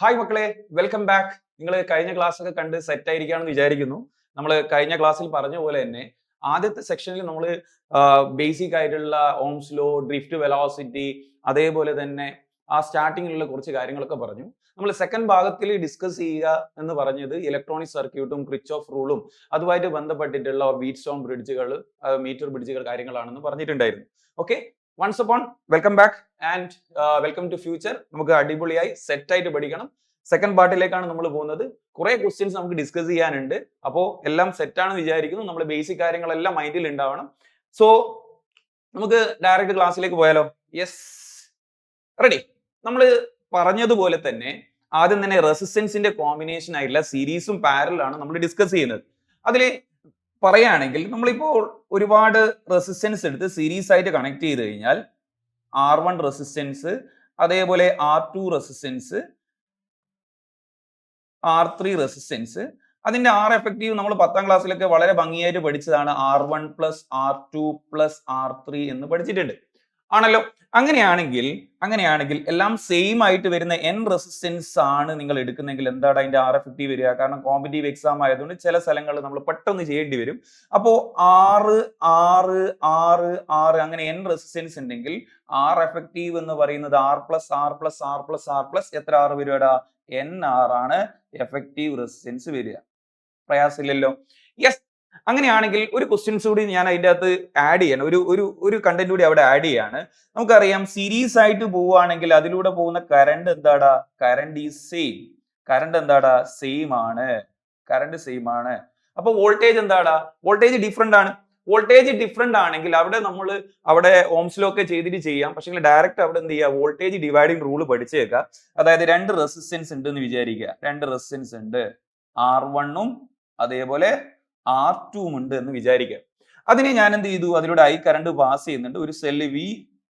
Hi മക്കളെ, welcome back. നിങ്ങൾ കഴിഞ്ഞ ക്ലാസ് ഒക്കെ കണ്ട് സെറ്റ് ആയിരിക്കാണെന്ന് വിചാരിക്കുന്നു. നമ്മൾ കഴിഞ്ഞ ക്ലാസ്സിൽ പറഞ്ഞ പോലെ തന്നെ ആദ്യത്തെ സെക്ഷനിൽ നമ്മൾ ബേസിക് ആയിട്ടുള്ള ഓംസ് ലോ, ഡ്രിഫ്റ്റ് വെലോസിറ്റി, അതേപോലെ തന്നെ ആ സ്റ്റാർട്ടിങ്ങിലുള്ള കുറച്ച് കാര്യങ്ങളൊക്കെ പറഞ്ഞു. നമ്മൾ സെക്കൻഡ് ഭാഗത്തിൽ ഡിസ്കസ് ചെയ്യുക എന്ന് പറഞ്ഞത് ഇലക്ട്രോണിക് സർക്യൂട്ടും ക്രിച്ച്ഓഫ് റൂളും അതുമായിട്ട് ബന്ധപ്പെട്ടിട്ടുള്ള വീറ്റ്സ്റ്റോൺ ബ്രിഡ്ജുകൾ, മീറ്റർ ബ്രിഡ്ജുകൾ കാര്യങ്ങളാണെന്ന് പറഞ്ഞിട്ടുണ്ടായിരുന്നു. Okay, once upon welcome back and welcome to future. നമുക്ക് അടിപൊളിയായി സെറ്റ് ആയിട്ട് പഠിക്കണം. സെക്കൻഡ് പാർട്ടിലേക്കാണ് നമ്മൾ പോകുന്നത്. കുറെ ക്വസ്റ്റ്യൻസ് നമുക്ക് ഡിസ്കസ് ചെയ്യാനുണ്ട്. അപ്പോൾ എല്ലാം സെറ്റ് ആണെന്ന് വിചാരിക്കുന്നു. നമ്മൾ ബേസിക് കാര്യങ്ങളെല്ലാം മൈൻഡിൽ ഉണ്ടാവണം. സോ നമുക്ക് ഡയറക്റ്റ് ക്ലാസ്സിലേക്ക് പോയാലോ? Yes, ready. നമ്മൾ പറഞ്ഞതുപോലെ തന്നെ ആദ്യം തന്നെ റെസിസ്റ്റൻസിന്റെ കോമ്പിനേഷൻ ആയിട്ടുള്ള സീരീസും പാരലാണ് നമ്മൾ ഡിസ്കസ് ചെയ്യുന്നത്. അതിൽ പറയുകയാണെങ്കിൽ നമ്മളിപ്പോൾ ഒരുപാട് റെസിസ്റ്റൻസ് എടുത്ത് സീരീസ് ആയിട്ട് കണക്ട് ചെയ്ത് കഴിഞ്ഞാൽ R1 റെസിസ്റ്റൻസ്, അതേപോലെ R2 റെസിസ്റ്റൻസ്, R3 റെസിസ്റ്റൻസ്, അതിന്റെ R എഫക്റ്റീവ് നമ്മൾ 10ാം ക്ലാസ്സിലൊക്കെ വളരെ ഭംഗിയായിട്ട് പഠിച്ചതാണ്. R1 plus R2 plus R3 എന്ന് പഠിച്ചിട്ടുണ്ട് ആണല്ലോ. അങ്ങനെയാണെങ്കിൽ എല്ലാം സെയിം ആയിട്ട് വരുന്ന N റെസിസ്റ്റൻസ് ആണ് നിങ്ങൾ എടുക്കുന്നെങ്കിൽ എന്താണ് അതിന്റെ R എഫക്റ്റീവ് വരിക? കാരണം കോമ്പറ്റീവ് എക്സാം ആയതുകൊണ്ട് ചില സ്ഥലങ്ങളിൽ നമ്മൾ പെട്ടെന്ന് ചെയ്യേണ്ടി വരും. അപ്പോ 6 അങ്ങനെ N റെസിസ്റ്റൻസ് ഉണ്ടെങ്കിൽ R എഫക്റ്റീവ് എന്ന് പറയുന്നത് R plus R plus R plus R plus എത്ര R വരുവാടാ? NR ആണ് എഫക്റ്റീവ് റെസിസ്റ്റൻസ് വരിക. പ്രയാസമില്ലല്ലോ. യെസ്, അങ്ങനെയാണെങ്കിൽ ഒരു ക്വസ്റ്റ്യൻസ് കൂടി ഞാൻ അതിൻ്റെ അകത്ത് ആഡ് ചെയ്യാണ്. ഒരു കണ്ടന്റ് കൂടി അവിടെ ആഡ് ചെയ്യാണ്. നമുക്കറിയാം സീരീസ് ആയിട്ട് പോവുകയാണെങ്കിൽ അതിലൂടെ പോകുന്ന കറണ്ട് എന്താടാ? Current is same. കറണ്ട് എന്താടാ? സെയിം ആണ്. കറണ്ട് സെയിം ആണ്. അപ്പൊ വോൾട്ടേജ് എന്താടാ? വോൾട്ടേജ് ഡിഫറെന്റ് ആണ്. വോൾട്ടേജ് ഡിഫറെന്റ് ആണെങ്കിൽ അവിടെ ഓംസ് ലോ ഒക്കെ ചെയ്തിട്ട് ചെയ്യാം. പക്ഷേ ഡയറക്റ്റ് അവിടെ എന്ത് ചെയ്യുക? വോൾട്ടേജ് ഡിവൈഡിങ് റൂൾ പഠിച്ചേക്കുക. അതായത് രണ്ട് റെസിസ്റ്റൻസ് ഉണ്ട് എന്ന് വിചാരിക്കുക. രണ്ട് റെസിസ്റ്റൻസ് ഉണ്ട്, R1ഉം അതേപോലെ R2 ഉണ്ട് എന്ന് വിചാരിക്കുക. അതിനെ ഞാൻ എന്ത് ചെയ്തു? അതിലൂടെ I കറണ്ട് പാസ് ചെയ്യുന്നുണ്ട്. ഒരു സെല്ല് V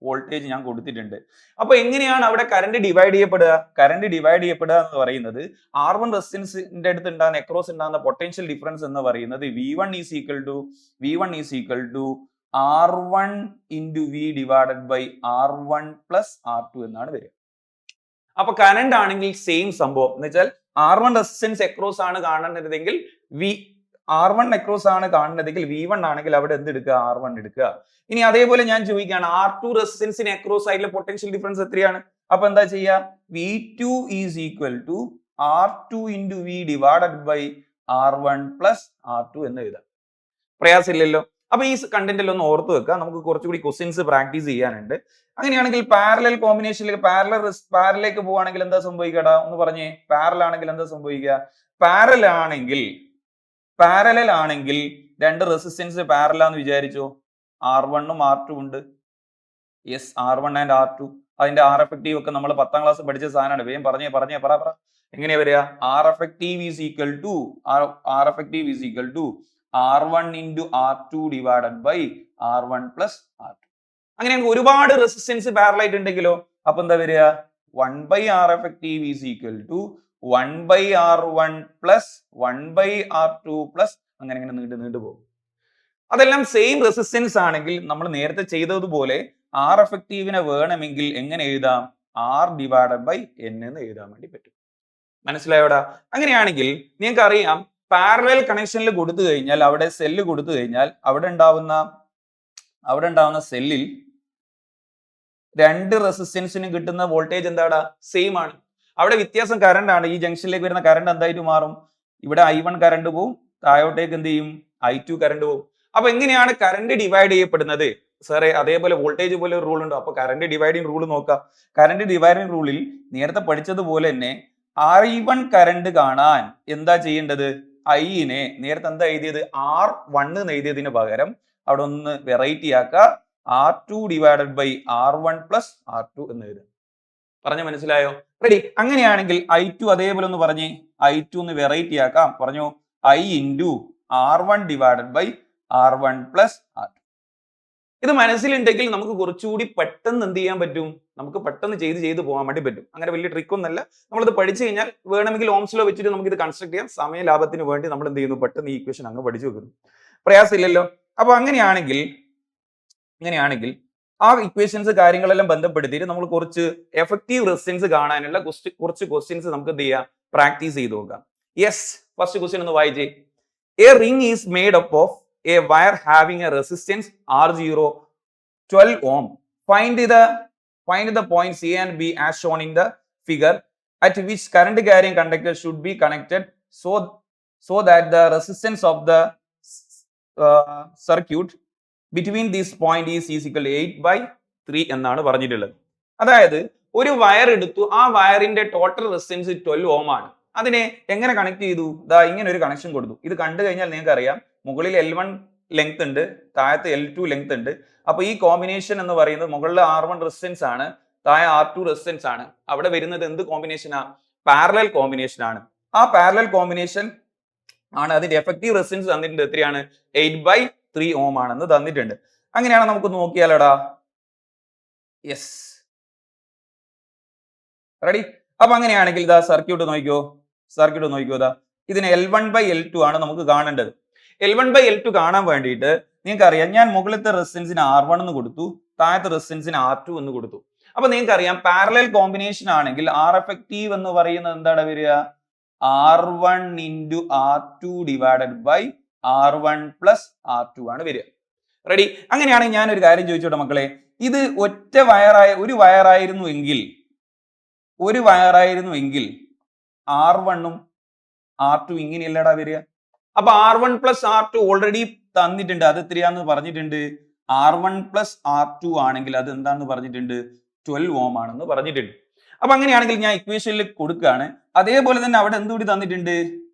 വോൾട്ടേജ് ഞാൻ കൊടുത്തിട്ടുണ്ട്. അപ്പൊ എങ്ങനെയാണ് അവിടെ കറണ്ട് ഡിവൈഡ് ചെയ്യപ്പെടുക? കറണ്ട് ഡിവൈഡ് ചെയ്യപ്പെടുക എന്ന് പറയുന്നത് R1 റെസിസ്റ്റൻസിന്റെ അടുത്ത് ഉണ്ടാകുന്ന അക്രോസ് ഉണ്ടാകുന്ന പൊട്ടൻഷ്യൽ ഡിഫറൻസ് എന്ന് പറയുന്നത് V1 is equal to R1 into V divided by R1 plus R2 എന്നാണ് വരിക. അപ്പൊ കറണ്ട് ആണെങ്കിൽ സെയിം സംഭവം എന്ന് വെച്ചാൽ R1 റെസിസ്റ്റൻസ് അക്രോസ് ആണ് കാണുന്നതെങ്കിൽ R1 അക്രോസ് ആണ് കാണുന്നതെങ്കിൽ V1 ആണെങ്കിൽ അവിടെ എന്ത് എടുക്കുക? R1 എടുക്കുക. ഇനി അതേപോലെ ഞാൻ ചോദിക്കുകയാണ് R2 റെസിസ്റ്റൻസിന് അക്രോസ് ആയിട്ടുള്ള പൊട്ടൻഷ്യൽ ഡിഫറൻസ് എത്രയാണ്? അപ്പൊ എന്താ ചെയ്യുക? V2 is equal to R2 into V divided by R1 plus R2 എന്ന് എഴുതാം. പ്രയാസമില്ലല്ലോ. അപ്പൊ ഈ കണ്ടന്റിൽ ഒന്ന് ഓർത്ത് വെക്കുക. നമുക്ക് കുറച്ചുകൂടി ക്വസ്റ്റ്യൻസ് പ്രാക്ടീസ് ചെയ്യാനുണ്ട്. അങ്ങനെയാണെങ്കിൽ പാരലൽ കോമ്പിനേഷനിലേക്ക് പാരലിലേക്ക് പോവുകയാണെങ്കിൽ എന്താ സംഭവിക്കടാ? ഒന്ന് പറഞ്ഞേ. പാരലൽ ആണെങ്കിൽ എന്താ സംഭവിക്കുക? പാരലൽ ആണെങ്കിൽ രണ്ട് റെസിസ്റ്റൻസ് പാരലാന്ന് വിചാരിച്ചോ. R1ഉം R2 ഉണ്ട്. Yes, R1 and R2. അതിന്റെ R എഫക്റ്റീവ് ഒക്കെ നമ്മൾ 10ാം ക്ലാസ് പഠിച്ച സാധനമാണ്. വേഗം പറ. എങ്ങനെയാ വരിക? R effective is equal to R1 into R2 divided by R1 plus R2. അങ്ങനെയാണെങ്കിൽ ഒരുപാട് റെസിസ്റ്റൻസ് പാരലൽ ആയിട്ട് ഉണ്ടെങ്കിലോ അപ്പൊ എന്താ വരിക? 1 by R effective is equal to 1 by R1 plus 1 by R2 plus അങ്ങനെ നീണ്ടു പോകും. അതെല്ലാം സെയിം റെസിസ്റ്റൻസ് ആണെങ്കിൽ നമ്മൾ നേരത്തെ ചെയ്തതുപോലെ R എഫക്റ്റീവിനെ വേണമെങ്കിൽ എങ്ങനെ എഴുതാം? R ഡിവൈഡഡ് ബൈ N എന്ന് എഴുതാൻ വേണ്ടി പറ്റും. മനസ്സിലായോടാ? അങ്ങനെയാണെങ്കിൽ നിങ്ങൾക്ക് അറിയാം പാരലൽ കണക്ഷനിൽ കൊടുത്തു കഴിഞ്ഞാൽ അവിടെ സെല്ല് കൊടുത്തു കഴിഞ്ഞാൽ അവിടെ ഉണ്ടാവുന്ന സെല്ലിൽ രണ്ട് റെസിസ്റ്റൻസിനും കിട്ടുന്ന വോൾട്ടേജ് എന്താടാ? സെയിം ആണ്. അവിടെ വ്യത്യാസം കറണ്ട് ആണ്. ഈ ജംഗ്ഷനിലേക്ക് വരുന്ന കറണ്ട് എന്തായിട്ട് മാറും? ഇവിടെ I1 കറണ്ട് പോവും, താഴോട്ടേക്ക് എന്ത് ചെയ്യും? I2 കറണ്ട് പോവും. അപ്പൊ എങ്ങനെയാണ് കറണ്ട് ഡിവൈഡ് ചെയ്യപ്പെടുന്നത്? സാറേ അതേപോലെ വോൾട്ടേജ് പോലെ ഒരു റൂൾ ഉണ്ടോ? അപ്പൊ കറണ്ട് ഡിവൈഡിങ് റൂൾ നോക്കാം. കറണ്ട് ഡിവൈഡിങ് റൂളിൽ നേരത്തെ പഠിച്ചതുപോലെ തന്നെ I1 കറണ്ട് കാണാൻ എന്താ ചെയ്യേണ്ടത്? നെ നേരത്തെ എന്താ എഴുതിയത്? R1 എന്ന് എഴുതിയതിന് പകരം അവിടെ ഒന്ന് വെറൈറ്റി ആക്കുക. R2 divided by R1 plus R2 എന്ന് എഴുതുക. പറഞ്ഞ മനസ്സിലായോ? റെഡി. അങ്ങനെയാണെങ്കിൽ I2 അതേപോലെ ഒന്ന് പറഞ്ഞേ. I2 ഒന്ന് വെറൈറ്റി ആക്കാം. പറഞ്ഞു I into R1 divided by R1 plus R2. ഇത് മനസ്സിലുണ്ടെങ്കിൽ നമുക്ക് കുറച്ചുകൂടി പെട്ടെന്ന് എന്ത് ചെയ്യാൻ പറ്റും? നമുക്ക് പെട്ടെന്ന് ചെയ്ത് പോകാൻ വേണ്ടി പറ്റും. അങ്ങനെ വലിയ ട്രിക്ക് ഒന്നല്ല. നമ്മളിത് പഠിച്ചു കഴിഞ്ഞാൽ വേണമെങ്കിൽ ഓംസ് ലോ വെച്ചിട്ട് നമുക്ക് ഇത് കൺസ്ട്രക്ട് ചെയ്യാം. സമയ ലാഭത്തിന് വേണ്ടി നമ്മൾ എന്ത് ചെയ്യുന്നു? പെട്ടെന്ന് ഈ ഇക്വേഷൻ അങ്ങ് പഠിച്ചു വെക്കുന്നു. പ്രയാസമില്ലല്ലോ. അപ്പൊ അങ്ങനെയാണെങ്കിൽ ആ ഇക്വേഷൻസ് കാര്യങ്ങളെല്ലാം ബന്ധപ്പെടുത്തിയിട്ട് നമ്മൾ കുറച്ച് എഫക്റ്റീവ് റെസിസ്റ്റൻസ് കാണാനുള്ള കുറച്ച് ക്വസ്റ്റ്യൻസ് നമുക്ക് എന്ത് ചെയ്യാം, പ്രാക്ടീസ് ചെയ്ത് നോക്കാം. യെസ്, ഫസ്റ്റ് ക്വസ്റ്റ്യൻ ഒന്ന് വായിച്ചേ. A ring is made up of A wire having A resistance R0 12 ohm. Find the points A and B as shown in the figure at which current carrying conductor should be connected so that the resistance of the circuit between this point is equal to 8/3 എന്നാണ് പറഞ്ഞിട്ടുള്ളത്. അതായത് ഒരു wire എടുത്തു, ആ വയറിന്റെ total resistance 12 ഓം ആണ്. അതിനെ എങ്ങനെ കണക്ട് ചെയ്തു? ദാ ഇങ്ങനെ ഒരു കണക്ഷൻ കൊടുത്തു. ഇത് കണ്ടു കഴിഞ്ഞാൽ നിങ്ങൾക്ക് അറിയാം, മുകളിൽ L1 ലെങ്ത് ഉണ്ട്, താഴത്ത് L2 ലെങ്ത് ഉണ്ട്. അപ്പൊ ഈ കോമ്പിനേഷൻ എന്ന് പറയുന്നത് മുകളിൽ R1 റെസിസ്റ്റൻസ് ആണ്, താഴെ R2 റെസിസ്റ്റൻസ് ആണ്. അവിടെ വരുന്നത് എന്ത് കോമ്പിനേഷനാ? പാരലൽ കോമ്പിനേഷൻ ആണ്. ആ പാരലൽ കോമ്പിനേഷൻ ആണ് അതിന്റെ എഫക്റ്റീവ് റെസിസ്റ്റൻസ് തന്നിട്ടുണ്ട്. എത്രയാണ്? 8/3 ഓം ആണെന്ന് തന്നിട്ടുണ്ട്. അങ്ങനെയാണ് നമുക്ക് നോക്കിയാലടാ. Yes, ready? അപ്പൊ അങ്ങനെയാണെങ്കിൽ ഇതാ സർക്യൂട്ട് നോക്കിയോ, ഇതാ ഇതിന് L1/L2 ആണ് നമുക്ക് കാണേണ്ടത്. L1/L2 കാണാൻ വേണ്ടിയിട്ട് നിങ്ങൾക്ക് അറിയാം, ഞാൻ മുകളിലത്തെ റെസിസ്റ്റൻസിന് R1 എന്ന് കൊടുത്തു, താഴത്തെ റെസിസ്റ്റൻസിന് R2 എന്ന് കൊടുത്തു. അപ്പൊ നിങ്ങൾക്ക് അറിയാം, പാരലൽ കോമ്പിനേഷൻ ആണെങ്കിൽ R എഫക്റ്റീവ് എന്ന് പറയുന്നത് എന്താണ് വരിക? R1 × R2 divided by R1 + R2 ആണ് വരിക. റെഡി? അങ്ങനെയാണെങ്കിൽ ഞാൻ ഒരു കാര്യം ചോദിച്ചോട്ടെ മക്കളെ, ഇത് ഒരു വയറായിരുന്നു എങ്കിൽ R1 ഉം R2 ഇങ്ങനെയല്ലടാ വരിക. അപ്പൊ R1 + R2 ഓൾറെഡി തന്നിട്ടുണ്ട്, അത് എത്രയാന്ന് പറഞ്ഞിട്ടുണ്ട്. R1 + R2 ആണെങ്കിൽ അത് എന്താന്ന് പറഞ്ഞിട്ടുണ്ട്? 12 ഓം ആണെന്ന് പറഞ്ഞിട്ടുണ്ട്. അപ്പൊ അങ്ങനെയാണെങ്കിൽ ഞാൻ ഇക്വേഷനിൽ കൊടുക്കുകയാണ്. അതേപോലെ തന്നെ അവിടെ എന്തുകൂടി തന്നിട്ടുണ്ട്?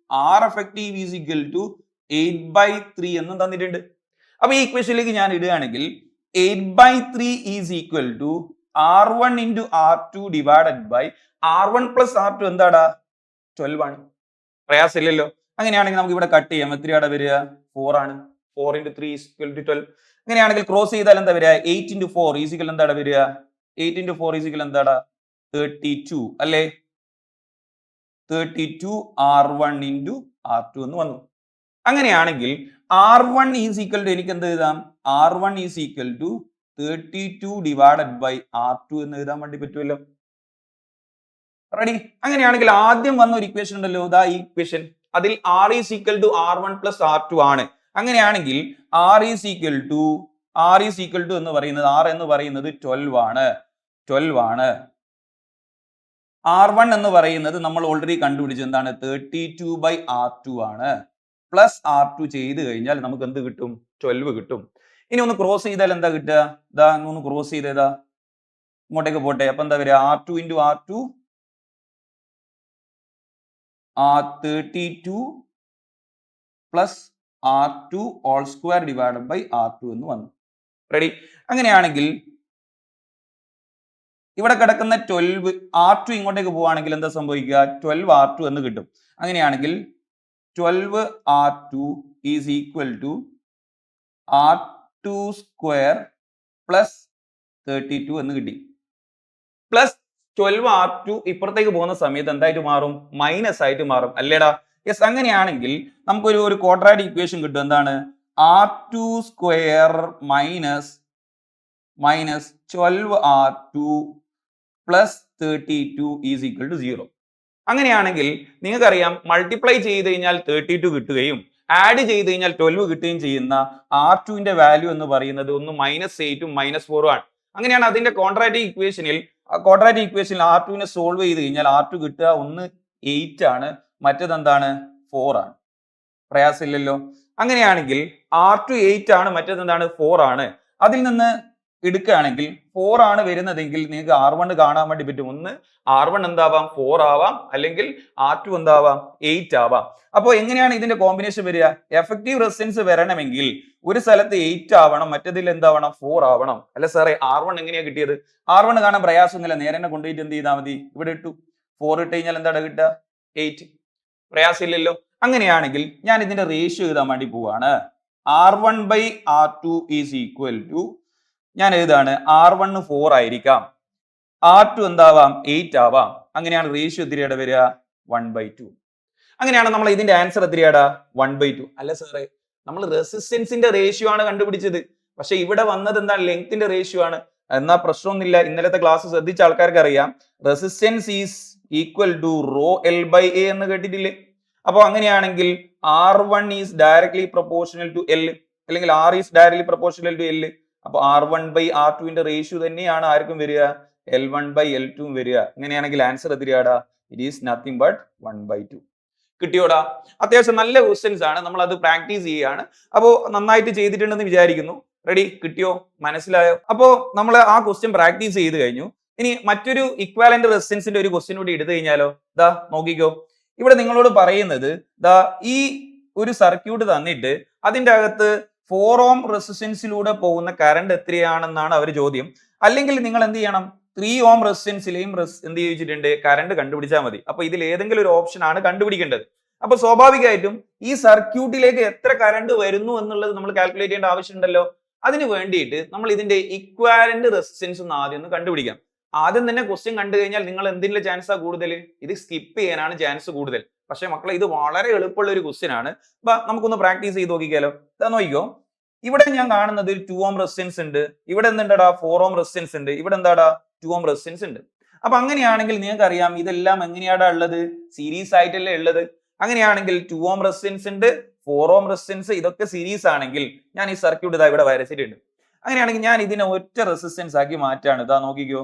R effective is equal to 8/3 എന്നും തന്നിട്ടുണ്ട്. അപ്പൊ ഈ ഇക്വേഷനിലേക്ക് ഞാൻ ഇടുകയാണെങ്കിൽ 8/3 is equal to R1 × R2 divided by R1 + R2 എന്താടാ? 12 ആണ്. പ്രയാസമില്ലല്ലോ. അങ്ങനെയാണെങ്കിൽ നമുക്ക് ഇവിടെ കട്ട് ചെയ്യാം. എത്രയാണ് വരിക? 4 ആണ്. 4 × 3 is equal to 12. അങ്ങനെയാണെങ്കിൽ ക്രോസ് ചെയ്താൽ എന്താ വരിക? 8 × 4 is equal എന്താടാ വരിക? 8 × 4 is equal എന്താടാ? 32 അല്ലേ? 32 R1 × R2 എന്ന് വന്നു. അങ്ങനെയാണെങ്കിൽ R1 is equal to എനിക്ക് എന്ത് എഴുതാം? R1 is equal to 32 divided by R2 എന്ന് എഴുതാൻ വേണ്ടി പറ്റുമല്ലോ. റെഡി? അങ്ങനെയാണെങ്കിൽ ആദ്യം വന്ന ഒരു ഇക്വേഷൻ ഉണ്ടല്ലോ, ഇതാ ഈ ഇക്വേഷൻ. അതിൽ R is equal to R1 + R2 ആണ്. അങ്ങനെയാണെങ്കിൽ R is equal to എന്ന് പറയുന്നത്, R എന്ന് പറയുന്നത് 12 ആണ്. R1 എന്ന് പറയുന്നത് നമ്മൾ ഓൾറെഡി കണ്ടുപിടിച്ചു, എന്താണ്? 32/R2 ആണ്. പ്ലസ് R2 ചെയ്ത് കഴിഞ്ഞാൽ നമുക്ക് എന്ത് കിട്ടും? 12 കിട്ടും. ഇനി ഒന്ന് ക്രോസ് ചെയ്താൽ എന്താ കിട്ടുക? ഇതാ ഒന്ന് ക്രോസ് ചെയ്തേതാ, ഇങ്ങോട്ടേക്ക് പോട്ടെ. അപ്പൊ എന്താ വരിക? R2 × R2 32 plus R2 whole square divided by R2 എന്ന് വന്നു. റെഡി? അങ്ങനെയാണെങ്കിൽ ഇവിടെ കിടക്കുന്ന 12 R2 ഇങ്ങോട്ടേക്ക് പോവുകയാണെങ്കിൽ എന്താ സംഭവിക്കുക? 12 R2 എന്ന് കിട്ടും. അങ്ങനെയാണെങ്കിൽ 12 R2 is equal to R2 square plus 32 എന്ന് കിട്ടി. പ്ലസ് 12 R2 ഇപ്പുറത്തേക്ക് പോകുന്ന സമയത്ത് എന്തായിട്ട് മാറും? മൈനസ് ആയിട്ട് മാറും, അല്ലേടാ? യെസ്. അങ്ങനെയാണെങ്കിൽ നമുക്കൊരു ക്വാഡ്രാറ്റിക് ഇക്വേഷൻ കിട്ടും. എന്താണ്? R2 square minus 12 R2 plus 32 is equal to 0. അങ്ങനെയാണെങ്കിൽ നിങ്ങൾക്കറിയാം, മൾട്ടിപ്ലൈ ചെയ്ത് കഴിഞ്ഞാൽ 32 കിട്ടുകയും ആഡ് ചെയ്ത് കഴിഞ്ഞാൽ 12 കിട്ടുകയും ചെയ്യുന്ന R2ന്റെ വാല്യൂ എന്ന് പറയുന്നത് ഒന്ന് -8ഉം -4ഉം ആണ്. അങ്ങനെയാണ് അതിന്റെ ക്വാഡ്രാറ്റിക് ഇക്വേഷനിൽ R2നെ സോൾവ് ചെയ്ത് കഴിഞ്ഞാൽ R2 കിട്ടുക ഒന്ന് 8 ആണ്, മറ്റേത് എന്താണ്? 4 ആണ്. പ്രയാസമില്ലല്ലോ. അങ്ങനെയാണെങ്കിൽ R2 8 ആണ്, മറ്റേത് എന്താണ്? 4 ആണ്. അതിൽ നിന്ന് എടുക്കുകയാണെങ്കിൽ 4 ആണ് വരുന്നതെങ്കിൽ നിങ്ങൾക്ക് R1 കാണാൻ വേണ്ടി പറ്റും. ഒന്ന് R1 എന്താവാം? 4 ആവാം, അല്ലെങ്കിൽ R2 എന്താവാം? 8 ആവാം. അപ്പോൾ എങ്ങനെയാണ് ഇതിന്റെ കോമ്പിനേഷൻ വരിക? എഫക്റ്റീവ് റെസിസ്റ്റൻസ് വരണമെങ്കിൽ ഒരു സ്ഥലത്ത് 8 ആവണം, മറ്റേതിൽ എന്താവണം? 4 ആവണം. അല്ല സാറേ, R1 എങ്ങനെയാ കിട്ടിയത്? R1 കാണാൻ പ്രയാസമൊന്നുമില്ല. നേരെ തന്നെ കൊണ്ടുപോയിട്ട് എന്ത് ചെയ്താൽ മതി? ഇവിടെ ഇട്ടു. 4 ഇട്ട് കഴിഞ്ഞാൽ എന്താണ് കിട്ടുക? 8. പ്രയാസമില്ലല്ലോ. അങ്ങനെയാണെങ്കിൽ ഞാൻ ഇതിന്റെ റേഷ്യോ എഴുതാൻ വേണ്ടി പോവാണ്. R1/R2 ഈസ് ഈക്വൽ ടു, ഞാൻ എഴുതാണ്, R1 4 ആയിരിക്കാം, R2 എന്താവാം? 8 ആവാം. അങ്ങനെയാണ് റേഷ്യോ എത്രയാണ് വരിക? 1/2. അങ്ങനെയാണ് നമ്മൾ ഇതിന്റെ ആൻസർ എത്രയാടാ? 1/2. അല്ല സാറേ, നമ്മൾ റെസിസ്റ്റൻസിന്റെ റേഷ്യോ ആണ് കണ്ടുപിടിച്ചത്. പക്ഷെ ഇവിടെ വന്നത് എന്താണ്? ലെങ്ത്തിന്റെ റേഷ്യോ ആണ്. എന്നാ പ്രശ്നമൊന്നുമില്ല. ഇന്നലത്തെ ക്ലാസ് ശ്രദ്ധിച്ച ആൾക്കാർക്ക് അറിയാം resistance is equal to rho L by A എന്ന് കേട്ടിട്ടില്ലേ? അപ്പൊ അങ്ങനെയാണെങ്കിൽ R1 is directly proportional to L, അല്ലെങ്കിൽ R is directly proportional to L. അപ്പൊ R1 ബൈ R2 റേഷ്യോ തന്നെയാണ് ആർക്കും വരിക, L1 ബൈ L2 വരിക. അങ്ങനെയാണെങ്കിൽ ആൻസർ എത്രയാടാ? It is nothing but 1/2. കിട്ടിയോടാ? അത്യാവശ്യം നല്ല ക്വസ്റ്റ്യൻസ് ആണ്, നമ്മൾ അത് പ്രാക്ടീസ് ചെയ്യുകയാണ്. അപ്പോ നന്നായിട്ട് ചെയ്തിട്ടുണ്ടെന്ന് വിചാരിക്കുന്നു. റെഡി? കിട്ടിയോ? മനസ്സിലായോ? അപ്പോ നമ്മൾ ആ ക്വസ്റ്റ്യൻ പ്രാക്ടീസ് ചെയ്ത് കഴിഞ്ഞു. ഇനി മറ്റൊരു ഇക്വാലന്റ് റെസിസ്റ്റൻസിന്റെ ഒരു ക്വസ്റ്റ്യൻ കൂടി എടുത്തു കഴിഞ്ഞാലോ? ദാ നോക്കിക്കോ, ഇവിടെ നിങ്ങളോട് പറയുന്നത് ദാ ഈ ഒരു സർക്യൂട്ട് തന്നിട്ട് അതിന്റെ അകത്ത് 4 ഓം റെസിസ്റ്റൻസിലൂടെ പോകുന്ന കറണ്ട് എത്രയാണെന്നാണ് അവർ ചോദ്യം. അല്ലെങ്കിൽ നിങ്ങൾ എന്ത് ചെയ്യണം, 3 ഓം റെസിസ്റ്റൻസിലെയും എന്ത് ചോദിച്ചിട്ടുണ്ട്, കറണ്ട് കണ്ടുപിടിച്ചാൽ മതി. അപ്പൊ ഇതിൽ ഏതെങ്കിലും ഒരു ഓപ്ഷൻ ആണ് കണ്ടുപിടിക്കേണ്ടത്. അപ്പൊ സ്വാഭാവികമായിട്ടും ഈ സർക്യൂട്ടിലേക്ക് എത്ര കറണ്ട് വരുന്നു എന്നുള്ളത് നമ്മൾ കാൽക്കുലേറ്റ് ചെയ്യേണ്ട ആവശ്യമുണ്ടല്ലോ. അതിന് വേണ്ടിയിട്ട് നമ്മൾ ഇതിന്റെ ഇക്വാലന്റ് റെസിസ്റ്റൻസ് ഒന്ന് ആദ്യം ഒന്ന് കണ്ടുപിടിക്കാം. ആദ്യം തന്നെ ക്വസ്റ്റ്യൻ കണ്ടു കഴിഞ്ഞാൽ നിങ്ങൾ എന്തിനുള്ള ചാൻസാ കൂടുതൽ? ഇത് സ്കിപ്പ് ചെയ്യാനാണ് ചാൻസ് കൂടുതൽ. പക്ഷെ മക്കളെ ഇത് വളരെ എളുപ്പമുള്ള ഒരു ക്വസ്റ്റ്യൻ ആണ്. അപ്പൊ നമുക്കൊന്ന് പ്രാക്ടീസ് ചെയ്ത് നോക്കിക്കാലോ. ഇതാ നോക്കിക്കോ, ഇവിടെ ഞാൻ കാണുന്നത് 2 ഓം റെസിസ്റ്റൻസ് ഉണ്ട്, ഇവിടെ എന്തുണ്ടാ 4 ഓം റെസിസ്റ്റൻസ് ഉണ്ട്, ഇവിടെ എന്താടാ 2 ഓം റെസിസ്റ്റൻസ് ഉണ്ട്. അപ്പൊ അങ്ങനെയാണെങ്കിൽ നിങ്ങൾക്ക് അറിയാം ഇതെല്ലാം എങ്ങനെയാടാ ഉള്ളത്, സീരീസ് ആയിട്ടല്ലേ ഉള്ളത്. അങ്ങനെയാണെങ്കിൽ 2 ഓം റെസിസ്റ്റൻസ് ഉണ്ട്, 4 ഓം റെസിസ്റ്റൻസ്, ഇതൊക്കെ സീരീസ് ആണെങ്കിൽ ഞാൻ ഈ സർക്യൂട്ട് ഇതാ ഇവിടെ വരച്ചിട്ടുണ്ട്. അങ്ങനെയാണെങ്കിൽ ഞാൻ ഇതിനെ ഒറ്റ റെസിസ്റ്റൻസ് ആക്കി മാറ്റാണ്. ഇതാ നോക്കിക്കോ,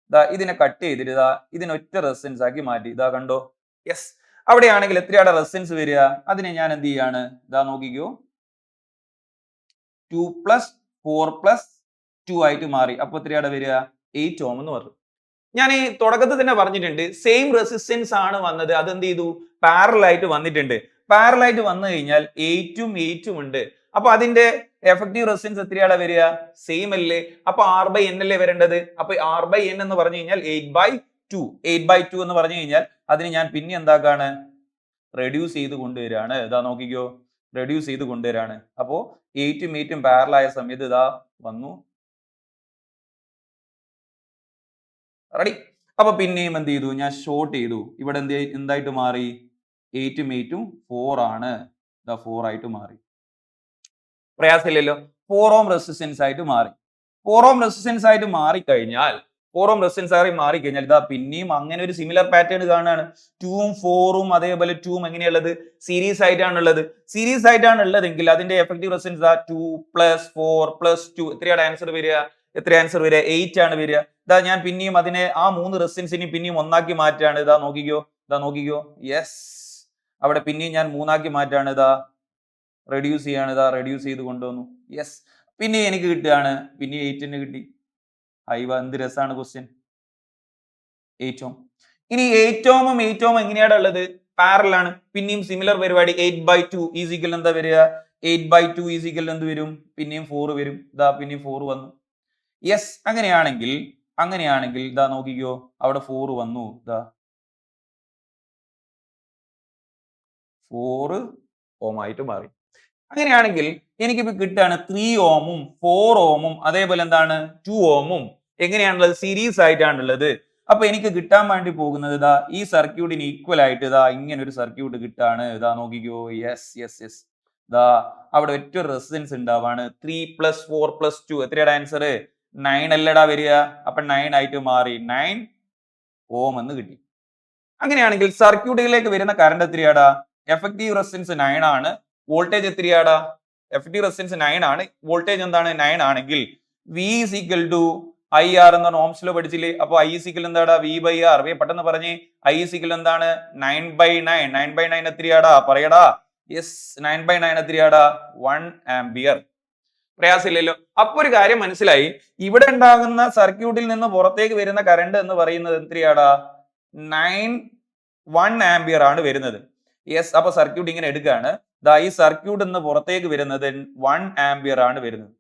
ഇതാ ഇതിനെ കട്ട് ചെയ്തിട്ട് ഇതാ ഇതിനെ ഒറ്റ റെസിസ്റ്റൻസ് ആക്കി മാറ്റി. ഇതാ കണ്ടോ? യെസ്. അവിടെയാണെങ്കിൽ എത്രയാണ് റെസിസ്റ്റൻസ് വരിക? അതിനെ ഞാൻ എന്ത് ചെയ്യാണ്, ഇതാ നോക്കിക്കോ, 2 + 4 + 2 ആയിട്ട് മാറി. അപ്പൊ എത്രയാണ് വരിക? 8 ഓം എന്ന് പറഞ്ഞു. ഞാൻ ഈ തുടക്കത്തിൽ തന്നെ പറഞ്ഞിട്ടുണ്ട് സെയിം റെസിസ്റ്റൻസ് ആണ് വന്നത്, അത് എന്ത് ചെയ്തു, പാരലൽ ആയിട്ട് വന്നിട്ടുണ്ട്. പാരലൽ ആയിട്ട് വന്നു കഴിഞ്ഞാൽ 8 ഉം 8 ഉം ഉണ്ട്. അപ്പൊ അതിന്റെ എഫക്റ്റീവ് റെസിസ്റ്റൻസ് എത്രയാണ് വരിക? സെയിം അല്ലേ? അപ്പൊ R/N അല്ലേ വരേണ്ടത്? അപ്പൊ R/N എന്ന് പറഞ്ഞു കഴിഞ്ഞാൽ 8/2. 8/2 എന്ന് പറഞ്ഞു കഴിഞ്ഞാൽ അതിന് ഞാൻ പിന്നെ എന്താക്കാണ്, റെഡ്യൂസ് ചെയ്ത് കൊണ്ടുവരികയാണ്. ഇതാ നോക്കിക്കോ, റെഡ്യൂസ് ചെയ്ത് കൊണ്ടുവരാണ്. അപ്പോ 8 ഉം 8 ഉം പാരലൽ ആയ സമയത്ത് ഇതാ വന്നു. റെഡി? അപ്പൊ പിന്നെയും എന്ത് ചെയ്തു, ഞാൻ ഷോർട്ട് ചെയ്തു. ഇവിടെ എന്തായിട്ട് മാറി? 8 ഉം 8 ഉം 4 ആണ്. ഇതാ 4 ആയിട്ട് മാറി. പ്രയാസമില്ലല്ലോ. 4 ഓം റെസിസ്റ്റൻസ് ആയിട്ട് മാറി. 4 ഓം റെസിസ്റ്റൻസ് ആയിട്ട് മാറിക്കഴിഞ്ഞാൽ 4 ഓം റെസിസ്റ്റൻസ് ആയി മാറിക്കഴിഞ്ഞാൽ ഇതാ പിന്നെയും അങ്ങനെ ഒരു സിമിലർ പാറ്റേൺ കാണുകയാണ്. 2 ഉം 4 ഉം അതേപോലെ 2 ഉം എങ്ങനെയുള്ളത്, സീരീസ് ആയിട്ടാണ് ഉള്ളത്. സീരീസ് ആയിട്ടാണ് ഉള്ളതെങ്കിൽ അതിന്റെ എഫക്റ്റീവ് റെസിസ്റ്റൻസ് 2 + 4 + 2 എത്രയാണ് ആൻസർ വരിക? എത്ര ആൻസർ വരിക? 8 ആണ് വരിക. ഇതാ ഞാൻ പിന്നെയും അതിനെ ആ 3 റെസിസ്റ്റൻസിനെയും പിന്നെയും ഒന്നാക്കി മാറ്റാണ്. ഇതാ നോക്കിക്കോ, ഇതാ നോക്കിക്കോ, യെസ്. അവിടെ പിന്നെയും ഞാൻ 3 ആക്കി മാറ്റാണ്. ഇതാ റെഡ്യൂസ് ചെയ്യാണ്. ഇതാ റെഡ്യൂസ് ചെയ്ത് കൊണ്ടുവന്നു. യെസ്. പിന്നെ എനിക്ക് കിട്ടുകയാണ്, പിന്നെ 8 കിട്ടി. അയ്യ, എന്ത് രസമാണ് ക്വസ്റ്റ്യൻ. 8 ഓം. ഇനി 8 ഓമും 8 ഓമും എങ്ങനെയാണ് ഉള്ളത്? പാരലൽ ആണ്. പിന്നെയും സിമിലർ പരിപാടി. 8/2 ഈസ് ഈക്വൽ എന്താ വരിക? 8/2 ഈസ് ഈക്വൽ എന്ത് വരും? പിന്നെയും 4 വരും. ഇതാ പിന്നെയും 4 വന്നു. യെസ്. അങ്ങനെയാണെങ്കിൽ ഇതാ നോക്കിക്കോ, അവിടെ 4 വന്നു. ഇതാ 4 ഓം ആയിട്ട് മാറി. അങ്ങനെയാണെങ്കിൽ എനിക്കിപ്പോ കിട്ടുകയാണ് 3 ഓമും 4 ഓമും അതേപോലെ എന്താണ് 2 ഓമും എങ്ങനെയാണുള്ളത്? സീരീസ് ആയിട്ടാണുള്ളത്. അപ്പൊ എനിക്ക് കിട്ടാൻ വേണ്ടി പോകുന്നത് ഇതാ ഈ സർക്യൂട്ടിന് ഈക്വൽ ആയിട്ട് ഇതാ ഇങ്ങനെ ഒരു സർക്യൂട്ട് കിട്ടാണ്. ഇതാ നോക്കിക്കോ, യെസ് യെസ് യെസ്. ഇതാ അവിടെ ഒറ്റ റെസിസ്റ്റൻസ് ഉണ്ടാവാണ്. 3 + 4 + 2 എത്രയുടെ ആൻസർ? 9 അല്ലടാ വരിക. അപ്പൊ 9 ആയിട്ട് മാറി. 9 ഓം എന്ന് കിട്ടി. അങ്ങനെയാണെങ്കിൽ സർക്യൂട്ടിലേക്ക് വരുന്ന കറണ്ട് എത്രയാടാ? എഫക്റ്റീവ് റെസിസ്റ്റൻസ് 9 ആണ്. വോൾട്ടേജ് എത്രയാടാ? എഫക്റ്റീവ് റെസിസ്റ്റൻസ് 9 ആണ്. വോൾട്ടേജ് എന്താണ്? 9 ആണെങ്കിൽ V is equal to IR എന്ന് പറഞ്ഞ ഓംസ് ലോ പഠിച്ചില്ലേ? അപ്പൊ I is equal എന്താടാ? V/R. പെട്ടെന്ന് പറഞ്ഞേ. I is equal എന്താണ്? 9/9. 9/9 എത്രയാടാ? പറയടാ. യെസ്, 9/9 എത്രയാടാ? 1 ആംപിയർ. പ്രയാസമില്ലല്ലോ. അപ്പൊ ഒരു കാര്യം മനസ്സിലായി, ഇവിടെ ഉണ്ടാകുന്ന സർക്യൂട്ടിൽ നിന്ന് പുറത്തേക്ക് വരുന്ന കറണ്ട് എന്ന് പറയുന്നത് എത്രയാടാ? 1 ആംപിയർ ആണ് വരുന്നത്. യെസ്. അപ്പൊ സർക്യൂട്ട് ഇങ്ങനെ എടുക്കുകയാണ്. ദാ ഈ സർക്യൂട്ട് നിന്ന് പുറത്തേക്ക് വരുന്നത് 1 ആംപിയർ ആണ് വരുന്നത്.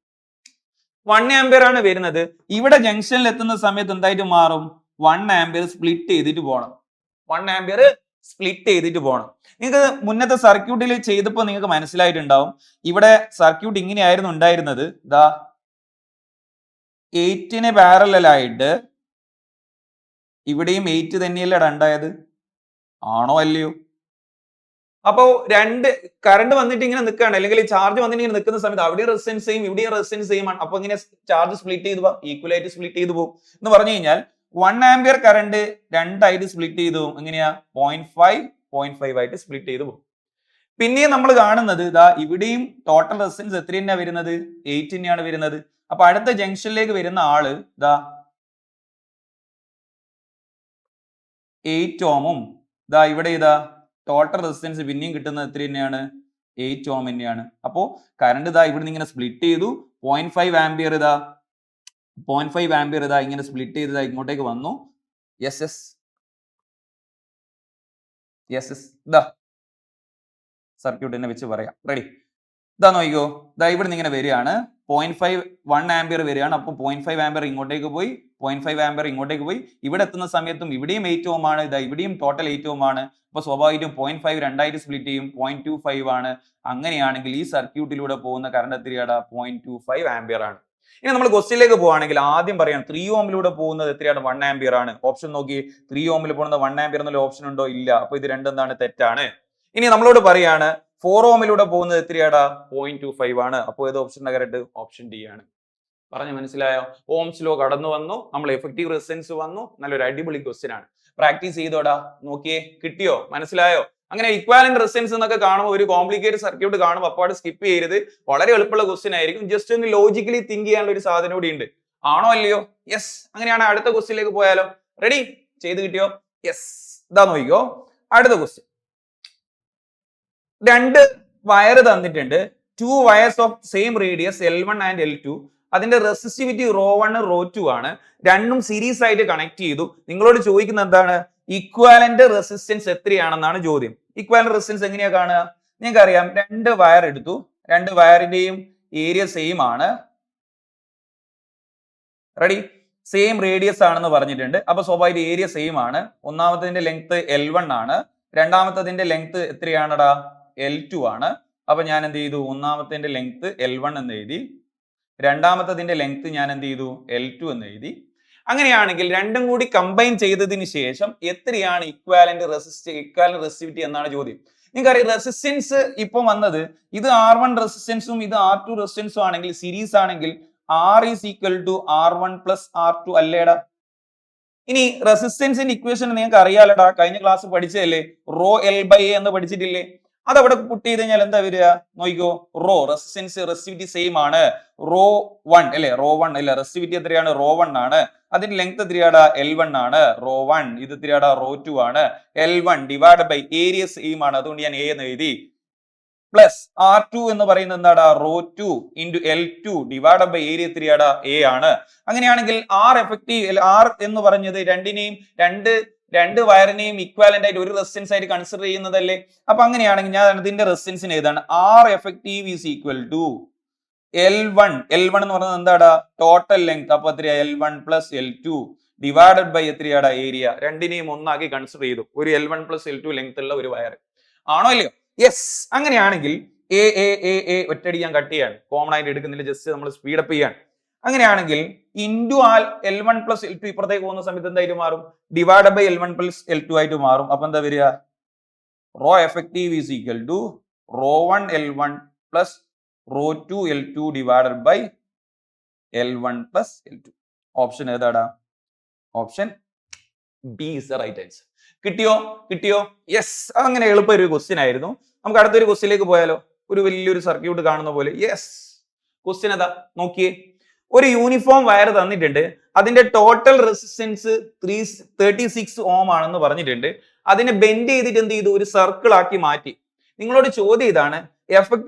1 ആംപിയർ ആണ് വരുന്നത്. ഇവിടെ ജംഗ്ഷനിൽ എത്തുന്ന സമയത്ത് എന്തായിട്ട് മാറും? 1 ആംപിയർ സ്പ്ലിറ്റ് ചെയ്തിട്ട് പോകണം. 1 ആംപിയർ സ്പ്ലിറ്റ് ചെയ്തിട്ട് പോകണം. നിങ്ങൾക്ക് മുന്നത്തെ സർക്യൂട്ടിൽ ചെയ്തപ്പോൾ നിങ്ങൾക്ക് മനസ്സിലായിട്ടുണ്ടാവും. ഇവിടെ സർക്യൂട്ട് ഇങ്ങനെയായിരുന്നു ഉണ്ടായിരുന്നത്. ദാ 8ന് പാരലൽ ആയിട്ട് ഇവിടെയും 8 തന്നെയല്ലേ ഉണ്ടായത്? ആണോ അല്ലയോ? അപ്പോ രണ്ട് കറണ്ട് വന്നിട്ട് ഇങ്ങനെ നിൽക്കുകയാണ്, അല്ലെങ്കിൽ ചാർജ് വന്നിട്ട് ഇങ്ങനെ നിൽക്കുന്ന സമയത്ത് അവിടെയും റെസിസ്റ്റൻസ് സെയിം ഇവിടെയും റെസിസ്റ്റൻസ് സെയിം ആണ്. അപ്പൊ ഇങ്ങനെ ചാർജ് സ്പ്ലിറ്റ് ചെയ്ത് പോകും, ഈക്വൽ ആയിട്ട് സ്പ്ലിറ്റ് ചെയ്ത് പോകും എന്ന് പറഞ്ഞു കഴിഞ്ഞാൽ 1 ആംപിയർ കറണ്ട് രണ്ടായിട്ട് സ്പ്ലിറ്റ് ചെയ്ത് പോകും. എങ്ങനെയാ? 0.5 ആയിട്ട് സ്പ്ലിറ്റ് ചെയ്ത് പോകും. പിന്നെയും നമ്മൾ കാണുന്നത് ഇതാ ഇവിടെയും ടോട്ടൽ റെസിസ്റ്റൻസ് എത്ര തന്നെയാണ് വരുന്നത്? 8 തന്നെയാണ് വരുന്നത്. അപ്പൊ അടുത്ത ജംഗ്ഷനിലേക്ക് വരുന്ന ആള് ഇതാ 8 ഓമും ഇതാ ഇവിടെ ഇതാ ടോട്ടൽ റെസിസ്റ്റൻസ് പിന്നെയും കിട്ടുന്നത് എത്ര തന്നെയാണ്? 8 ഓം തന്നെയാണ്. അപ്പോ കറണ്ട് ഇതാ ഇവിടെ നിന്ന് ഇങ്ങനെ സ്പ്ലിറ്റ് ചെയ്തു. 0.5 ആംപിയർ ഇതാ 0.5 ആംപിയർ ഇതാ ഇങ്ങനെ സ്പ്ലിറ്റ് ചെയ്ത് ഇങ്ങോട്ടേക്ക് വന്നു. യെസ് ഇതാ സർക്യൂട്ട് തന്നെ വെച്ച് പറയാം. റെഡി? ഇതാ നോക്കിക്കോ, ഇതാ ഇവിടെ നിന്ന് ഇങ്ങനെ വരികയാണ്. 0.5 1 ആംപിയർ വരികയാണ്. അപ്പോൾ 0.5 ആംപിയർ ഇങ്ങോട്ടേക്ക് പോയി, 0.5 ആംപിയർ ഇങ്ങോട്ടേക്ക് പോയി. ഇവിടെ എത്തുന്ന സമയത്തും ഇവിടെയും 8 ഓം ആണ്, ഇതാ ഇവിടെയും ടോട്ടൽ 8 ഓം ആണ്. അപ്പൊ സ്വാഭാവികമായിട്ടും 0.5 രണ്ടായിട്ട് സ്പ്ലിറ്റ് ചെയ്യും, 0.25 ആണ്. അങ്ങനെയാണെങ്കിൽ ഈ സർക്യൂട്ടിലൂടെ പോകുന്ന കറണ്ട് എത്രയാണ്? 0.25 ആംപിയർ ആണ്. ഇനി നമ്മൾ ക്വസ്റ്റ്യനിലേക്ക് പോവുകയാണെങ്കിൽ ആദ്യം പറയാം 3 ഓമിലൂടെ പോകുന്നത് എത്രയാണ്? 1 ആംപിയർ ആണ്. ഓപ്ഷൻ നോക്കി, 3 ഓമിൽ പോകുന്നത് 1 ആംപിയർ എന്നുള്ള ഓപ്ഷൻ ഉണ്ടോ? ഇല്ല. അപ്പൊ ഇത് രണ്ടും എന്താണ്? തെറ്റാണ്. ഇനി നമ്മളോട് പറയാണ് 4 ഓമിലൂടെ പോകുന്നത് എത്രയാടാ? 0.25 ആണ്. അപ്പോൾ ഏത് ഓപ്ഷൻ കറക്റ്റ്? ഓപ്ഷൻ ഡി ആണ്. പറഞ്ഞു മനസ്സിലായോ? ഓംസ് ലോ കടന്നു വന്നു, നമ്മൾ എഫക്റ്റീവ് റെസിസ്റ്റൻസ് വന്നു. നല്ലൊരു അടിപൊളി ക്വസ്റ്റ്യൻ ആണ്. പ്രാക്ടീസ് ചെയ്തോടാ. നോക്കിയേ, കിട്ടിയോ? മനസ്സിലായോ? അങ്ങനെ ഇക്വാലന്റ് റെസിസ്റ്റൻസ് എന്നൊക്കെ കാണുമ്പോൾ ഒരു കോംപ്ലിക്കേറ്റഡ് സർക്യൂട്ട് കാണുമ്പോൾ അപ്പാട് സ്കിപ്പ് ചെയ്യരുത്. വളരെ എളുപ്പമുള്ള ക്വസ്റ്റ്യൻ ആയിരിക്കും. ജസ്റ്റ് ഒന്ന് ലോജിക്കലി തിങ്ക് ചെയ്യാനുള്ള ഒരു സാധനം കൂടി ഉണ്ട്. ആണോ അല്ലയോ? യെസ്. അങ്ങനെയാണ് അടുത്ത ക്വസ്റ്റ്യനിലേക്ക് പോയാലോ? റെഡി? ചെയ്ത് കിട്ടിയോ? യെസ്. ഇതാ നോക്കിക്കോ, അടുത്ത ക്വസ്റ്റ്യൻ. രണ്ട് വയർ തന്നിട്ടുണ്ട്. 2 wires of same radius L1 and L2. അതിന്റെ റെസിസ്റ്റിവിറ്റി ρ1 ρ2 ആണ്. രണ്ടും സീരീസ് ആയിട്ട് കണക്ട് ചെയ്തു. നിങ്ങളോട് ചോദിക്കുന്നത് എന്താണ്? ഇക്വാലന്റ് റെസിസ്റ്റൻസ് എത്രയാണെന്നാണ് ചോദ്യം. ഇക്വാലന്റ് റെസിസ്റ്റൻസ് എങ്ങനെയാ കാണുക? നിങ്ങൾക്ക് അറിയാം, രണ്ട് വയർ എടുത്തു, രണ്ട് വയറിന്റെയും ഏരിയ സെയിം ആണ്. റെഡി? സെയിം റേഡിയസ് ആണെന്ന് പറഞ്ഞിട്ടുണ്ട്. അപ്പൊ സ്വാഭാവിക ഏരിയ സെയിം ആണ്. ഒന്നാമത്തതിന്റെ ലെങ്ത് L1 ആണ്, രണ്ടാമത്തതിന്റെ ലെങ്ത് എത്രയാണടാ? L2 ആണ്. അപ്പൊ ഞാൻ എന്ത് ചെയ്തു? ഒന്നാമത്തെ ലെങ്ത് L1 എന്ന് എഴുതി, രണ്ടാമത്തതിന്റെ ലെങ്ത് ഞാൻ എന്ത് ചെയ്തു? L2 എന്ന് എഴുതി. അങ്ങനെയാണെങ്കിൽ രണ്ടും കൂടി കമ്പൈൻ ചെയ്തതിന് ശേഷം എത്രയാണ് ഇക്വാലന്റ് റെസിസ്റ്റിവിറ്റി എന്നാണ് ചോദ്യം. നിങ്ങൾക്കറിയാം റെസിസ്റ്റൻസ് ഇപ്പൊ വന്നത് ഇത് R1 റെസിസ്റ്റൻസും ഇത് R2 റെസിസ്റ്റൻസും ആണെങ്കിൽ, സീരീസ് ആണെങ്കിൽ R is equal to R1 plus R2 അല്ലേടാ? ഇനി റെസിസ്റ്റൻസിന്റെ ഇക്വേഷൻ നിങ്ങൾക്ക് അറിയാലടാ, കഴിഞ്ഞ ക്ലാസ് പഠിച്ചതല്ലേ? റോ L ബൈ A എന്ന് പഠിച്ചിട്ടില്ലേ? അതവിടെ പുട്ട് ചെയ്ത് കഴിഞ്ഞാൽ എന്താ വരിക? നോക്കിക്കോ, റോ റെസിസ്റ്റിവിറ്റി സെയിം ആണ്. ρ1 അല്ലെ? ρ1 അല്ലെ? റെസിസ്റ്റിവിറ്റി എത്രയാണ്? ρ1 ആണ്. അതിന്റെ ലെങ്ത് എത്രയാടാ? L1 ആണ്. ρ1 ഇത് എത്രയാടാ? ρ2 ആണ്. L1 divide by area same ആണ്, അതുകൊണ്ട് ഞാൻ A എന്ന് എഴുതി. പ്ലസ് R2 എന്ന് പറയുന്നത് എന്താടാ? ρ2 into L2 divide by area എത്രയാടാ? A ആണ്. അങ്ങനെയാണെങ്കിൽ R എഫക്റ്റീവ് R എന്ന് പറഞ്ഞത് രണ്ട് വയറിനെയും ഇക്വാലന്റ് ആയിട്ട് ഒരു റെസിസ്റ്റൻസ് ആയിട്ട് കൺസിഡർ ചെയ്യുന്നതല്ലേ? അപ്പൊ അങ്ങനെയാണെങ്കിൽ ഞാൻ ഇതിന്റെ റെസിസ്റ്റൻസിന് ഏതാണ്? R effective is equal to L1 എന്ന് പറയുന്നത് എന്താടാ? Total length. അപ്പൊ എത്രയാ? L1 plus L2 divided by എത്രയാടാ? ഏരിയ. രണ്ടിനെയും ഒന്നാക്കി കൺസിഡർ ചെയ്തു. ഒരു L1 പ്ലസ് L2 ലെങ്ത് ഉള്ള ഒരു വയർ ആണോ അല്ലയോ? യെസ്. അങ്ങനെയാണെങ്കിൽ എ ഒറ്റടി ഞാൻ കട്ട് ചെയ്യാണ്, കോമൺ ആയിട്ട് എടുക്കുന്നില്ല, ജസ്റ്റ് നമ്മൾ സ്പീഡപ്പ് ചെയ്യാണ്. അങ്ങനെയാണെങ്കിൽ ഇൻറ്റു L1 പ്ലസ് L2 ഇപ്പുറത്തേക്ക് പോകുന്ന സമയത്ത് എന്തായിട്ട് മാറും? Divide by L1 plus L2 ആയിട്ട് മാറും. അപ്പൊ എന്താ വരിക? Rho effective is equal to ρ1 L1 plus ρ2 L2 divided by L1 plus L2. Option ഏതാടാ? Option B is the right answer. കിട്ടിയോ? യെസ്. അങ്ങനെ എളുപ്പ ഒരു ക്വസ്റ്റ്യൻ ആയിരുന്നു. നമുക്ക് അടുത്തൊരു ക്വസ്റ്റ്യനിലേക്ക് പോയാലോ? ഒരു വലിയൊരു സർക്യൂട്ട് കാണുന്ന പോലെ. യെസ്. ക്വസ്റ്റ്യൻ ഏതാ? നോക്കിയേ, ഒരു യൂണിഫോം വയർ തന്നിട്ടുണ്ട്. അതിന്റെ ടോട്ടൽ റെസിസ്റ്റൻസ് 36 ഓം ആണെന്ന് പറഞ്ഞിട്ടുണ്ട്. അതിനെ ബെൻഡ് ചെയ്തിട്ട് എന്ത് ചെയ്തു? ഒരു സർക്കിൾ ആക്കി മാറ്റി. നിങ്ങളോട് ചോദ്യം ഇതാണ്,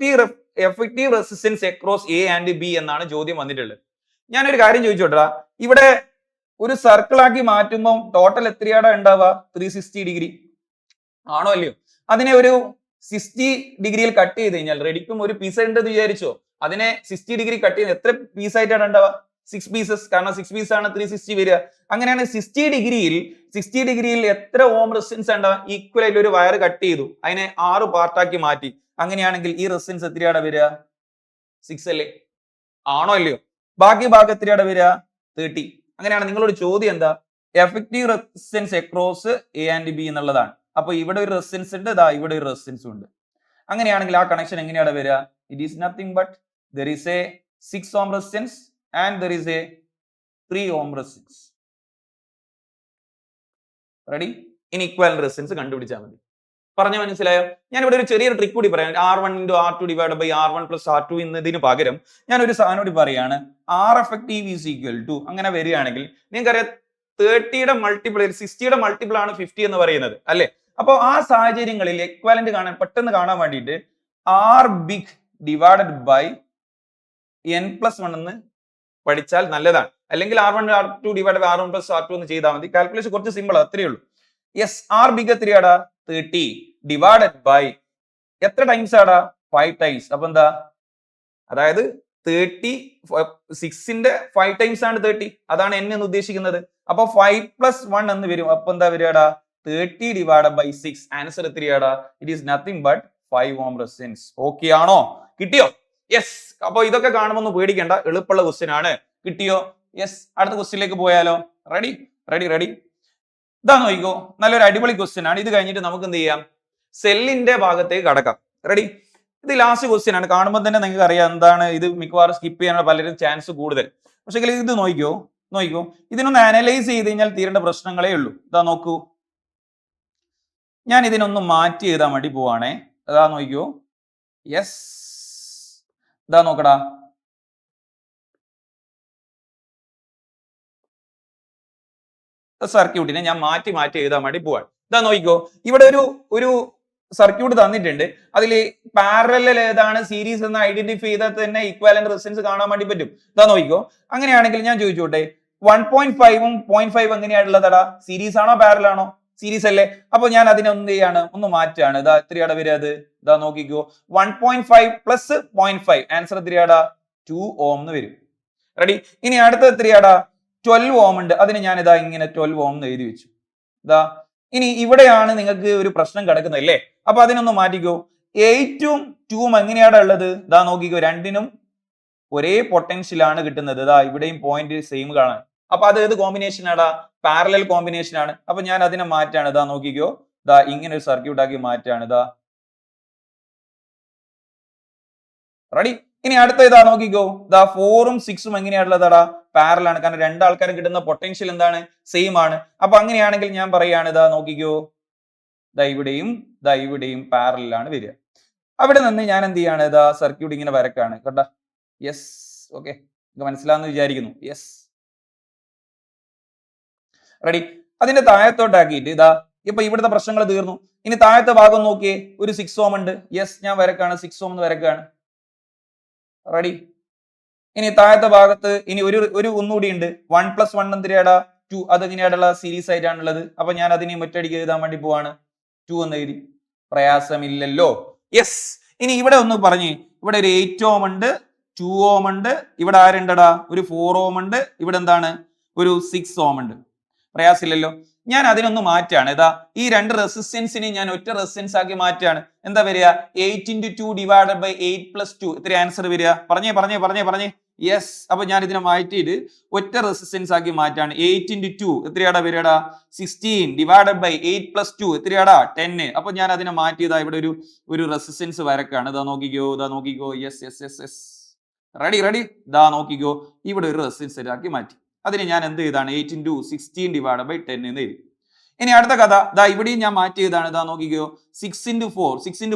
effective resistance across A and B എന്നാണ് ചോദ്യം വന്നിട്ടുള്ളത്. ഞാനൊരു കാര്യം ചോദിച്ചോട്ടാ, ഇവിടെ ഒരു സർക്കിൾ ആക്കി മാറ്റുമ്പോൾ ടോട്ടൽ എത്രയാടാ ഉണ്ടാവുക? 360 ഡിഗ്രി ആണോ അല്ലയോ? അതിനെ ഒരു 60 ഡിഗ്രിയിൽ കട്ട് ചെയ്ത് കഴിഞ്ഞാൽ റെഡിക്കും ഒരു പീസ് ഉണ്ടെന്ന് വിചാരിച്ചോ? അതിനെ 60 ഡിഗ്രി കട്ട് ചെയ്ത് എത്ര പീസ് ആയിട്ടാണ് ഉണ്ടാവുക? 6 പീസസ്. കാരണം 6 പീസ് ആണ് 360 വരിക. അങ്ങനെയാണ് 60 ഡിഗ്രിയിൽ എത്ര ഓം റെസിസ്റ്റൻസ് ഉണ്ടാവുക? ഈക്വൽ ആയിട്ട് ഒരു വയർ കട്ട് ചെയ്തു, അതിനെ 6 പാർട്ടാക്കി മാറ്റി. അങ്ങനെയാണെങ്കിൽ ഈ റെസിസ്റ്റൻസ് എത്രയാണ് വരിക? 6 അല്ലേ? ആണോ അല്ലയോ? ബാക്കി ഭാഗം എത്രയാണ് വരിക? 30. അങ്ങനെയാണ് നിങ്ങളോട് ചോദ്യം എന്താ? Effective resistance across A and B എന്നുള്ളതാണ്. അപ്പൊ ഇവിടെ ഒരു റെസിസ്റ്റൻസ് ഉണ്ട്, ഇതാ ഇവിടെ ഒരു റെസിസ്റ്റൻസും ഉണ്ട്. അങ്ങനെയാണെങ്കിൽ ആ കണക്ഷൻ എങ്ങനെയാണ് വരിക? It is nothing but there is A 6 ohm resistance and there is a 3 ohm resistance. Ready? ഇനി ഇക്വാലന്റ് റെസിസ്റ്റൻസ് കണ്ടുപിടിച്ചാൽ മതി. പറഞ്ഞ മനസ്സിലായോ? ഞാൻ ഇവിടെ ഒരു ചെറിയൊരു ട്രിക്ക് കൂടി പറയാം. R1 × R2 / R1 + R2 എന്നതിന് പകരം ഞാൻ ഒരു സാധനം കൂടി പറയാണ്. R effective is equal to അങ്ങനെ വരികയാണെങ്കിൽ നിങ്ങൾക്കറിയാം 30യുടെ മൾട്ടിപ്പിൾ 60യുടെ മൾട്ടിപ്പിൾ ആണ് 50 എന്ന് പറയുന്നത് അല്ലേ? അപ്പോൾ ആ സാഹചര്യങ്ങളിൽ ഇക്വാലന്റ് കാണാൻ പെട്ടെന്ന് കാണാൻ വേണ്ടിയിട്ട് R big divided by n+1 എന്ന് പഠിച്ചാൽ നല്ലതാണ്. അല്ലെങ്കിൽ R1 × R2 / R1 + R2 എന്ന് ചെയ്താൽ മതി. കാൽക്കുലേഷൻ കുറച്ച് സിമ്പിൾ, അത്രയേ ഉള്ളൂ. യെസ്, R big എത്രയാടാ? 30 ഡിവൈഡഡ് ബൈ എത്ര ടൈംസ് ആടാ? 5 ടൈംസ്. അപ്പൊ എന്താ? അതായത് 30 6ന്റെ 5 ടൈംസ് ആണ് 30. അതാണ് n എന്ന് ഉദ്ദേശിക്കുന്നത്. അപ്പൊ 5 + 1 എന്ന് വരും. അപ്പൊ എന്താ വരികടാ? 30 ഡിവൈഡഡ് ബൈ 6. ആൻസർ എത്രയാടാ? It is nothing but 5 ohm resistance. Okay ആണോ? കിട്ടിയോ? യെസ്. അപ്പൊ ഇതൊക്കെ കാണുമ്പോൾ ഒന്നും പേടിക്കേണ്ട, എളുപ്പമുള്ള ക്വസ്റ്റ്യൻ ആണ്. കിട്ടിയോ? യെസ്. അടുത്ത ക്വസ്റ്റ്യനിലേക്ക് പോയാലോ? റെഡി റെഡി റെഡി ഇതാ നോക്കിക്കോ, നല്ലൊരു അടിപൊളി ക്വസ്റ്റ്യൻ ആണ്. ഇത് കഴിഞ്ഞിട്ട് നമുക്ക് എന്ത് ചെയ്യാം? സെല്ലിന്റെ ഭാഗത്തേക്ക് കടക്കാം. റെഡി? ഇത് ലാസ്റ്റ് ക്വസ്റ്റ്യൻ ആണ്. കാണുമ്പോൾ തന്നെ നിങ്ങൾക്ക് അറിയാം എന്താണ് ഇത്. മിക്കവാറും സ്കിപ്പ് ചെയ്യാനുള്ള പലരും ചാൻസ് കൂടുതൽ. പക്ഷേ ഇത് നോക്കിക്കോ, ഇതിനൊന്ന് അനലൈസ് ചെയ്ത് കഴിഞ്ഞാൽ തീരേണ്ട പ്രശ്നങ്ങളേ ഉള്ളൂ. ഇതാ നോക്കൂ, ഞാൻ ഇതിനൊന്ന് മാറ്റി എഴുതാൻ വേണ്ടി പോവാണേ. അതാ നോക്കിക്കോ. യെസ്, ഇതാ നോക്കടാ. സർക്യൂട്ടിനെ ഞാൻ മാറ്റി എഴുതാൻ വേണ്ടി പോവാണ്. ഇതാ നോക്കിക്കോ, ഇവിടെ ഒരു സർക്യൂട്ട് തന്നിട്ടുണ്ട്. അതിൽ പാരലൽ ഏതാണ്, സീരീസ് എന്ന് ഐഡന്റിഫൈ ചെയ്താൽ തന്നെ ഇക്വാലന്റ് റെസിസ്റ്റൻസ് കാണാൻ വേണ്ടി പറ്റും. ഇതാ നോക്കിക്കോ. അങ്ങനെയാണെങ്കിൽ ഞാൻ ചോദിച്ചോട്ടെ, 1.5 ഉം 0.5 എങ്ങനെയാണുള്ളതടാ? സീരീസ് ആണോ പാരലൽ ആണോ? സീരീസ് അല്ലേ? അപ്പൊ ഞാൻ അതിനെ എന്ത് ചെയ്യാണ്? ഒന്ന് മാറ്റാണ്. ഇതാ എത്രയാടാ വരിക? അത് ഇതാ നോക്കിക്കോ, 1.5 + 0.5. ആൻസർ എത്രയാടാ? 2 ohm എന്ന് വരും. റെഡി? ഇനി അടുത്ത എത്രയാടാ? 12 ohm ഉണ്ട്. അതിന് ഞാൻ ഇതാ ഇങ്ങനെ 12 ohm എന്ന് എഴുതി വെച്ചു. ഇതാ ഇനി ഇവിടെയാണ് നിങ്ങൾക്ക് ഒരു പ്രശ്നം കിടക്കുന്നത് അല്ലേ? അപ്പൊ അതിനൊന്ന് മാറ്റിക്കോ. 8ഉം 2ഉം എങ്ങനെയാണ് ഉള്ളത്? ഇതാ നോക്കിക്കോ, രണ്ടിനും ഒരേ പൊട്ടൻഷ്യൽ ആണ് കിട്ടുന്നത്. ഇതാ ഇവിടെയും പോയിന്റ് സെയിം കാണാൻ. അപ്പൊ അത് ഏത് കോമ്പിനേഷൻ ആടാ? പാരലൽ കോമ്പിനേഷൻ ആണ്. അപ്പൊ ഞാൻ അതിനെ മാറ്റാണ്. ഇതാ നോക്കിക്കോ, ഇതാ ഇങ്ങനെ ഒരു സർക്യൂട്ട് ആക്കി മാറ്റാണ്. ഇതാ റെഡി? ഇനി അടുത്ത ഇതാ നോക്കിക്കോ, ഇതാ 4ഉം 6ഉം എങ്ങനെയാണുള്ളതാടാ? പാരലൽ ആണ്. കാരണം രണ്ടാൾക്കാരും കിട്ടുന്ന പൊട്ടൻഷ്യൽ എന്താണ്? സെയിം ആണ്. അപ്പൊ അങ്ങനെയാണെങ്കിൽ ഞാൻ പറയാണ്, ഇതാ നോക്കിക്കോ, ഇതാ ഇവിടെയും പാരലൽ ആണ് വരിക. അവിടെ നിന്ന് ഞാൻ എന്ത് ചെയ്യാണ്? ഇതാ സർക്യൂട്ട് ഇങ്ങനെ വരക്കാണ്. കേട്ടാ? യെസ്, ഓക്കെ, മനസ്സിലാന്ന് വിചാരിക്കുന്നു. Yes, ready? അതിന്റെ താഴത്തോട്ടാക്കിയിട്ട് ഇതാ ഇപ്പൊ ഇവിടുത്തെ പ്രശ്നങ്ങൾ തീർന്നു. ഇനി താഴത്തെ ഭാഗം നോക്കിയേ, ഒരു 6 ohm ഉണ്ട്. യെസ്, ഞാൻ വരക്കാണ്, 6 ohm എന്ന് വരക്കാണ്. റെഡി? ഇനി താഴത്തെ ഭാഗത്ത് ഇനി ഒരു ഒന്നുകൂടി ഉണ്ട്. 1 + 1 എന്തിനാടാ? 2. അതെങ്ങനെയാണുള്ള? സീരീസ് ആയിട്ടാണുള്ളത്. അപ്പൊ ഞാൻ അതിനെ മറ്റടിക്ക് എഴുതാൻ വേണ്ടി പോവാണ്. 2 എന്ന് എഴുതി. പ്രയാസമില്ലല്ലോ? യെസ്. ഇനി ഇവിടെ ഒന്ന് പറഞ്ഞേ, ഇവിടെ ഒരു 8 ohm ഉണ്ട്, 2 ohm ഉണ്ട്. ഇവിടെ ആരുണ്ടടാ? ഒരു 4 ohm ഉണ്ട്. ഇവിടെ എന്താണ്? ഒരു 6 ohm ഉണ്ട്. പ്രയാസമില്ലല്ലോ? ഞാൻ അതിനൊന്ന് മാറ്റാണ്. ഇതാ ഈ രണ്ട് റെസിസ്റ്റൻസിനെ ഞാൻ ഒറ്റ റെസിസ്റ്റൻസ് ആക്കി മാറ്റാണ്. എന്താ വരിക? 8 × 2 ഡിവൈഡഡ് ബൈ 8 + 2. ഇത്ര ആൻസർ വരിക? പറഞ്ഞേ. യെസ്. അപ്പൊ ഞാൻ ഇതിനെ മാറ്റിയിട്ട് ഒറ്റ റെസിസ്റ്റൻസ് ആക്കി മാറ്റാണ്. 8 × 2 എത്രയാടാ വരികടാ? 16 ഡിവൈഡഡ് ബൈ 8 + 2 എത്രയാടാ? 10. അപ്പൊ ഞാൻ അതിനെ മാറ്റിയതാ ഇവിടെ ഒരു റെസിസ്റ്റൻസ് വരക്കാണ്. ഇതാ നോക്കിക്കോ. യെസ്. റെഡി? ഇതാ നോക്കിക്കോ, ഇവിടെ ഒരു റെസിസ്റ്റൻസ് ആക്കി മാറ്റി. അതിന് ഞാൻ എന്ത് ചെയ്താണ്? 8 × 16 ഡിവൈഡഡ് ബൈ 10 എന്ന് എഴുതി. ഇനി അടുത്ത കഥ ഇതാ ഇവിടെയും ഞാൻ മാറ്റി ചെയ്താണ്. ഇതാ നോക്കിക്കോ, 6 ×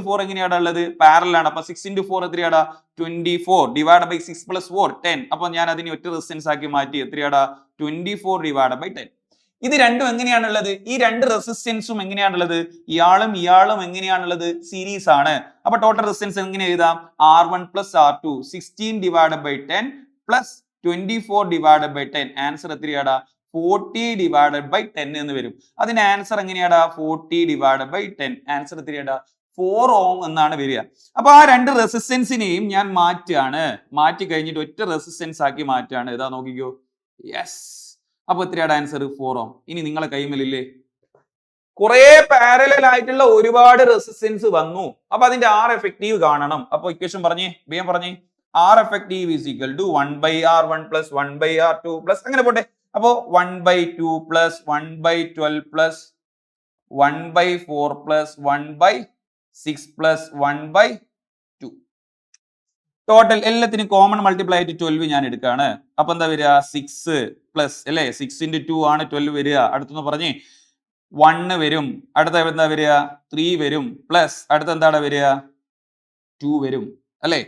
4 എങ്ങനെയാണ് ഉള്ളത്? പാരലൽ ആണ്. അപ്പൊ 6 × 4 എത്രയാടാ? 24 ഡിവൈഡ് ബൈ 6 + 4 10. അപ്പൊ ഞാൻ അതിനെ ഒറ്റ റെസിസ്റ്റൻസ് ആക്കി മാറ്റി. എത്രയാടാ? 24 ഡിവൈഡ് ബൈ 10. ഇത് രണ്ടും എങ്ങനെയാണുള്ളത്? ഈ രണ്ട് റെസിസ്റ്റൻസും എങ്ങനെയാണുള്ളത്? ഇയാളും എങ്ങനെയാണുള്ളത്? സീരീസ് ആണ്. അപ്പൊ ടോട്ടൽ റെസിസ്റ്റൻസ് എങ്ങനെ എഴുതാം? R1 + R2 16 divide by 10 plus 24 divided by 10. Answer എത്രയാടാ? 40 ഡിവൈഡഡ് ബൈ 10 എന്ന് വരും. അതിന്റെ ആൻസർ എങ്ങനെയാടാ? 40 ഡിവൈഡഡ് ബൈ 10. ആൻസർ എത്രയാടാ? 4 ohm എന്നാണ് വരിക. അപ്പൊ ആ രണ്ട് റെസിസ്റ്റൻസിനെയും ഞാൻ മാറ്റി കഴിഞ്ഞിട്ട് ഒറ്റ റെസിസ്റ്റൻസ് ആക്കി മാറ്റാണ്. ഇതാ നോക്കിക്കോ. യെസ്. അപ്പൊ എത്രയാടാ ആൻസർ? 4 ohm. ഇനി നിങ്ങളെ കൈമലില്ലേ കുറെ പാരലൽ ആയിട്ടുള്ള ഒരുപാട് റെസിസ്റ്റൻസ് വന്നു. അപ്പൊ അതിന്റെ R effective കാണണം. അപ്പൊ ഇക്വേഷൻ പറഞ്ഞേ. R effective is equal to 1/R1 + 1/R2 + അങ്ങനെ പോട്ടെ. അപ്പോ 1/2 + 1/12 + 1/4 plus 1/6 plus 1/2. ടോട്ടൽ എല്ലാത്തിനും കോമൺ മൾട്ടിപ്ലൈ ആയിട്ട് 12 ഞാൻ എടുക്കുകയാണ്. അപ്പൊ എന്താ വരിക? 6 പ്ലസ് അല്ലേ, 6 × 2 ആണ് 12 വരിക. അടുത്തൊന്ന് പറഞ്ഞേ, 1 വരും. അടുത്ത എന്താ വരിക? 3 വരും. പ്ലസ് അടുത്ത എന്താണ് വരിക? 2 വരും അല്ലേ?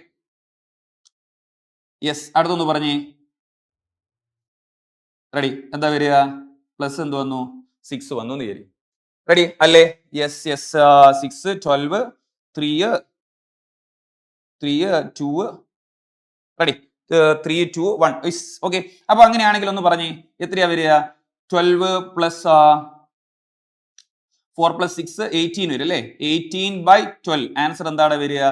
യെസ്. അടുത്തൊന്ന് പറഞ്ഞേ. റെഡി? എന്താ വരിക? പ്ലസ് എന്ത് വന്നു? 6 വന്നു എന്ന് വിചാരിക്കും. റെഡി അല്ലേ? Yes yes. 6 12 3 2 റെഡി. 3 2 1. ഓക്കെ. അപ്പൊ അങ്ങനെയാണെങ്കിൽ ഒന്ന് പറഞ്ഞേ, എത്രയാ വരിക? 12 പ്ലസ് 4 പ്ലസ് 6 18 വരും അല്ലേ? 18/12. ആൻസർ എന്താണ് വരിക?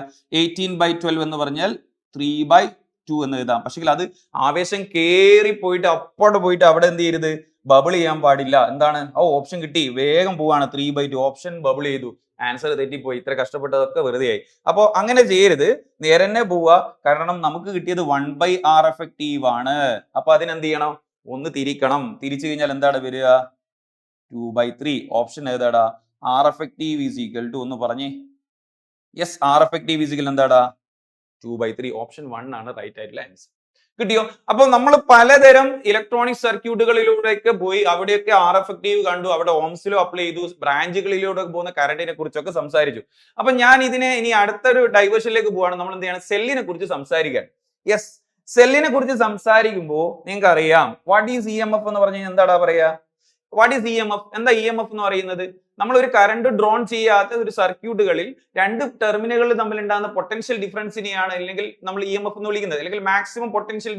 18/12 എന്ന് പറഞ്ഞാൽ 3/2 എന്ന് എഴുതാം. പക്ഷേ അത് ആവേശം കേറി പോയിട്ട് അപ്പോട്ട് പോയിട്ട് അവിടെ എന്ത് ചെയ്യരുത്? ബബിൾ ചെയ്യാൻ പാടില്ല. എന്താണ്? ഓപ്ഷൻ കിട്ടി, വേഗം പോവാണ്. 3/2 ഓപ്ഷൻ ബബിൾ ചെയ്തു, ആൻസർ തെറ്റിപ്പോയി. ഇത്ര കഷ്ടപ്പെട്ടതൊക്കെ വെറുതെ ആയി. അപ്പോൾ അങ്ങനെ ചെയ്യരുത്, നേരെ തന്നെ പോവുക. കാരണം നമുക്ക് കിട്ടിയത് 1/r എഫക്റ്റീവ് ആണ്. അപ്പൊ അതിനെന്ത് ചെയ്യണം? ഒന്ന് തിരിക്കണം. തിരിച്ചു കഴിഞ്ഞാൽ എന്താണ് വരിക? 2/3. ഓപ്ഷൻ ഏതാടാ? r effective is equal to ഒന്ന് പറഞ്ഞേ. Yes, r effective is equal എന്താടാ? 2/3. ഓപ്ഷൻ 1 ആണ് റൈറ്റ് ആയിട്ടുള്ള ആൻസർ. കിട്ടിയോ? അപ്പോൾ നമ്മൾ പലതരം ഇലക്ട്രോണിക് സർക്യൂട്ടുകളിലൂടെയൊക്കെ പോയി, അവിടെയൊക്കെ ആർ എഫക്റ്റീവ് കണ്ടു, അവിടെ ഓംസിലോ അപ്ലൈ ചെയ്തു, ബ്രാഞ്ചുകളിലൂടെ പോകുന്ന കറണ്ടിനെ കുറിച്ചൊക്കെ സംസാരിച്ചു. അപ്പൊ ഞാൻ ഇതിനെ ഇനി അടുത്തൊരു ഡൈവേഷനിലേക്ക് പോവാണ്. നമ്മൾ എന്ത് ചെയ്യണം? സെല്ലിനെ കുറിച്ച് സംസാരിക്കാൻ. യെസ്, സെല്ലിനെ കുറിച്ച് സംസാരിക്കുമ്പോൾ നിങ്ങൾക്ക് അറിയാം, വാട്ട് ഈസ് EMF എന്ന് പറഞ്ഞു കഴിഞ്ഞാൽ എന്താടാ പറയാ? What is EMF? എന്താ EMF എന്ന് പറയുന്നത്? നമ്മൾ ഒരു കറണ്ട് ഡ്രോൺ ചെയ്യാത്ത ഒരു സർക്യൂട്ടുകളിൽ രണ്ട് ടെർമിനലുകൾ തമ്മിൽ ഉണ്ടാകുന്ന പൊട്ടൻഷ്യൽ ഡിഫറൻസിനെയാണ് അല്ലെങ്കിൽ നമ്മൾ EMF എന്ന് വിളിക്കുന്നത്, അല്ലെങ്കിൽ maximum potential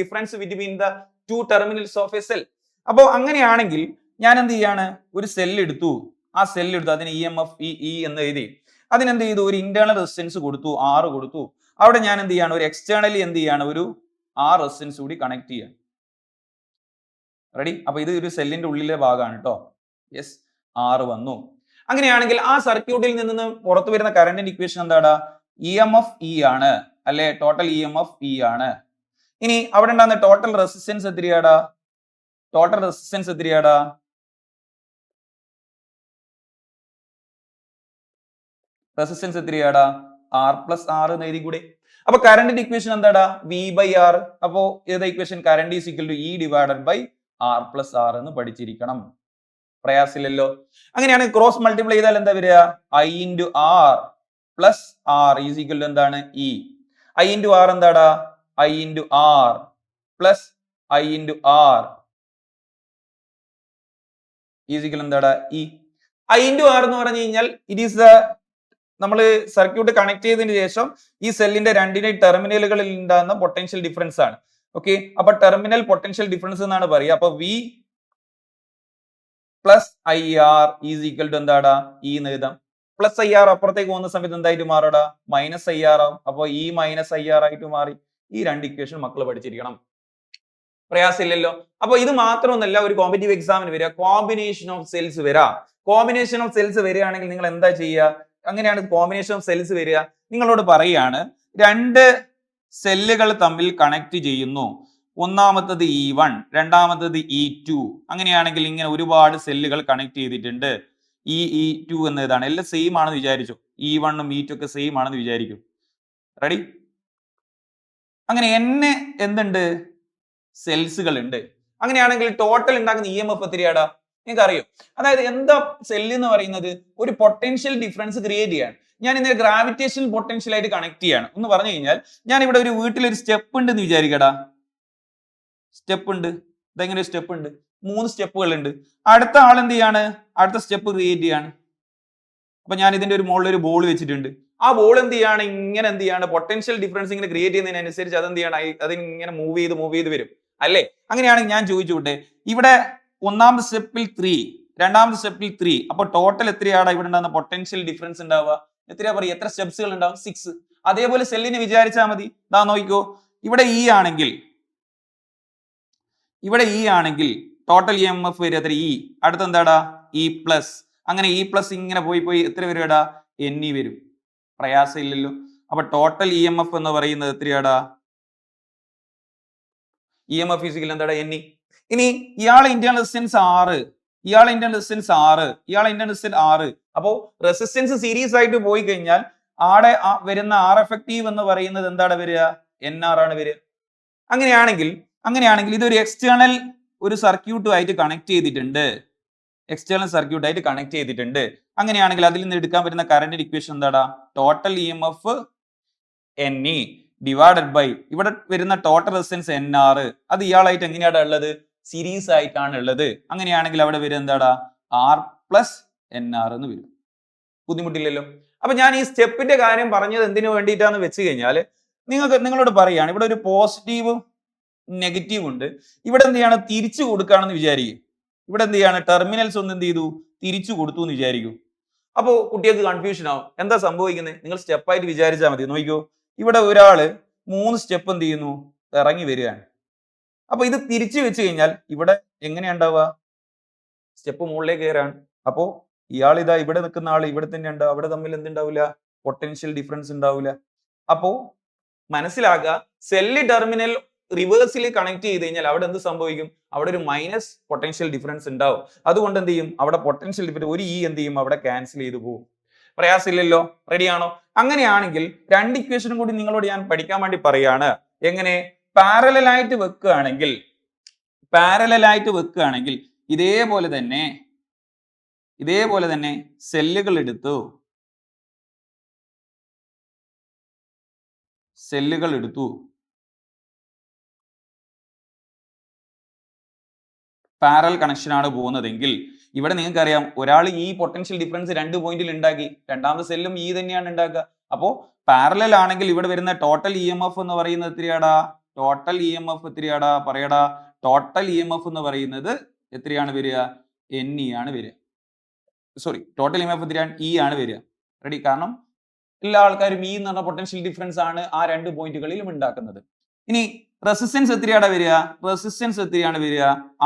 difference between the two terminals of A cell. അപ്പോൾ അങ്ങനെയാണെങ്കിൽ ഞാൻ എന്ത് ചെയ്യാണ്? ഒരു സെൽ എടുത്തു, ആ സെൽ എടുത്തു, അതിന് EMF E എന്ന് എഴുതി, അതിനെന്ത് ചെയ്തു? ഒരു ഇന്റേണൽ റെസിസ്റ്റൻസ് കൊടുത്തു, R കൊടുത്തു. അവിടെ ഞാൻ എന്ത് ചെയ്യാണ്? ഒരു എക്സ്റ്റേണലി എന്ത് ചെയ്യാണ്? ഒരു R റെസിസ്റ്റൻസ് കൂടി കണക്ട് ചെയ്യാണ്. റെഡി? അപ്പൊ ഇത് ഒരു സെല്ലിന്റെ ഉള്ളിലെ ഭാഗമാണ് കേട്ടോ. യെസ്, R വന്നു. അങ്ങനെയാണെങ്കിൽ ആ സർക്യൂട്ടിൽ നിന്ന് പുറത്തു വരുന്ന കറണ്ടിന്റെ ഇക്വേഷൻ എന്താടാ? EMF E ആണ് അല്ലെ? ടോട്ടൽ EMF E ആണ്. ഇനി അവിടെ ഉണ്ടാകുന്ന ടോട്ടൽ റെസിസ്റ്റൻസ് എത്രയാടാ? ടോട്ടൽ റെസിസ്റ്റൻസ് എത്രയാടാ? റെസിസ്റ്റൻസ് എത്രയാടാ? R പ്ലസ് R എന്ന് എഴുതി കൂടെ? അപ്പൊ കറണ്ടിന്റെ ഇക്വേഷൻ എന്താടാ? V/R. അപ്പോ ഏതാ equation? Current is equal to E divided by R plus R എന്ന് പഠിച്ചിരിക്കണം. പ്രയാസമില്ലല്ലോ. അങ്ങനെയാണ് ക്രോസ് മൾട്ടിപ്ലൈ ചെയ്താൽ എന്താ വരിക? I × R plus R is equal to എന്താണ്? E. I × R എന്താടാ? I × R plus I × R is equal എന്താടാ? E. I × R എന്ന് പറഞ്ഞു കഴിഞ്ഞാൽ ഇറ്റ് ഈസ് ദ, നമ്മൾ സർക്യൂട്ട് കണക്ട് ചെയ്തതിന് ശേഷം ഈ സെല്ലിന്റെ രണ്ടിന്റെ ടെർമിനലുകളിൽ ഉണ്ടാകുന്ന പൊട്ടൻഷ്യൽ ഡിഫറൻസ് ആണ്. ഓക്കെ, അപ്പൊ ടെർമിനൽ പൊട്ടൻഷ്യൽ ഡിഫറൻസ് എന്നാണ് പറയുക. അപ്പൊ V plus IR is equal to എന്താടാ? E എന്ന് എഴുതാം. പ്ലസ് IR അപ്പുറത്തേക്ക് പോകുന്ന സമയത്ത് എന്തായിട്ട് മാറടാ? മൈനസ് IR ആവും. അപ്പൊ E മൈനസ് IR ആയിട്ട് മാറി. ഈ രണ്ട് ഇക്വേഷൻ മക്കൾ പഠിച്ചിരിക്കണം. പ്രയാസമില്ലല്ലോ. അപ്പൊ ഇത് മാത്രമൊന്നല്ല, ഒരു കോമ്പറ്റീവ് എക്സാമിന് വരിക, കോമ്പിനേഷൻ ഓഫ് സെൽസ് വരാം. കോമ്പിനേഷൻ ഓഫ് സെൽസ് വരികയാണെങ്കിൽ നിങ്ങൾ എന്താ ചെയ്യുക? അങ്ങനെയാണ് കോമ്പിനേഷൻ ഓഫ് സെൽസ് വരിക. നിങ്ങളോട് പറയാണ്, രണ്ട് സെല്ലുകൾ തമ്മിൽ കണക്ട് ചെയ്യുന്നു. ഒന്നാമത്തത് E1, രണ്ടാമത്തത് E2. അങ്ങനെയാണെങ്കിൽ ഇങ്ങനെ ഒരുപാട് സെല്ലുകൾ കണക്ട് ചെയ്തിട്ടുണ്ട്. E2 എന്നതാണ് എല്ലാം സെയിം ആണെന്ന് വിചാരിച്ചു. E1 ഉം E2 ഒക്കെ സെയിം ആണെന്ന് വിചാരിക്കും. റെഡി? അങ്ങനെ എന്തുണ്ട്? സെൽസുകൾ ഉണ്ട്. അങ്ങനെയാണെങ്കിൽ ടോട്ടൽ ഉണ്ടാക്കുന്ന EMF എത്രയാടാ? നിങ്ങൾക്ക് അറിയോ? അതായത് എന്താ സെല്ല് എന്ന് പറയുന്നത്? ഒരു പൊട്ടൻഷ്യൽ ഡിഫറൻസ് ക്രിയേറ്റ് ചെയ്യാണ്. ഞാൻ ഇന്നലെ ഗ്രാവിറ്റേഷണൽ പൊട്ടൻഷ്യൽ ആയിട്ട് കണക്ട് ചെയ്യാണ് എന്ന് പറഞ്ഞു കഴിഞ്ഞാൽ, ഞാൻ ഇവിടെ ഒരു വീട്ടിലൊരു സ്റ്റെപ്പ് ഉണ്ട് എന്ന് വിചാരിക്കടാ. സ്റ്റെപ്പ് ഉണ്ട്, ഇതെങ്ങനെ സ്റ്റെപ്പ് ഉണ്ട്? 3 സ്റ്റെപ്പുകൾ ഉണ്ട്. അടുത്ത ആൾ എന്ത് ചെയ്യാണ്? അടുത്ത സ്റ്റെപ്പ് ക്രിയേറ്റ് ചെയ്യാണ്. അപ്പൊ ഞാൻ ഇതിന്റെ ഒരു മുകളിൽ ഒരു ബോൾ വെച്ചിട്ടുണ്ട്. ആ ബോൾ എന്ത് ചെയ്യാണ്? ഇങ്ങനെ എന്ത് ചെയ്യാണ്? പൊട്ടൻഷ്യൽ ഡിഫറൻസ് ഇങ്ങനെ ക്രിയേറ്റ് ചെയ്യുന്നതിനനുസരിച്ച് അതെന്ത് ചെയ്യണം? അതിങ്ങനെ മൂവ് ചെയ്ത് വരും അല്ലേ? അങ്ങനെയാണെങ്കിൽ ഞാൻ ചോദിച്ചോട്ടെ, ഇവിടെ ഒന്നാമത്തെ സ്റ്റെപ്പിൽ 3, രണ്ടാമത്തെ സ്റ്റെപ്പിൽ 3. അപ്പൊ ടോട്ടൽ എത്രയാണ് ഇവിടെ ഉണ്ടാകുന്ന പൊട്ടൻഷ്യൽ ഡിഫറൻസ് ഉണ്ടാവുക? എത്രയാ പറയുക? എത്ര സ്റ്റെപ്സുകൾ ഉണ്ടാവും? 6. അതേപോലെ സെല്ലിനെ വിചാരിച്ചാൽ മതി. ദാ നോക്കിക്കോ, ഇവിടെ E ആണെങ്കിൽ ടോട്ടൽ EMF വരും എത്ര? E. അടുത്ത എന്താടാ? E plus. അങ്ങനെ E പ്ലസ് ഇങ്ങനെ പോയി എത്ര വരുവാടാ? NE വരും. പ്രയാസം ഇല്ലല്ലോ. അപ്പൊ ടോട്ടൽ EMF എന്ന് പറയുന്നത് എത്രയാടാ? EMF ഫിസിക്കൽ എന്താടാ? NE. ഇനി ഇയാളെ ഇന്റേണൽ റെസിസ്റ്റൻസ് R, ഇയാളെ ഇന്റേണൽ റെസിസ്റ്റൻസ് 6, ഇയാളെ ഇന്റേണൽ റെസിസ്റ്റൻസ് 6. അപ്പോ റെസിസ്റ്റൻസ് സീരീസ് ആയിട്ട് പോയി കഴിഞ്ഞാൽ ആടെ വരുന്ന ആർ എഫക്റ്റീവ് എന്ന് പറയുന്നത് എന്താണ് വരിക? NR ആണ് വരിക. അങ്ങനെയാണെങ്കിൽ ഇതൊരു എക്സ്റ്റേണൽ ഒരു സർക്യൂട്ടുമായിട്ട് കണക്ട് ചെയ്തിട്ടുണ്ട്. എക്സ്റ്റേണൽ സർക്യൂട്ടായിട്ട് കണക്ട് ചെയ്തിട്ടുണ്ട്. അങ്ങനെയാണെങ്കിൽ അതിൽ നിന്ന് എടുക്കാൻ പറ്റുന്ന കറന്റ് ഇക്വേഷൻ എന്താടാ? Total EMF NE divided by ഇവിടെ വരുന്ന ടോട്ടൽ റെസിസ്റ്റൻസ് NR. അത് ഇയാളായിട്ട് എങ്ങനെയാണ് ഉള്ളത്? സീരീസ് ആയിട്ടാണ് ഉള്ളത്. അങ്ങനെയാണെങ്കിൽ അവിടെ വരും എന്താടാ? R പ്ലസ് NR എന്ന് വരും. ബുദ്ധിമുട്ടില്ലല്ലോ. അപ്പൊ ഞാൻ ഈ സ്റ്റെപ്പിന്റെ കാര്യം പറഞ്ഞത് എന്തിനു വേണ്ടിയിട്ടാന്ന് വെച്ച് കഴിഞ്ഞാൽ നിങ്ങളോട് പറയാണ് ഇവിടെ ഒരു പോസിറ്റീവും നെഗറ്റീവ് ഉണ്ട്. ഇവിടെ എന്ത് ചെയ്യാണ്? തിരിച്ചു കൊടുക്കുകയാണെന്ന് വിചാരിക്കും. ഇവിടെ എന്ത് ചെയ്യാണ്? ടെർമിനൽസ് ഒന്ന് എന്ത് ചെയ്തു? തിരിച്ചു കൊടുത്തു എന്ന് വിചാരിക്കൂ. അപ്പോൾ കുട്ടികൾക്ക് കൺഫ്യൂഷൻ ആവും. എന്താ സംഭവിക്കുന്നത്? നിങ്ങൾ സ്റ്റെപ്പായിട്ട് വിചാരിച്ചാൽ മതി. നോക്കിക്കോ, ഇവിടെ ഒരാള് 3 സ്റ്റെപ്പ് എന്ത് ചെയ്യുന്നു? ഇറങ്ങി വരികയാണ്. അപ്പൊ ഇത് തിരിച്ചു വെച്ച് കഴിഞ്ഞാൽ ഇവിടെ എങ്ങനെയാ ഉണ്ടാവുക? സ്റ്റെപ്പ് മുകളിലേക്ക് കയറാണ്. അപ്പോ ഇയാൾ ഇതാ ഇവിടെ നിൽക്കുന്ന ആൾ ഇവിടെ തന്നെ ഉണ്ടാവും. അവിടെ തമ്മിൽ എന്തുണ്ടാവില്ല? പൊട്ടൻഷ്യൽ ഡിഫറൻസ് ഉണ്ടാവില്ല. അപ്പോ മനസ്സിലാക്കുക, സെല്ല് ടെർമിനൽ റിവേഴ്സിൽ കണക്ട് ചെയ്ത് കഴിഞ്ഞാൽ അവിടെ എന്ത് സംഭവിക്കും? അവിടെ ഒരു മൈനസ് പൊട്ടൻഷ്യൽ ഡിഫറൻസ് ഉണ്ടാവും. അതുകൊണ്ട് എന്ത് ചെയ്യും? അവിടെ പൊട്ടൻഷ്യൽ ഡിഫറൻസ് ഒരു എന്ത് ചെയ്യും? അവിടെ ക്യാൻസൽ ചെയ്തു പോകും. പ്രയാസമില്ലല്ലോ. റെഡിയാണോ? അങ്ങനെയാണെങ്കിൽ 2 ഇക്വേഷനും കൂടി നിങ്ങളോട് ഞാൻ പഠിക്കാൻ വേണ്ടി പറയാണ്. എങ്ങനെ? പാരലലായിട്ട് വെക്കുകയാണെങ്കിൽ ഇതേപോലെ തന്നെ സെല്ലുകൾ എടുത്തു പാരൽ കണക്ഷൻ ആണ് പോകുന്നതെങ്കിൽ ഇവിടെ നിങ്ങൾക്ക് അറിയാം, ഒരാൾ ഈ പൊട്ടൻഷ്യൽ ഡിഫറൻസ് 2 പോയിന്റിൽ ഉണ്ടാക്കി, രണ്ടാമത്തെ സെല്ലും ഈ തന്നെയാണ് ഉണ്ടാക്കുക. അപ്പോ പാരലൽ ആണെങ്കിൽ ഇവിടെ വരുന്ന ടോട്ടൽ EMF എന്ന് പറയുന്നത് എത്രയാടാ? Total EMF എത്രയാടാ? പറയടാ. ടോട്ടൽ EMF എന്ന് പറയുന്നത് എത്രയാണ് വരിക? NE ആണ് വരിക. സോറി, ടോട്ടൽ EMF എത്രയാണ്? E ആണ് വരിക. റെഡി? കാരണം എല്ലാ ആൾക്കാരും E എന്ന് പറഞ്ഞ പൊട്ടൻഷ്യൽ ഡിഫറൻസ് ആണ് ആ 2 പോയിന്റുകളിലും ഉണ്ടാക്കുന്നത്. ഇനി റെസിസ്റ്റൻസ് എത്രയാണ് വരിക?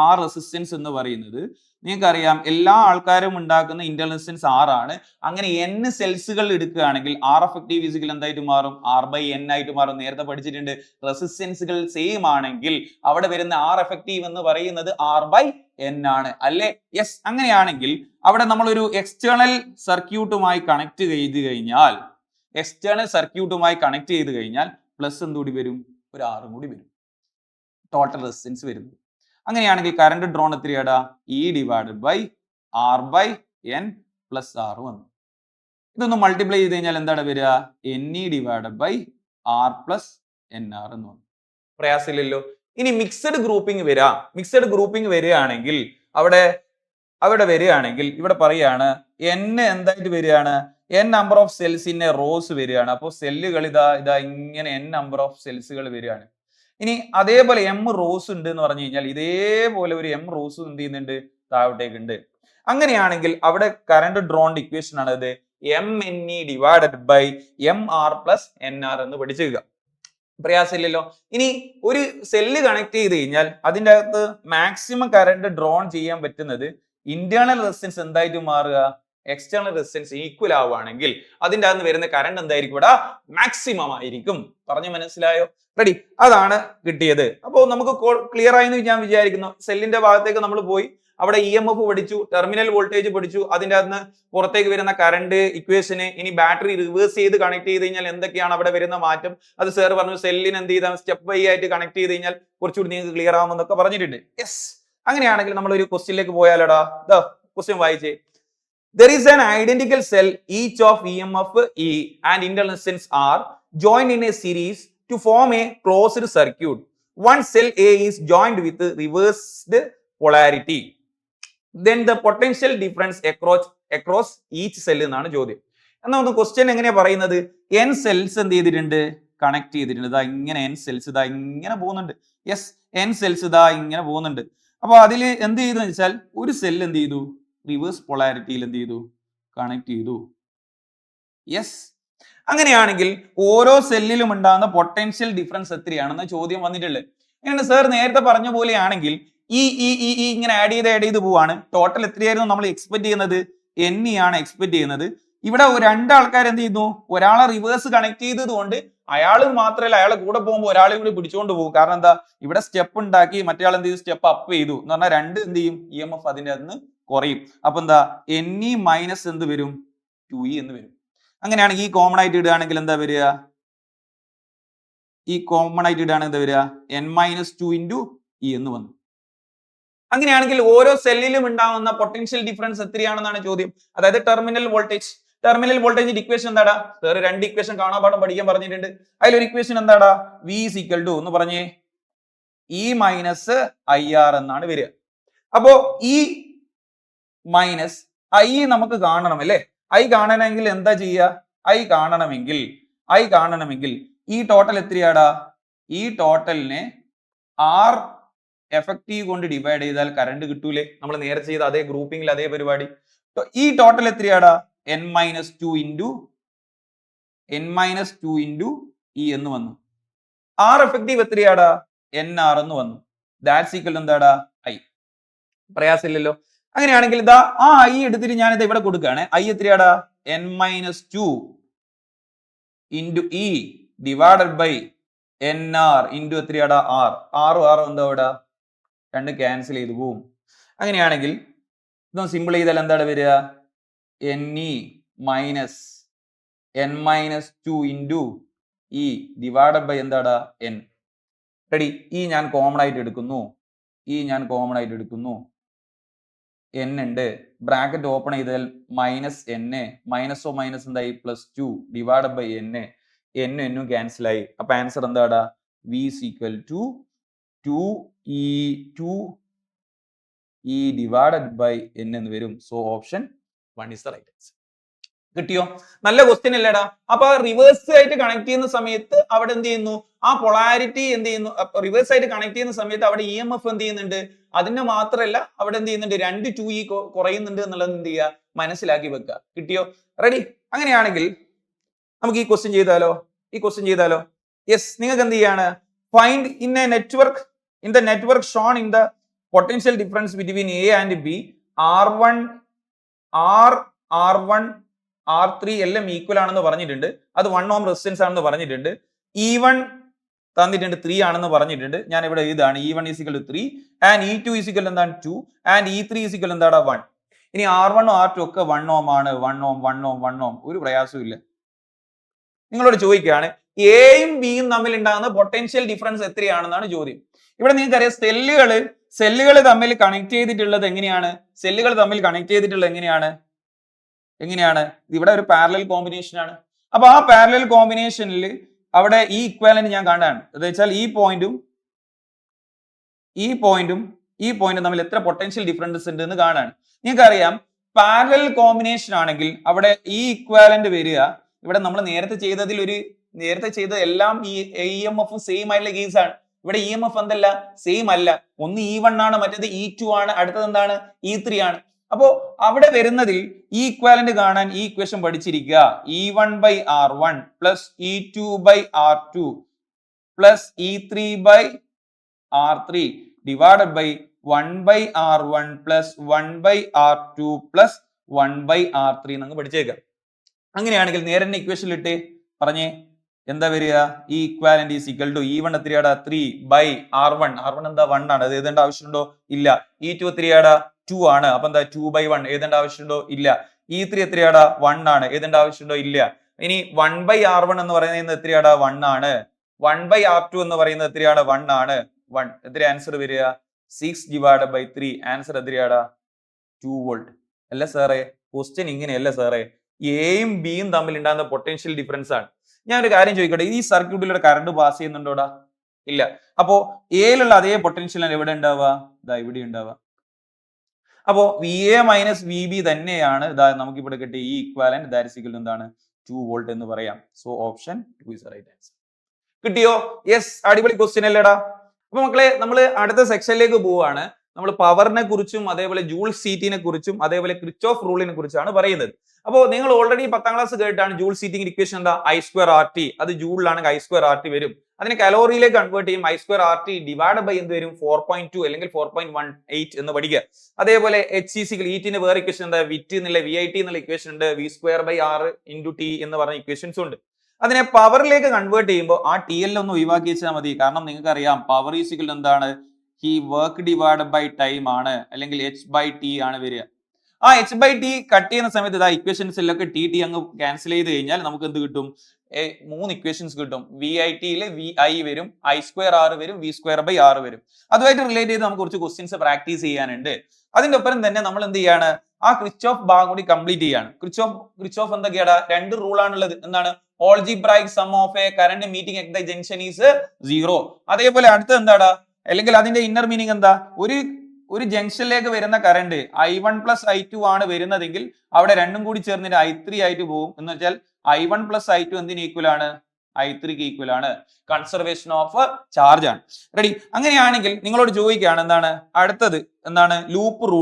ആ റെസിസ്റ്റൻസ് എന്ന് പറയുന്നത് നിങ്ങൾക്കറിയാം, എല്ലാ ആൾക്കാരും ഉണ്ടാക്കുന്ന ഇന്റേണൽ റെസിസ്റ്റൻസ് R ആണ്. അങ്ങനെ N സെൽസുകൾ എടുക്കുകയാണെങ്കിൽ R എഫക്റ്റീവ് ഫിസിക്കൽ എന്തായിട്ട് മാറും? R/N ആയിട്ട് മാറും. നേരത്തെ പഠിച്ചിട്ടുണ്ട്. റെസിസ്റ്റൻസുകൾ സെയിം ആണെങ്കിൽ അവിടെ വരുന്ന R എഫക്റ്റീവ് എന്ന് പറയുന്നത് R/N ആണ്. അല്ലേ? യെസ്. അങ്ങനെയാണെങ്കിൽ അവിടെ നമ്മളൊരു എക്സ്റ്റേണൽ സർക്യൂട്ടുമായി കണക്ട് ചെയ്ത് കഴിഞ്ഞാൽ പ്ലസ് എന്തുകൂടി വരും? ഒരു R കൂടി വരും. ടോട്ടൽ റെസിസ്റ്റൻസ് വരുന്നത്. അങ്ങനെയാണെങ്കിൽ കറണ്ട് ഡ്രോൺ എത്രയാടാ? E divided by R/N plus R വന്നു. ഇതൊന്ന് മൾട്ടിപ്ലൈ ചെയ്ത് കഴിഞ്ഞാൽ എന്താണ് വരിക? NE divided by R plus NR എന്ന് വന്നു. പ്രയാസമില്ലല്ലോ. ഇനി മിക്സഡ് ഗ്രൂപ്പിംഗ് വരികയാണെങ്കിൽ ഇവിടെ പറയാണ് N എന്തായിട്ട് വരികയാണ്? N number of cells in A rose വരികയാണ്. അപ്പോൾ സെല്ലുകൾ ഇതാ ഇങ്ങനെ N നമ്പർ ഓഫ് സെൽസുകൾ വരികയാണ്. ഇനി അതേപോലെ M റോസ് ഉണ്ട് എന്ന് പറഞ്ഞു കഴിഞ്ഞാൽ ഇതേപോലെ ഒരു M റോസ് എന്ത് ചെയ്യുന്നുണ്ട്? താഴോട്ടേക്ക് ഉണ്ട്. അങ്ങനെയാണെങ്കിൽ അവിടെ കറണ്ട് ഡ്രോണിന്റെ ഇക്വേഷൻ ആണ് ഇത് MNE divided by MR plus NR എന്ന് പഠിച്ചേക്കുക. പ്രയാസമില്ലല്ലോ. ഇനി ഒരു സെല്ല് കണക്ട് ചെയ്ത് കഴിഞ്ഞാൽ അതിൻ്റെ അകത്ത് മാക്സിമം കറണ്ട് ഡ്രോൺ ചെയ്യാൻ പറ്റുന്നത് ഇന്റേണൽ റെസിസ്റ്റൻസ് എന്തായിട്ട് മാറുക? എക്സ്റ്റേണൽ റെസിസ്റ്റൻസ് ഈക്വൽ ആവുകയാണെങ്കിൽ അതിൻ്റെ അകത്ത് വരുന്ന കറണ്ട് എന്തായിരിക്കും? ഇവിടെ മാക്സിമം ആയിരിക്കും. പറഞ്ഞു മനസ്സിലായോ? റെഡി? അതാണ് കിട്ടിയത്. അപ്പോൾ നമുക്ക് ക്ലിയർ ആയെന്ന് ഞാൻ വിചാരിക്കുന്നു. സെല്ലിന്റെ ഭാഗത്തേക്ക് നമ്മൾ പോയി, അവിടെ EMF പഠിച്ചു, ടെർമിനൽ വോൾട്ടേജ് പഠിച്ചു, അതിൻ്റെ അകത്ത് പുറത്തേക്ക് വരുന്ന കറണ്ട് ഇക്വേഷന്. ഇനി ബാറ്ററി റിവേഴ്സ് ചെയ്ത് കണക്ട് ചെയ്ത് കഴിഞ്ഞാൽ എന്തൊക്കെയാണ് അവിടെ വരുന്ന മാറ്റം? അത് സാർ പറഞ്ഞു. സെല്ലിന് എന്ത് ചെയ്താൽ സ്റ്റെപ്പ് ബൈ ആയിട്ട് കണക്ട് ചെയ്ത് കഴിഞ്ഞാൽ കുറച്ചുകൂടി നിങ്ങൾക്ക് ക്ലിയർ ആവുമെന്നൊക്കെ പറഞ്ഞിട്ടുണ്ട്. യെസ്. അങ്ങനെയാണെങ്കിൽ നമ്മൾ ഒരു ക്വസ്റ്റ്യനിലേക്ക് പോയാലോടാ. ക്വസ്റ്റ്യൻ വായിച്ചേ. There is an identical cell, each of EMF E and internal resistance R joined in a series to form a closed circuit. One cell A is joined with reversed polarity. Then the potential difference across each cell എന്നാണ് ചോദ്യം. എന്നാൽ ഒന്ന് question എങ്ങനെയാ പറയുന്നത്? N cells എന്ത് ചെയ്തിട്ടുണ്ട്? Connect ചെയ്തിട്ടുണ്ട്. ഇതാ ഇങ്ങനെ N സെൽസ് ഇതാ ഇങ്ങനെ പോകുന്നുണ്ട്. യെസ്, N സെൽസ് ഇതാ ഇങ്ങനെ പോകുന്നുണ്ട്. അപ്പൊ അതിൽ എന്ത് ചെയ്തു വെച്ചാൽ ഒരു സെൽ എന്ത് ചെയ്തു? റിവേഴ്സ് പൊളാരിറ്റിയിൽ എന്ത് ചെയ്തു? കണക്ട് ചെയ്തു. യെസ്. അങ്ങനെയാണെങ്കിൽ ഓരോ സെല്ലിലും ഉണ്ടാകുന്ന പൊട്ടൻഷ്യൽ ഡിഫറൻസ് എത്രയാണെന്ന ചോദ്യം വന്നിട്ടുള്ളത്. അങ്ങനെ സാർ നേരത്തെ പറഞ്ഞ പോലെയാണെങ്കിൽ ഈ ഇങ്ങനെ ആഡ് ചെയ്ത് പോവാണ്. ടോട്ടൽ എത്രയായിരുന്നു നമ്മൾ എക്സ്പെക്ട് ചെയ്യുന്നത്? NE ആണ് എക്സ്പെക്ട് ചെയ്യുന്നത്. ഇവിടെ 2 ആൾക്കാർ എന്ത് ചെയ്യുന്നു? ഒരാളെ റിവേഴ്സ് കണക്ട് ചെയ്തത് കൊണ്ട് അയാൾ മാത്രമല്ല, അയാളെ കൂടെ പോകുമ്പോൾ ഒരാളെ കൂടി പിടിച്ചുകൊണ്ട് പോകും. കാരണം എന്താ? ഇവിടെ സ്റ്റെപ്പ് ഉണ്ടാക്കി, മറ്റേ ആൾ എന്ത് ചെയ്തു? സ്റ്റെപ്പ് അപ്പ് ചെയ്തു എന്ന് പറഞ്ഞാൽ 2 എന്ത് ചെയ്യും? EMF അതിൻ്റെ അകത്ത് കുറയും. അപ്പൊ എന്താ NE മൈനസ് എന്ത് വരും 2E എന്ന് വരും. അങ്ങനെയാണെങ്കിൽ ഈ കോമൺ ആയിട്ട് ഇടുകയാണെങ്കിൽ എന്താ വരിക? ഈ കോമൺ ആയിട്ട് ഇടുകയാണെങ്കിൽ എന്താ വരിക? N-2 into E എന്ന് വന്നു. അങ്ങനെയാണെങ്കിൽ ഓരോ സെല്ലിലും ഉണ്ടാകുന്ന പൊട്ടൻഷ്യൽ ഡിഫറൻസ് എത്രയാണെന്നാണ് ചോദ്യം. അതായത് ടെർമിനൽ വോൾട്ടേജ്. ടെർമിനൽ വോൾട്ടേജിന്റെ ഇക്വേഷൻ എന്താടാ? വേറെ 2 ഇക്വേഷൻ കാണാപാഠം പഠിക്കാൻ പറഞ്ഞിട്ടുണ്ട്. അതിലൊരു ഇക്വേഷൻ എന്താടാ? V is equal to എന്ന് പറഞ്ഞേ E മൈനസ് IR എന്നാണ് വരിക. അപ്പോ E മൈനസ് I നമുക്ക് കാണണം അല്ലേ? I കാണണമെങ്കിൽ എന്താ ചെയ്യുക? I കാണണമെങ്കിൽ ഈ ടോട്ടൽ എത്രയാടാ? ഈ ടോട്ടലിനെ R എഫക്റ്റീവ് കൊണ്ട് ഡിവൈഡ് ചെയ്താൽ കറണ്ട് കിട്ടൂലേ? നമ്മൾ നേരത്തെ ചെയ്ത അതേ ഗ്രൂപ്പിംഗിൽ അതേ പരിപാടി. ഈ ടോട്ടൽ എത്രയാടാ? N-2 into E എന്ന് വന്നു. R effective എത്രയാടാ? NR എന്ന് വന്നു. ദാറ്റ്സ് ഈക്വൽ എന്താടാ? I. പ്രയാസമില്ലല്ലോ. അങ്ങനെയാണെങ്കിൽ ഇതാ ആ I എടുത്തിട്ട് ഞാൻ ഇത് ഇവിടെ കൊടുക്കുകയാണ്. I എത്രയാടാ? N-2 into E divided by NR into എത്രയാടാ? R. R എന്താ ഇവിടെ? 2 ക്യാൻസൽ ചെയ്തു പോവും. അങ്ങനെയാണെങ്കിൽ ഇതൊന്ന് സിമ്പിൾ ചെയ്താൽ എന്താണ് വരിക? NE minus N-2 into E divided by എന്താടാ? N. റെഡി? ഈ ഞാൻ കോമൺ ആയിട്ട് എടുക്കുന്നു. N ഉണ്ട്. ബ്രാക്കറ്റ് ഓപ്പൺ ചെയ്താൽ മൈനസ് N മൈനസോ മൈനസ് എന്തായി? +2 ഡിവൈഡ് ബൈ N ക്യാൻസൽ ആയി. അപ്പൊ ആൻസർ എന്താടാ? V is equal to 2E divided by N എന്ന് വരും. So option 1 is the right answer. കിട്ടിയോ? നല്ല ക്വസ്റ്റ്യൻ അല്ലേടാ? അപ്പൊ റിവേഴ്സ് ആയിട്ട് കണക്ട് ചെയ്യുന്ന സമയത്ത് അവിടെ എന്ത് ചെയ്യുന്നു? ആ പൊളാരിറ്റി എന്ത് ചെയ്യുന്നു? റിവേഴ്സ് ആയിട്ട് കണക്ട് ചെയ്യുന്ന സമയത്ത് അവിടെ EMF എന്ത് ചെയ്യുന്നുണ്ട്? അതിന് മാത്രമല്ല അവിടെ എന്ത് ചെയ്യുന്നുണ്ട്? 2 2E കുറയുന്നുണ്ട് എന്നുള്ളത് എന്ത് ചെയ്യുക? മനസ്സിലാക്കി വെക്കുക. കിട്ടിയോ? റെഡി? അങ്ങനെയാണെങ്കിൽ നമുക്ക് ഈ ക്വസ്റ്റ്യൻ ചെയ്താലോ? യെസ്, നിങ്ങൾക്ക് എന്ത് ചെയ്യാണ്? Find in the network shown in the potential difference between A and B R1 R3 എല്ലാം ഈക്വൽ ആണെന്ന് പറഞ്ഞിട്ടുണ്ട്. അത് 1 ohm റെസിസ്റ്റൻസ് ആണെന്ന് പറഞ്ഞിട്ടുണ്ട്. E1 തന്നിട്ടുണ്ട് 3 ആണെന്ന് പറഞ്ഞിട്ടുണ്ട്. ഞാൻ ഇവിടെ ഇതാണ് E1 is equal to 3 and E2 is equal to എന്താണ് 2 and E3 is equal to എന്താടാ 1. ഇനി R1 R2 ഒക്കെ 1 ohm ആണ്. 1 ohm ഒരു പ്രയാസവും ഇല്ല. നിങ്ങളോട് ചോദിക്കുകയാണ് എയും ബിയും തമ്മിൽ ഉണ്ടാകുന്ന പൊട്ടൻഷ്യൽ ഡിഫറൻസ് എത്രയാണെന്നാണ് ചോദ്യം. ഇവിടെ നിങ്ങൾക്ക് അറിയാം സെല്ലുകൾ തമ്മിൽ കണക്ട് ചെയ്തിട്ടുള്ളത് എങ്ങനെയാണ്? എങ്ങനെയാണ്? ഇവിടെ ഒരു പാരലൽ കോമ്പിനേഷൻ ആണ്. അപ്പൊ ആ പാരലൽ കോമ്പിനേഷനിൽ അവിടെ ഈ ഇക്വാലന്റ് ഞാൻ കാണാണ്. എന്ന് വെച്ചാൽ ഈ പോയിന്റും തമ്മിൽ എത്ര പൊട്ടൻഷ്യൽ ഡിഫറൻസ് ഉണ്ട് എന്ന് കാണാണ്. നിങ്ങൾക്കറിയാം പാരലൽ കോമ്പിനേഷൻ ആണെങ്കിൽ അവിടെ ഈ ഇക്വാലന്റ് വരിക. ഇവിടെ നമ്മൾ നേരത്തെ ചെയ്ത എല്ലാം ഈ EMF സെയിം ആയിട്ടുള്ള കേസ് ആണ്. ഇവിടെ EMF എന്തല്ല? സെയിം അല്ല. ഒന്ന് E1 ആണ്, മറ്റേത് E2 ആണ്, അടുത്തത് എന്താണ്? E3 ആണ്. അപ്പോ അവിടെ വരുന്നതിൽ ഈ ഇക്വാലന്റ് കാണാൻ ഈ equation പഠിച്ചിരിക്കുക. E1 by R1 plus E2 by R2 plus E3 by R3 divided by 1 by R1 plus 1 by R2 plus 1 by R3 എന്നങ്ങ് പഠിച്ചേക്കാം. അങ്ങനെയാണെങ്കിൽ നേരെ തന്നെ ഇക്വേഷൻ ഇട്ടേ പറഞ്ഞേ എന്താ വരിക? ഈ equivalent is equal to E1 എത്രയാടാ? 3 by R1 എന്താ 1 ആണ്. അത് എഴുതേണ്ട ആവശ്യമുണ്ടോ? ഇല്ല. E2 എത്രയാടാ? 2 ആണ്. അപ്പൊ എന്താ 2 by 1 എഴുതേണ്ട ആവശ്യമുണ്ടോ? ഇല്ല. E3 എത്രയാടാ? 1 ആണ്. എഴുതേണ്ട ആവശ്യമുണ്ടോ? ഇല്ല. ഇനി 1 by R1 എന്ന് പറയുന്നത് എത്രയാടാ? 1 ആണ്. 1 by R2 എന്ന് പറയുന്നത് എത്രയാടാ? 1 ആണ്. 1 എത്ര ആൻസർ വരിക? 6 divided by 3. ആൻസർ എത്രയാടാ? 2 volt. അല്ല സാറേ, ക്വസ്റ്റ്യൻ ഇങ്ങനെയല്ല സാറേ. എയും ബിയും തമ്മിൽ ഉണ്ടാകുന്ന പൊട്ടൻഷ്യൽ ഡിഫറൻസ് ആണ്. ഞാൻ ഒരു കാര്യം ചോദിക്കട്ടെ, ഈ സർക്യൂട്ടിലൂടെ കറണ്ട് പാസ് ചെയ്യുന്നുണ്ടോടാ? ഇല്ല. അപ്പോ എയിലുള്ള അതേ പൊട്ടൻഷ്യൽ എവിടെ ഉണ്ടാവുക? ഇവിടെ ഉണ്ടാവുക. അപ്പോ VA മൈനസ് VB തന്നെയാണ് നമുക്ക് ഇവിടെ കിട്ടിയ ഈ equivalent. That is equal to എന്താണ്? 2 volt എന്ന് പറയാം. So option 2 is the right answer. കിട്ടിയോ? യെസ്, അടിപൊളി ക്വസ്റ്റ്യൻ അല്ലേടാ? അപ്പൊ മക്കളെ, നമ്മൾ അടുത്ത സെക്ഷനിലേക്ക് പോവുകയാണ്. നമ്മൾ പവറിനെ കുറിച്ചും അതേപോലെ ജൂൾസ് ഹീറ്റിനെ കുറിച്ചും അതേപോലെ ക്രിച്ചോഫ് റൂളിനെ കുറിച്ചാണ് പറയുന്നത്. അപ്പോൾ നിങ്ങൾ ഓൾറെഡി 10ാം ക്ലാസ് കേട്ടാണ് ജൂൾസ് ഹീറ്റിംഗ് ഇക്വേഷൻ എന്താ? I²RT. അത് ജൂളിലാണെങ്കിൽ I²RT വരും. അതിനെ കലോറിയിലേക്ക് കൺവേർട്ട് ചെയ്യും. I²RT ഡിവൈഡ് ബൈ എന്ത് വരും? 4.2 അല്ലെങ്കിൽ 4.18 എന്ന് പഠിക്കുക. അതേപോലെ ഹീറ്റിന്റെ വേറെ ഇക്വേഷൻ എന്താ? വിറ്റ് എന്നുള്ള VIT എന്നുള്ള ഇക്വേഷൻ ഉണ്ട്. V²/R × T എന്ന് പറഞ്ഞ ഇക്വേഷൻസ് ഉണ്ട്. അതിനെ പവറിലേക്ക് കൺവേർട്ട് ചെയ്യുമ്പോൾ ആ TL ഒന്ന് ഒഴിവാക്കി വെച്ചാൽ മതി. കാരണം നിങ്ങൾക്ക് അറിയാം പവർ ഈസ് ഈക്വൽ എന്താണ്? ഈ വർക്ക് ഡിവൈഡ് ബൈ ടൈം ആണ്, അല്ലെങ്കിൽ H/T ആണ് വരിക. ആ h/t കട്ട് ചെയ്യുന്ന സമയത്ത് ഇതാ ഇക്വേഷൻസിലൊക്കെ ടി അങ്ങ് ക്യാൻസൽ ചെയ്ത് കഴിഞ്ഞാൽ നമുക്ക് എന്ത് കിട്ടും? 3 ഇക്വേഷൻസ് കിട്ടും. VIT-യില് VI വരും, I²R വരും, V²/R വരും. അതുമായിട്ട് റിലേറ്റ് ചെയ്ത് നമുക്ക് കുറച്ച് ക്വസ്റ്റ്യൻസ് പ്രാക്ടീസ് ചെയ്യാനുണ്ട്. അതിന്റെ ഒപ്പം തന്നെ നമ്മൾ എന്ത് ചെയ്യാണ്? ആ ക്രിച്ചോഫ് ഭാഗം കൂടി കംപ്ലീറ്റ് ചെയ്യാണ്. ക്രിച്ചോഫ് എന്തൊക്കെയാടാ? 2 റൂൾ ആണുള്ളത്. എന്താണ്? Algebraic some of A current meeting at the junction is 0. അതേപോലെ അടുത്ത എന്താടാ? അല്ലെങ്കിൽ അതിന്റെ ഇന്നർ മീനിങ് എന്താ? ഒരു ജംഗ്ഷനിലേക്ക് വരുന്ന കറന്റ് I1 + I2 ആണ് വരുന്നതെങ്കിൽ അവിടെ രണ്ടും കൂടി ചേർന്നിട്ട് I3 ആയിട്ട് പോകും. എന്ന് വെച്ചാൽ I1 + I2 എന്തിന് ഈക്വൽ ആണ്? I3 ഈക്വൽ ആണ്. കൺസർവേഷൻ ഓഫ് ചാർജ് ആണ്. റെഡി? അങ്ങനെയാണെങ്കിൽ നിങ്ങളോട് ചോദിക്കുകയാണ് എന്താണ് അടുത്തത്? എന്താണ്? ലൂപ്പ്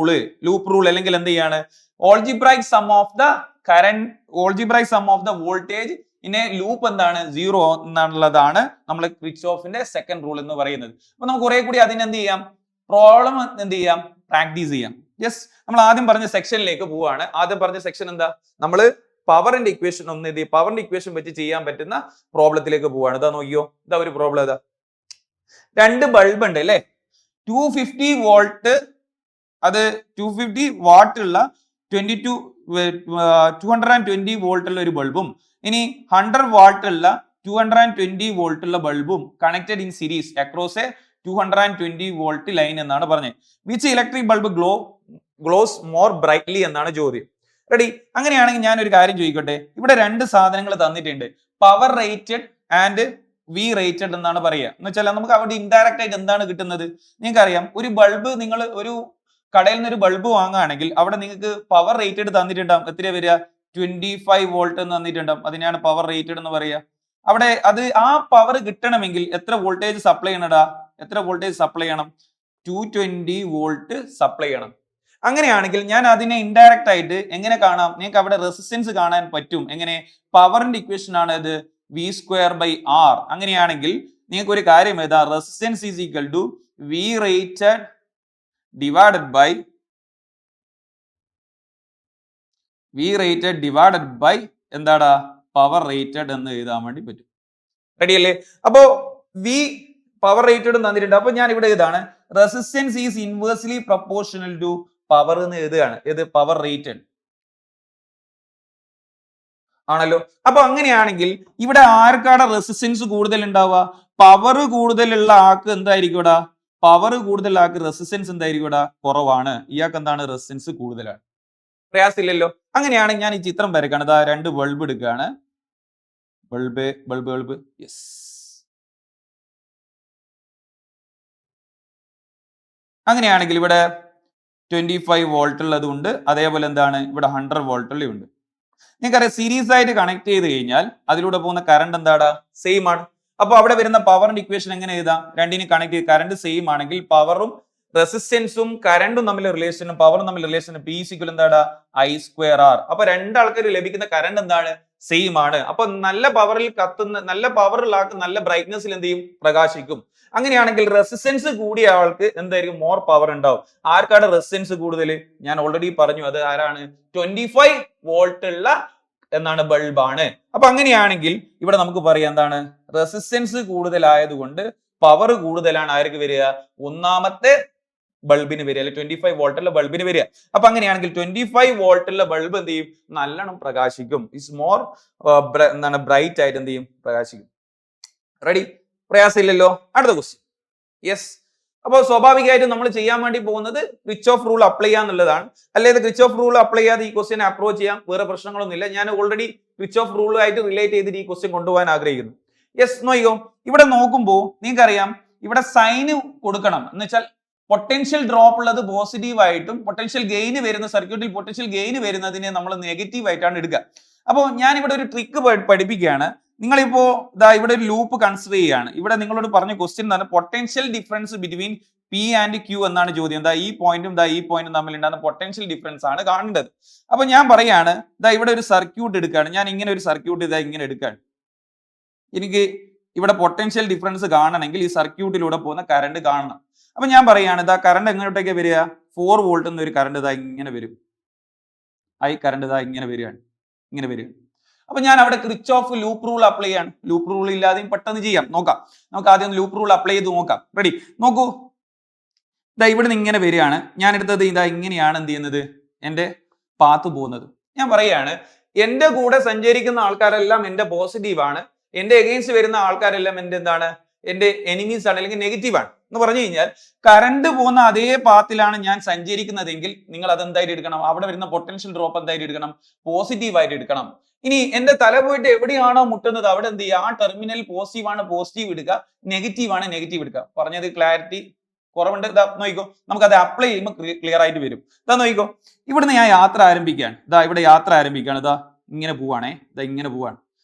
റൂൾ അല്ലെങ്കിൽ എന്ത് ചെയ്യാണ്? Algebraic some of the voltage in A loop എന്താണ്? 0 എന്നുള്ളതാണ് നമ്മൾ ക്രിച്ചോഫിന്റെ സെക്കൻഡ് റൂൾ എന്ന് പറയുന്നത്. അപ്പൊ നമുക്ക് കുറെ കൂടി അതിനെന്ത് ചെയ്യാം? പ്രോബ്ലം എന്ത് ചെയ്യാം? പ്രാക്ടീസ് ചെയ്യാം. യെസ്, നമ്മൾ ആദ്യം പറഞ്ഞ സെക്ഷനിലേക്ക് പോവാണ്. ആദ്യം പറഞ്ഞ സെക്ഷൻ എന്താ? നമ്മൾ പവറിന്റെ ഇക്വേഷൻ വെച്ച് ചെയ്യാൻ പറ്റുന്ന പ്രോബ്ലത്തിലേക്ക് പോവാണ്. ഇതാ നോക്കിയോ, ഇതാ ഒരു പ്രോബ്ലം. ഇതാ 2 ബൾബ് ഉണ്ട് അല്ലെ? 250 വോൾട്ട്, അത് 250 വാട്ട് ഉള്ള 220 വോൾട്ട് ഉള്ള ഒരു ബൾബും ഇനി 100 വാട്ട് ഉള്ള 220 വോൾട്ട് ഉള്ള ബൾബും connected in series across a 220 volt line എന്നാണ് പറഞ്ഞത്. Which electric bulb glows more brightly എന്നാണ് ചോദ്യം. റെഡി? അങ്ങനെയാണെങ്കിൽ ഞാൻ ഒരു കാര്യം ചോദിക്കട്ടെ. ഇവിടെ 2 സാധനങ്ങൾ തന്നിട്ടുണ്ട്. Power rated and we rated എന്നാണ് പറയുക. എന്ന് വെച്ചാൽ നമുക്ക് അവിടെ ഇൻഡയറക്റ്റ് ആയിട്ട് എന്താണ് കിട്ടുന്നത്? നിങ്ങൾക്കറിയാം, ഒരു ബൾബ് നിങ്ങൾ ഒരു കടയിൽ നിന്ന് ഒരു ബൾബ് വാങ്ങുകയാണെങ്കിൽ അവിടെ നിങ്ങൾക്ക് പവർ റേറ്റഡ് തന്നിട്ടുണ്ടാവും. എത്ര വരിക? 25 വോൾട്ട് എന്ന് തന്നിട്ടുണ്ടാവും. അതിനെയാണ് പവർ റേറ്റഡ് എന്ന് പറയുക. അവിടെ ആ പവർ കിട്ടണമെങ്കിൽ എത്ര വോൾട്ടേജ് സപ്ലൈ ചെയ്യണടാ? എത്ര വോൾട്ടേജ് സപ്ലൈ ചെയ്യണം? 220 വോൾട്ട് സപ്ലൈ ചെയ്യണം. അങ്ങനെയാണെങ്കിൽ ഞാൻ അതിനെ ഇൻഡയറക്റ്റ് ആയിട്ട് എങ്ങനെ കാണാം? നിങ്ങൾക്ക് അവിടെ റെസിസ്റ്റൻസ് കാണാൻ പറ്റും. എങ്ങനെ? പവറിന്റെ ഇക്വേഷൻ ആണ് ഇത് V²/R. അങ്ങനെയാണെങ്കിൽ നിങ്ങൾക്ക് ഒരു കാര്യം ഏതാ? Resistance is equal to V rated divided by എന്താടാ? പവർ റേറ്റഡ് എന്ന് എഴുതാൻ വേണ്ടി പറ്റും. റെഡി അല്ലേ? അപ്പോ V പവർ റേറ്റഡ് തന്നിട്ടുണ്ട്. അപ്പൊ ഞാൻ ഇവിടെ ഇതാണ് resistance is inversely proportional to power എന്ന് എഴുതുകയാണ്. ഏത്? പവർ റേറ്റഡ് ആണല്ലോ. അപ്പൊ അങ്ങനെയാണെങ്കിൽ ഇവിടെ ആർക്കാണ് റെസിസ്റ്റൻസ് കൂടുതൽ ഉണ്ടാവുക? പവർ കൂടുതലുള്ള ആൾക്ക് എന്തായിരിക്കും? പവർ കൂടുതലുള്ള ആൾക്ക് റെസിസ്റ്റൻസ് എന്തായിരിക്കും? കുറവാണ്. ഇയാൾക്ക് എന്താണ്? റെസിസ്റ്റൻസ് കൂടുതലാണ്. പ്രയാസമില്ലല്ലോ. അങ്ങനെയാണെങ്കിൽ ഞാൻ ഈ ചിത്രം വരയ്ക്കാണ്. ഇതാ 2 ബൾബ് എടുക്കുകയാണ്. Bulb yes. അങ്ങനെയാണെങ്കിൽ ഇവിടെ 25 വോൾട്ട് ഉള്ളതുണ്ട്, അതേപോലെ എന്താണ് ഇവിടെ 100 വോൾട്ട് ഉള്ളതുണ്ട്. നിങ്ങൾക്കറിയാം സീരീസ് ആയിട്ട് കണക്ട് ചെയ്ത് കഴിഞ്ഞാൽ അതിലൂടെ പോകുന്ന കറണ്ട് എന്താടാ? സെയിം ആണ്. അപ്പൊ അവിടെ വരുന്ന പവറിന്റെ ഇക്വേഷൻ എങ്ങനെ എഴുതാം? രണ്ടിനും കണക്ട് ചെയ്ത് കറണ്ട് സെയിം ആണെങ്കിൽ പവറും റെസിസ്റ്റൻസും കറണ്ടും തമ്മിൽ റിലേഷനും പവറും തമ്മിൽ റിലേഷനും P = എന്താടാ? I²R. അപ്പൊ രണ്ടാൾക്കാർ ലഭിക്കുന്ന കറണ്ട് എന്താണ്? സെയിം ആണ്. അപ്പൊ നല്ല പവറുള്ള ആൾക്ക് നല്ല ബ്രൈറ്റ്നസിൽ എന്ത് ചെയ്യും? പ്രകാശിക്കും. അങ്ങനെയാണെങ്കിൽ റെസിസ്റ്റൻസ് കൂടിയ ആൾക്ക് എന്തായിരിക്കും? മോർ പവർ ഉണ്ടാവും. ആർക്കാണ് റെസിസ്റ്റൻസ് കൂടുതൽ? ഞാൻ ഓൾറെഡി പറഞ്ഞു, അത് ആരാണ്? 25 വോൾട്ട് ഉള്ള എന്നാണ് ബൾബാണ്. അപ്പൊ അങ്ങനെയാണെങ്കിൽ ഇവിടെ നമുക്ക് പറയാം എന്താണ്? റെസിസ്റ്റൻസ് കൂടുതലായതുകൊണ്ട് പവർ കൂടുതലാണ് ആർക്ക് വരിക? ഒന്നാമത്തെ ബൾബിന് വരിക, അല്ലെ 25 വോൾട്ട് ഉള്ള ബൾബിന് വരിക. അപ്പൊ അങ്ങനെയാണെങ്കിൽ 25 വോൾട്ട് ഉള്ള ബൾബ് എന്ത് ചെയ്യും? നല്ലോണം പ്രകാശിക്കും. ഇസ് മോർ എന്താണ്? ബ്രൈറ്റ് ആയിട്ട് എന്ത് ചെയ്യും? പ്രകാശിക്കും. റെഡി? പ്രയാസമില്ലല്ലോ. അടുത്ത ക്വസ്റ്റ്യൻ. യെസ്. അപ്പോൾ സ്വാഭാവികമായിട്ടും നമ്മൾ ചെയ്യാൻ വേണ്ടി പോകുന്നത് ക്രിച്ചോഫ് റൂൾ അപ്ലൈ ചെയ്യാന്നുള്ളതാണ്. അല്ലെങ്കിൽ ക്രിച്ചോഫ് റൂൾ അപ്ലൈ ചെയ്യാതെ ഈ ക്വസ്റ്റ്യൻ അപ്രോച്ച് ചെയ്യാം. വേറെ പ്രശ്നങ്ങളൊന്നുമില്ല. ഞാൻ ഓൾറെഡി ക്രിച്ചോഫ് റൂളുമായിട്ട് റിലേറ്റ് ചെയ്തിട്ട് ഈ ക്വസ്റ്റ്യൻ കൊണ്ടുപോകാൻ ആഗ്രഹിക്കുന്നു. യെസ്, നോയോ. ഇവിടെ നോക്കുമ്പോൾ നിങ്ങൾക്കറിയാം ഇവിടെ സൈന് കൊടുക്കണം. എന്ന് വെച്ചാൽ പൊട്ടൻഷ്യൽ ഡ്രോപ്പ് ഉള്ളത് പോസിറ്റീവ് ആയിട്ടും പൊട്ടൻഷ്യൽ ഗെയിൻ വരുന്ന സർക്യൂട്ടിൽ പൊട്ടൻഷ്യൽ ഗെയിൻ വരുന്നതിനെ നമ്മൾ നെഗറ്റീവ് ആയിട്ടാണ് എടുക്കുക. അപ്പോൾ ഞാൻ ഇവിടെ ഒരു ട്രിക്ക് പഠിപ്പിക്കുകയാണ്. നിങ്ങളിപ്പോ ഇവിടെ ഒരു ലൂപ്പ് കൺസിഡർ ചെയ്യുകയാണ്. ഇവിടെ നിങ്ങളോട് പറഞ്ഞ ക്വസ്റ്റ്യൻ എന്താണ്? Potential difference between P and Q എന്നാണ് ചോദ്യം. ഈ പോയിന്റും ഈ പോയിന്റും തമ്മിൽ ഉണ്ടാകുന്ന പൊട്ടൻഷ്യൽ ഡിഫറൻസ് ആണ് കാണേണ്ടത്. അപ്പൊ ഞാൻ പറയാണ് ഇവിടെ ഒരു സർക്യൂട്ട് എടുക്കുകയാണ്. ഞാൻ ഇങ്ങനെ ഒരു സർക്യൂട്ട് ഇങ്ങനെ എടുക്കുകയാണ്. എനിക്ക് ഇവിടെ പൊട്ടൻഷ്യൽ ഡിഫറൻസ് കാണണമെങ്കിൽ ഈ സർക്യൂട്ടിലൂടെ പോകുന്ന കറണ്ട് കാണണം. അപ്പൊ ഞാൻ പറയാണ് കറണ്ട് എങ്ങോട്ടേക്ക് വരിക? 4 വോൾട്ട് എന്നൊരു കറണ്ട് ഇങ്ങനെ വരും. കറണ്ട് ഇങ്ങനെ വരികയാണ്. അപ്പൊ ഞാൻ അവിടെ ക്രിച്ചോഫ് ലൂപ്പ് റൂൾ അപ്ലൈ ചെയ്യാണ്. ലൂപ്പ് റൂൾ ഇല്ലാതെയും പെട്ടെന്ന് ചെയ്യാം. നമുക്ക് ആദ്യം ലൂപ്പ് റൂൾ അപ്ലൈ ചെയ്ത് നോക്കാം. റെഡി? നോക്കൂ. ഇവിടെ നിന്ന് ഇങ്ങനെ വരികയാണ്. ഞാൻ എടുത്തത് ഇങ്ങനെയാണ് എന്ത് ചെയ്യുന്നത്? എന്റെ പാത്ത് പോകുന്നത്. ഞാൻ പറയാണ്, എന്റെ കൂടെ സഞ്ചരിക്കുന്ന ആൾക്കാരെല്ലാം എന്റെ പോസിറ്റീവ് ആണ്, എന്റെ എഗെയിൻസ്റ്റ് വരുന്ന ആൾക്കാരെല്ലാം എന്റെ എന്താണ്, എന്റെ എനിമീസ് ആണ് അല്ലെങ്കിൽ നെഗറ്റീവ് ആണ് എന്ന് പറഞ്ഞു കഴിഞ്ഞാൽ കറണ്ട് പോകുന്ന അതേ പാത്തിലാണ് ഞാൻ സഞ്ചരിക്കുന്നതെങ്കിൽ നിങ്ങൾ അതെന്തായിട്ട് എടുക്കണം, അവിടെ വരുന്ന പൊട്ടൻഷ്യൽ ഡ്രോപ്പ് എന്തായിട്ട് എടുക്കണം, പോസിറ്റീവ് ആയിട്ട് എടുക്കണം. ഇനി എന്റെ തല പോയിട്ട് എവിടെയാണോ മുട്ടുന്നത് അവിടെ എന്ത് ചെയ്യുക, ആ ടെർമിനൽ പോസിറ്റീവ് ആണ് പോസിറ്റീവ് എടുക്കുക, നെഗറ്റീവ് ആണ് നെഗറ്റീവ് എടുക്കുക. പറഞ്ഞത് ക്ലാരിറ്റി കുറവുണ്ട്. ഇതാ നോക്കിക്കോ, നമുക്ക് അത് അപ്ലൈ ചെയ്യുമ്പോൾ ക്ലിയർ ആയിട്ട് വരും. ഇതാ നോക്കിക്കോ, ഇവിടുന്ന് ഞാൻ യാത്ര ആരംഭിക്കുകയാണ്. ഇതാ ഇവിടെ യാത്ര ആരംഭിക്കുകയാണ്. ഇതാ ഇങ്ങനെ പോവാണേ, ഇതാ ഇങ്ങനെ പോവാണ്.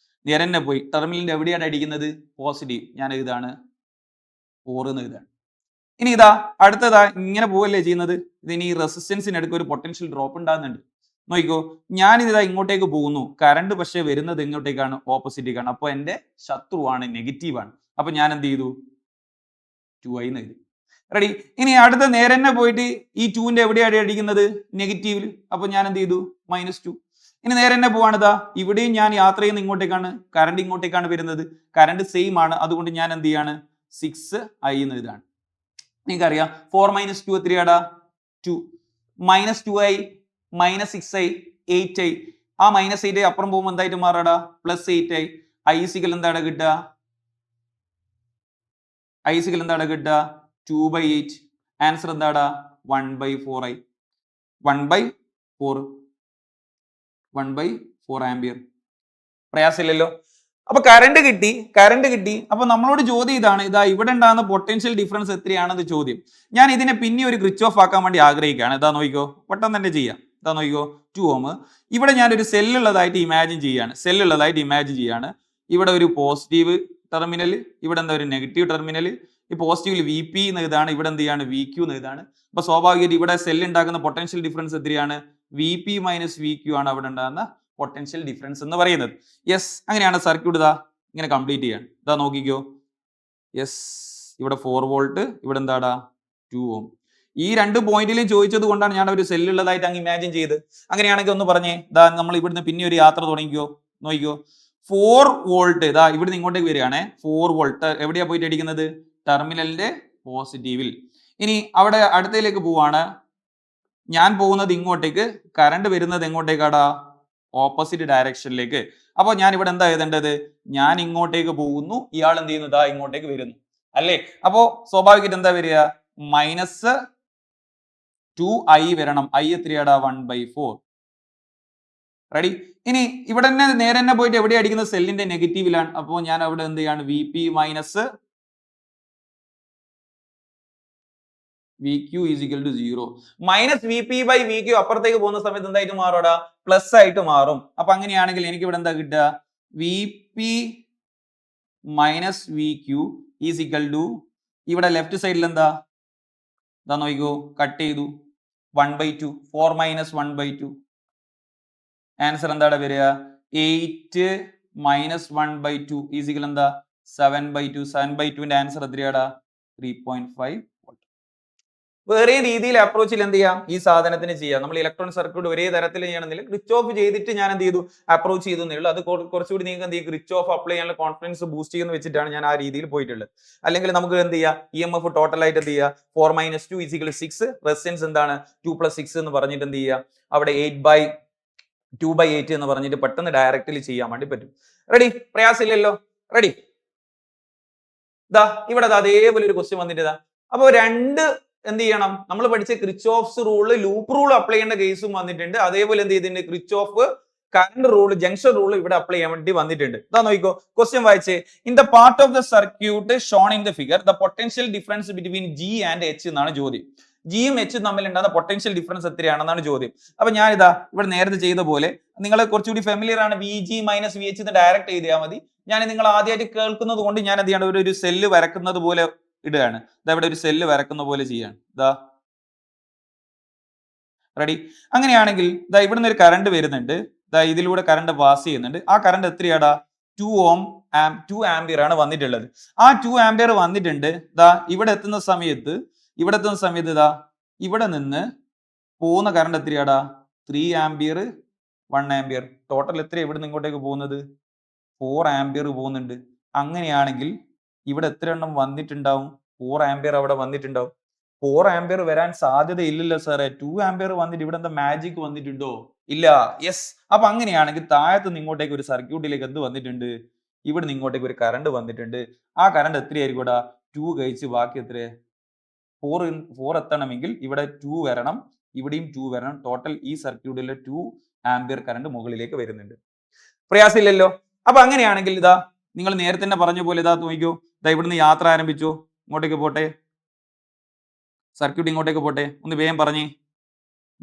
നേരെ പോയി ടെർമിനലിന്റെ എവിടെയാണ് അടിക്കുന്നത്, പോസിറ്റീവ്. ഞാൻ ഇതാണ് 4 എന്ന് എഴുതാണ്. ഇനി ഇതാ അടുത്തതാ ഇങ്ങനെ പോവല്ലേ ചെയ്യുന്നത്. ഇതിന് ഈ റെസിസ്റ്റൻസിനടുക്ക് ഒരു പൊട്ടൻഷ്യൽ ഡ്രോപ്പ് ഉണ്ടാകുന്നുണ്ട്. നോക്കിക്കോ, ഞാൻ ഇതാ ഇങ്ങോട്ടേക്ക് പോകുന്നു, കറണ്ട് പക്ഷേ വരുന്നത് എങ്ങോട്ടേക്കാണ്, ഓപ്പോസിറ്റേക്കാണ്. അപ്പൊ എന്റെ ശത്രുവാണ്, നെഗറ്റീവ് ആണ്. അപ്പൊ ഞാൻ എന്ത് ചെയ്തു, 2i എന്ന് എഴുതി. റെഡി. ഇനി അടുത്ത നേരെ തന്നെ പോയിട്ട് ഈ 2ന്റെ എവിടെയാണ് അടിക്കുന്നത്, നെഗറ്റീവിൽ. അപ്പൊ ഞാൻ എന്ത് ചെയ്തു, -2. ഇനി നേരെ തന്നെ പോവാണ്. ഇതാ ഇവിടെയും ഞാൻ യാത്ര ചെയ്യുന്ന ഇങ്ങോട്ടേക്കാണ്, കറണ്ട് ഇങ്ങോട്ടേക്കാണ് വരുന്നത്, കറണ്ട് സെയിം ആണ്. അതുകൊണ്ട് ഞാൻ എന്ത് ചെയ്യാണ്, 6i എന്ന് എഴുതാണ്. നിങ്ങൾക്കറിയാം 4 - 2 എത്രയാടാ, 2. -2i -6i 8i. ആ -8i അപ്പുറം പോകുമ്പോൾ എന്തായിട്ട് മാറാടാ, +8i. i = എന്താണ് കിട്ടുക, i = എന്താണ് കിട്ടുക, 2/8. ആൻസർ എന്താടാ, 1/4i. 1/4 ആംപിയർ. പ്രയാസമില്ലല്ലോ. അപ്പൊ കറണ്ട് കിട്ടി. അപ്പൊ നമ്മളോട് ചോദ്യം ഇതാണ്, ഇതാ ഇവിടെ ഉണ്ടാകുന്ന പൊട്ടൻഷ്യൽ ഡിഫറൻസ് എത്രയാണെന്ന് ചോദ്യം. ഞാൻ ഇതിനെ പിന്നെ ഒരു സ്വിച്ച് ഓഫ് ആക്കാൻ വേണ്ടി ആഗ്രഹിക്കുകയാണ്. ഇതാ നോക്കിക്കോ, പെട്ടെന്ന് തന്നെ ചെയ്യാം. ഇതാ നോക്കിക്കോ, 2 ohm. ഇവിടെ ഞാനൊരു സെല്ലുള്ളതായിട്ട് ഇമാജിൻ ചെയ്യാണ്. ഇവിടെ ഒരു പോസിറ്റീവ് ടെർമിനൽ, ഇവിടെ എന്താ ഒരു നെഗറ്റീവ് ടെർമിനൽ. ഈ പോസിറ്റീവിൽ VP എന്ന് ഇതാണ്, ഇവിടെ എന്ത് ചെയ്യാണ്, VQ എന്ന് ഇതാണ്. അപ്പൊ സ്വാഭാവികമായിട്ട് ഇവിടെ സെല്ല് ഉണ്ടാക്കുന്ന പൊട്ടൻഷ്യൽ ഡിഫറൻസ് എത്രയാണ്, VP - VQ ആണ് അവിടെ ഉണ്ടാകുന്ന പൊട്ടൻഷ്യൽ ഡിഫറൻസ് എന്ന് പറയുന്നത്. യെസ്, അങ്ങനെയാണ് സർക്യൂട്ട് ഇതാ ഇങ്ങനെ കംപ്ലീറ്റ് ചെയ്യാണ്. ഇതാ നോക്കിക്കോ, യെസ്, ഇവിടെ 4 വോൾട്ട്, ഇവിടെ എന്താടാ 2 ohm. ഈ 2 പോയിന്റിലും ചോദിച്ചത് കൊണ്ടാണ് ഞാൻ ഒരു സെല്ലുള്ളതായിട്ട് അങ്ങ് ഇമാജിൻ ചെയ്ത്. അങ്ങനെയാണെങ്കിൽ ഒന്ന് പറഞ്ഞേ, ഇതാ നമ്മൾ ഇവിടുന്ന് പിന്നെ ഒരു യാത്ര തുടങ്ങിക്കോ. നോക്കിക്കോ, 4 വോൾട്ട് ഇതാ ഇവിടുന്ന് ഇങ്ങോട്ടേക്ക് വരികയാണേ. 4 വോൾട്ട് എവിടെയാ പോയിട്ട് അടിക്കുന്നത്, ടെർമിനലിന്റെ പോസിറ്റീവിൽ. ഇനി അവിടെ അടുത്തതിലേക്ക് പോവാണ്. ഞാൻ പോകുന്നത് ഇങ്ങോട്ടേക്ക്, കറണ്ട് വരുന്നത് എങ്ങോട്ടേക്കാടാ, ഓപ്പോസിറ്റ് ഡയറക്ഷനിലേക്ക്. അപ്പോൾ ഞാൻ ഇവിടെ എന്താ എഴുതേണ്ടത്, ഞാൻ ഇങ്ങോട്ടേക്ക് പോകുന്നു, ഇയാൾ എന്ത് ചെയ്യുന്നു, ഇതാ ഇങ്ങോട്ടേക്ക് വരുന്നു അല്ലേ. അപ്പോ സ്വാഭാവികമായിട്ട് എന്താ വരിക, -2i വരണം. i എത്രയാടാ, 1/4. റെഡി. ഇനി ഇവിടെ തന്നെ നേരെ തന്നെ പോയിട്ട് എവിടെ അടിക്കുന്നത്, സെല്ലിന്റെ നെഗറ്റീവിലാണ്. അപ്പോൾ ഞാൻ അവിടെ എന്ത് ചെയ്യാണ്, VP - VQ = 0. -VP/VQ അപ്പുറത്തേക്ക് പോകുന്ന സമയത്ത് എന്തായിട്ട് മാറും, പ്ലസ് ആയിട്ട് മാറും. അപ്പൊ അങ്ങനെയാണെങ്കിൽ എനിക്ക് ഇവിടെ എന്താ കിട്ടുക, VP - VQ = ഇവിടെ ലെഫ്റ്റ് സൈഡിൽ എന്താ, ഇതാ നോക്കിക്കോ, കട്ട് ചെയ്തു, 1/2. 4 - 1/2. ആൻസർ എന്താണ് വരിക, 8 - 1/2 = എന്താ, 7/2. 7/2ന്റെ ആൻസർ എത്രയാടാ, 3.5. വേറെ രീതിയിൽ അപ്രോച്ചിൽ എന്ത് ചെയ്യാം, ഈ സാധനത്തിന് ചെയ്യാം. നമ്മൾ ഇലക്ട്രോണിക് സർക്യൂട്ട് ഒരേ തരത്തിൽ ചെയ്യണമെന്നില്ല, സ്വിച്ച് ഓഫ് ചെയ്തിട്ട് ഞാൻ എന്ത് ചെയ്തു, അപ്രോച്ച് ചെയ്തു എന്നേ ഉള്ളൂ. അത് കുറച്ചുകൂടി നിങ്ങൾക്ക് എന്ത് ചെയ്യും, സ്വിച്ച് ഓഫ് അപ്ലൈ ചെയ്യാനുള്ള കോൺഫിഡൻസ് ബൂസ്റ്റ് ചെയ്യുന്ന വെച്ചിട്ടാണ് ഞാൻ ആ രീതിയിൽ പോയിട്ടുള്ളത്. അല്ലെങ്കിൽ നമുക്ക് എന്ത് ചെയ്യാം, EMF ടോട്ടൽ ആയിട്ട് എന്ത് ചെയ്യുക, 4 - 2 = 6. റെസിസ്റ്റൻസ് എന്താണ്, 2 + 6 എന്ന് പറഞ്ഞിട്ട് എന്ത് ചെയ്യുക, അവിടെ 8/2/8 എന്ന് പറഞ്ഞിട്ട് പെട്ടെന്ന് ഡയറക്റ്റ്ലി ചെയ്യാൻ വേണ്ടി പറ്റും. റെഡി, പ്രയാസമില്ലല്ലോ. റെഡി. ഇതാ ഇവിടെ അതേപോലെ ഒരു ക്വസ്റ്റ്യൻ വന്നിട്ട് ഇതാ. അപ്പോൾ എന്ത് ചെയ്യണം, നമ്മൾ പഠിച്ച Kirchhoff's rule, loop rule apply ചെയ്യേണ്ട കേസും വന്നിട്ടുണ്ട്. അതേപോലെ എന്ത് ചെയ്തിട്ടുണ്ട്, Kirchhoff current rule, junction rule ഇവിടെ അപ്ലൈ ചെയ്യാൻ വേണ്ടി വന്നിട്ടുണ്ട്. ഇതാ നോക്കിക്കോ, ക്വസ്റ്റ്യൻ വായിച്ചേ. In the part of the circuit shown in the figure the potential difference between G and H എന്നാണ് ചോദ്യം. ജിയും എച്ചും തമ്മിൽ ഉണ്ടാകുന്ന പൊട്ടൻഷ്യൽ ഡിഫറൻസ് എത്രയാണെന്നാണ് ചോദ്യം. അപ്പൊ ഞാൻ ഇതാ ഇവിടെ നേരത്തെ ചെയ്ത പോലെ, നിങ്ങൾ കുറച്ചുകൂടി ഫെമിലിയർ ആണ്, VG - VH എന്ന് ഡയറക്റ്റ് ചെയ്താൽ മതി. ഞാൻ നിങ്ങൾ ആദ്യമായിട്ട് കേൾക്കുന്നത് കൊണ്ട് ഞാൻ എന്ത് ചെയ്യണം, ഒരു സെല്ല് വരക്കുന്നത് പോലെ ഇടുകയാണ്. ഇതാ ഇവിടെ ഒരു സെല്ല് വരക്കുന്ന പോലെ ചെയ്യാണ്. ഇതാ റെഡി. അങ്ങനെയാണെങ്കിൽ ഇതാ ഇവിടുന്ന് ഒരു കറണ്ട് വരുന്നുണ്ട്, ഇതാ ഇതിലൂടെ കറണ്ട് പാസ് ചെയ്യുന്നുണ്ട്. ആ കറണ്ട് എത്രയാടാ, 2 ആംപിയർ ആണ് വന്നിട്ടുള്ളത്. ആ 2 ആംപിയർ വന്നിട്ടുണ്ട്. ഇതാ ഇവിടെ എത്തുന്ന സമയത്ത് ഇതാ ഇവിടെ നിന്ന് പോകുന്ന കറണ്ട് എത്രയാടാ, 3 ആംപിയർ 1 ആംപിയർ. ടോട്ടൽ എത്രയാണ് ഇവിടെ നിന്ന് ഇങ്ങോട്ടേക്ക് പോകുന്നത്, 4 ആംപിയർ പോകുന്നുണ്ട്. അങ്ങനെയാണെങ്കിൽ ഇവിടെ എത്ര എണ്ണം വന്നിട്ടുണ്ടാവും, 4 ആംപിയർ അവിടെ വന്നിട്ടുണ്ടാവും. 4 ആംപിയർ വരാൻ സാധ്യത ഇല്ലല്ലോ സാറേ, 2 ആംപിയർ വന്നിട്ട് ഇവിടെ എന്താ മാജിക് വന്നിട്ടുണ്ടോ, ഇല്ല. യെസ്. അപ്പൊ അങ്ങനെയാണെങ്കിൽ താഴത്ത് നിന്ന് ഇങ്ങോട്ടേക്ക് ഒരു സർക്യൂട്ടിലേക്ക് എന്ത് വന്നിട്ടുണ്ട്? ഇവിടെ നിന്ന് ഇങ്ങോട്ടേക്ക് ഒരു കറണ്ട് വന്നിട്ടുണ്ട്. ആ കറണ്ട് എത്രയായിരിക്കും? 2 കഴിച്ച് ബാക്കി എത്ര? 4 എത്തണമെങ്കിൽ ഇവിടെ 2 വരണം, ഇവിടെയും 2 വരണം. ടോട്ടൽ ഈ സർക്യൂട്ടിലെ 2 ആംപിയർ കറണ്ട് മുകളിലേക്ക് വരുന്നുണ്ട്. പ്രയാസമില്ലല്ലോ. അപ്പൊ അങ്ങനെയാണെങ്കിൽ ഇതാ നിങ്ങൾ നേരത്തെ തന്നെ പറഞ്ഞ പോലെ ഇതാ നോക്കിക്കോ, ഇതാ ഇവിടുന്ന് യാത്ര ആരംഭിച്ചു, ഇങ്ങോട്ടേക്ക് പോട്ടെ, സർക്യൂട്ട് ഇങ്ങോട്ടേക്ക് പോട്ടെ, ഒന്ന് വേഗം പറഞ്ഞേ.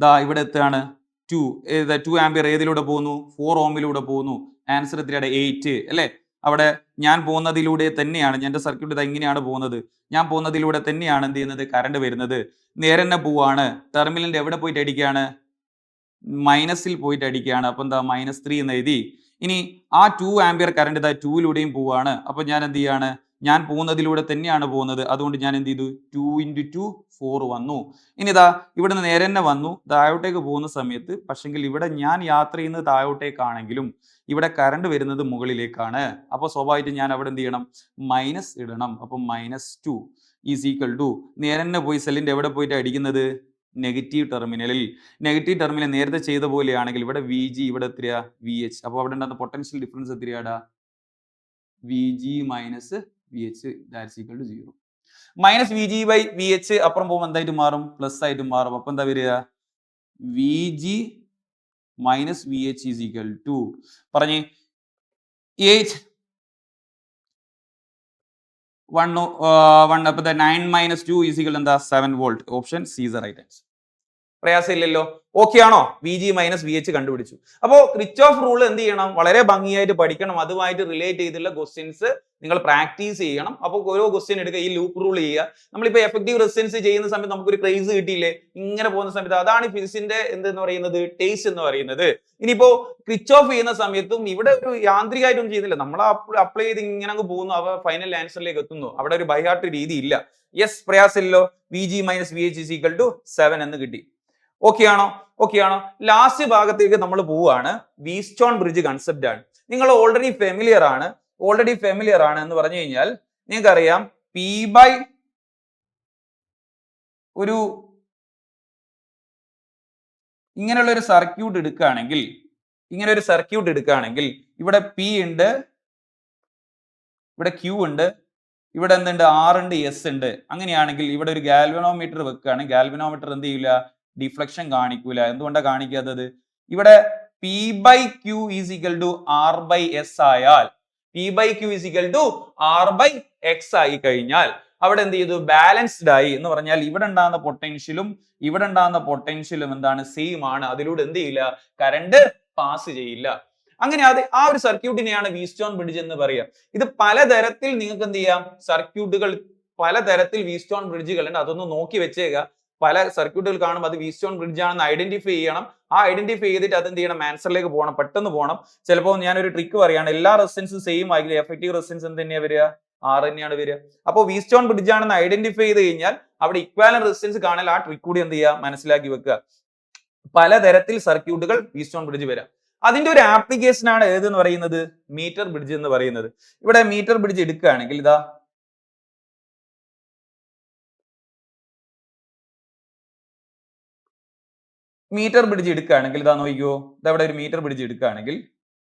ദാ ഇവിടെ എത്തുകയാണ് 2 ആംപിയർ ഏതിലൂടെ പോകുന്നു? 4 ഓമിലൂടെ പോകുന്നു. ആൻസർ എത്രയാണ്? 8 അല്ലേ? അവിടെ ഞാൻ പോകുന്നതിലൂടെ തന്നെയാണ്, എൻ്റെ സർക്യൂട്ട് ഇതാ ഇങ്ങനെയാണ് പോകുന്നത്, ഞാൻ പോകുന്നതിലൂടെ തന്നെയാണ് എന്ത് ചെയ്യുന്നത്? കറണ്ട് വരുന്നത്. നേരെ തന്നെ പോവാണ്, ടെർമിനലിന്റെ എവിടെ പോയിട്ട് അടിക്കുകയാണ്? മൈനസിൽ പോയിട്ട് അടിക്കുകയാണ്. അപ്പൊ എന്താ? -3 എന്ന് എഴുതി. ഇനി ആ 2 ആംപിയർ കറണ്ട് ഇതാ 2ലൂടെയും പോവാണ്. അപ്പൊ ഞാൻ എന്ത് ചെയ്യാണ്? ഞാൻ പോകുന്നതിലൂടെ തന്നെയാണ് പോകുന്നത്, അതുകൊണ്ട് ഞാൻ എന്ത് ചെയ്തു? 2 × 2 4 വന്നു. ഇനി ഇതാ ഇവിടുന്ന് നേരെ തന്നെ വന്നു, താഴോട്ടേക്ക് പോകുന്ന സമയത്ത് പക്ഷെങ്കിൽ ഇവിടെ ഞാൻ യാത്ര ചെയ്യുന്നത് താഴോട്ടേക്കാണെങ്കിലും ഇവിടെ കറണ്ട് വരുന്നത് മുകളിലേക്കാണ്. അപ്പൊ സ്വാഭാവികമായിട്ടും ഞാൻ അവിടെ എന്ത് ചെയ്യണം? മൈനസ് ഇടണം. അപ്പൊ -2 ഈസ് ഈക്വൽ ടു നേരെ തന്നെ പോയി സെല്ലിന്റെ എവിടെ പോയിട്ട് അടിക്കുന്നത്? നെഗറ്റീവ് ടെർമിനലിൽ. നെഗറ്റീവ് ടെർമിനൽ നേരത്തെ ചെയ്ത പോലെയാണെങ്കിൽ ഇവിടെ VG, ഇവിടെ എത്രയാ? VH. അപ്പോൾ അവിടെ ഉണ്ടാകുന്ന പൊട്ടൻഷ്യൽ ഡിഫറൻസ് എത്രയാടാ? VG minus VH that's equal to 0. -VG/VH അപ്പുറം പോകുമ്പോൾ എന്തായിട്ട് മാറും? പ്ലസ് ആയിട്ട് മാറും. അപ്പൊ എന്താ വരിക? VG minus VH is equal to പറഞ്ഞേ 8 1 അപ്പൊ 9 - 2 ഈസ് ഈക്വൽ എന്താ? 7 volt. Option C is the right answer. പ്രയാസമില്ലല്ലോ. ഓക്കെ ആണോ? VG - VH കണ്ടുപിടിച്ചു. അപ്പോ ക്രിച്ചോഫ് റൂൾ എന്ത് ചെയ്യണം? വളരെ ഭംഗിയായിട്ട് പഠിക്കണം. അതുമായിട്ട് റിലേറ്റ് ചെയ്തിട്ടുള്ള ക്വസ്റ്റ്യൻസ് നിങ്ങൾ പ്രാക്ടീസ് ചെയ്യണം. അപ്പോൾ ഓരോ ക്വസ്റ്റ്യൻ എടുക്കുക, ഈ ലൂപ്പ് റൂൾ ചെയ്യുക. നമ്മളിപ്പോ എഫക്റ്റീവ് റെസിസ്റ്റൻസ് ചെയ്യുന്ന സമയത്ത് നമുക്കൊരു ക്രേസ് കിട്ടിയില്ലേ? ഇങ്ങനെ പോകുന്ന സമയത്ത് അതാണ് ഫിസിക്സിന്റെ എന്തെന്ന് പറയുന്നത്? ടേസ്റ്റ് എന്ന് പറയുന്നത്. ഇനിയിപ്പോ ക്രിച്ചോഫ് ചെയ്യുന്ന സമയത്തും ഇവിടെ ഒരു യാന്ത്രികമായിട്ടൊന്നും ചെയ്യുന്നില്ല, നമ്മൾ അപ്ലൈ ചെയ്ത് ഇങ്ങനെ അങ്ങ് പോകുന്നു, അവ ഫൈനൽ ആൻസറിലേക്ക് എത്തുന്നു. അവിടെ ഒരു ബൈഹാർട്ട് രീതി ഇല്ല. യെസ്, പ്രയാസമില്ലല്ലോ. VG - VH is equal to 7 എന്ന് കിട്ടി. ഓക്കെ ആണോ? ഓക്കെ ആണോ? ലാസ്റ്റ് ഭാഗത്തേക്ക് നമ്മൾ പോവുകയാണ്. വീറ്റ്സ്റ്റോൺ ബ്രിഡ്ജ് കൺസെപ്റ്റ് ആണ്. നിങ്ങൾ ഓൾറെഡി ഫെമിലിയർ ആണ് എന്ന് പറഞ്ഞു കഴിഞ്ഞാൽ നിങ്ങൾക്കറിയാം P/, ഒരു ഇങ്ങനെയുള്ള ഒരു സർക്യൂട്ട് എടുക്കുകയാണെങ്കിൽ, ഇവിടെ P ഉണ്ട്, ഇവിടെ Q ഉണ്ട്, ഇവിടെ എന്തുണ്ട്? R ഉണ്ട്, S ഉണ്ട്. അങ്ങനെയാണെങ്കിൽ ഇവിടെ ഒരു ഗാൽവനോമീറ്റർ വെക്കുകയാണ്. ഗാൽവനോമീറ്റർ എന്ത് ചെയ്യില്ല? ഡിഫ്ലക്ഷൻ കാണിക്കൂല. എന്തുകൊണ്ടാണ് കാണിക്കാത്തത്? ഇവിടെ P/Q is equal to R/S ആയാൽ, P/Q is equal to R/X ആയി കഴിഞ്ഞാൽ അവിടെ എന്ത് ചെയ്തു? ബാലൻസ്ഡ് ആയി എന്ന് പറഞ്ഞാൽ ഇവിടെ ഉണ്ടാകുന്ന പൊട്ടൻഷ്യലും എന്താണ്? സെയിം ആണ്. അതിലൂടെ എന്ത് ചെയ്യില്ല? കറണ്ട് പാസ് ചെയ്യില്ല. അങ്ങനെ ആ ഒരു സർക്യൂട്ടിനെയാണ് വീറ്റ്സ്റ്റോൺ ബ്രിഡ്ജ് എന്ന് പറയുക. ഇത് പലതരത്തിൽ നിങ്ങൾക്ക് എന്ത് ചെയ്യാം? സർക്യൂട്ടുകൾ പലതരത്തിൽ വീറ്റ്സ്റ്റോൺ ബ്രിഡ്ജുകൾ ഉണ്ട്. അതൊന്ന് നോക്കി വെച്ചേക്കുക. പല സർക്യൂട്ടുകൾ കാണുമ്പോൾ അത് വീറ്റ്സ്റ്റോൺ ബ്രിഡ്ജ് ആണെന്ന് ഐഡന്റിഫൈ ചെയ്യണം. ആ ഐഡന്റിഫൈ ചെയ്തിട്ട് അതെന്ത് ചെയ്യണം? ആൻസറിലേക്ക് പോകണം, പെട്ടെന്ന് പോകണം. ചിലപ്പോൾ ഞാനൊരു ട്രിക്ക് പറയാണ്, എല്ലാ റെസിസ്റ്റൻസും സെയിം ആയിരിക്കും. എഫക്റ്റീവ് റെസിസ്റ്റൻസ് എന്ത് തന്നെയാണ് വരിക? R തന്നെയാണ് വരിക. അപ്പോൾ വീറ്റ്സ്റ്റോൺ ബ്രിഡ്ജ് ആണെന്ന് ഐഡന്റിഫൈ ചെയ്ത് കഴിഞ്ഞാൽ അവിടെ ഇക്വാലന്റ് റെസിസ്റ്റൻസ് കാണാൻ ആ ട്രിക്ക് കൂടി എന്ത് ചെയ്യുക? മനസ്സിലാക്കി വെക്കുക. പലതരത്തിൽ സർക്യൂട്ടുകൾ വീറ്റ്സ്റ്റോൺ ബ്രിഡ്ജ് വരാം. അതിന്റെ ഒരു ആപ്ലിക്കേഷൻ ആണ് ഏതെന്ന് പറയുന്നത്? മീറ്റർ ബ്രിഡ്ജ് എന്ന് പറയുന്നത്. ഇവിടെ മീറ്റർ ബ്രിഡ്ജ് എടുക്കുകയാണെങ്കിൽ ഇതാ നോക്കിക്കോ, ഇതവിടെ ഒരു മീറ്റർ ബ്രിഡ്ജ് എടുക്കുകയാണെങ്കിൽ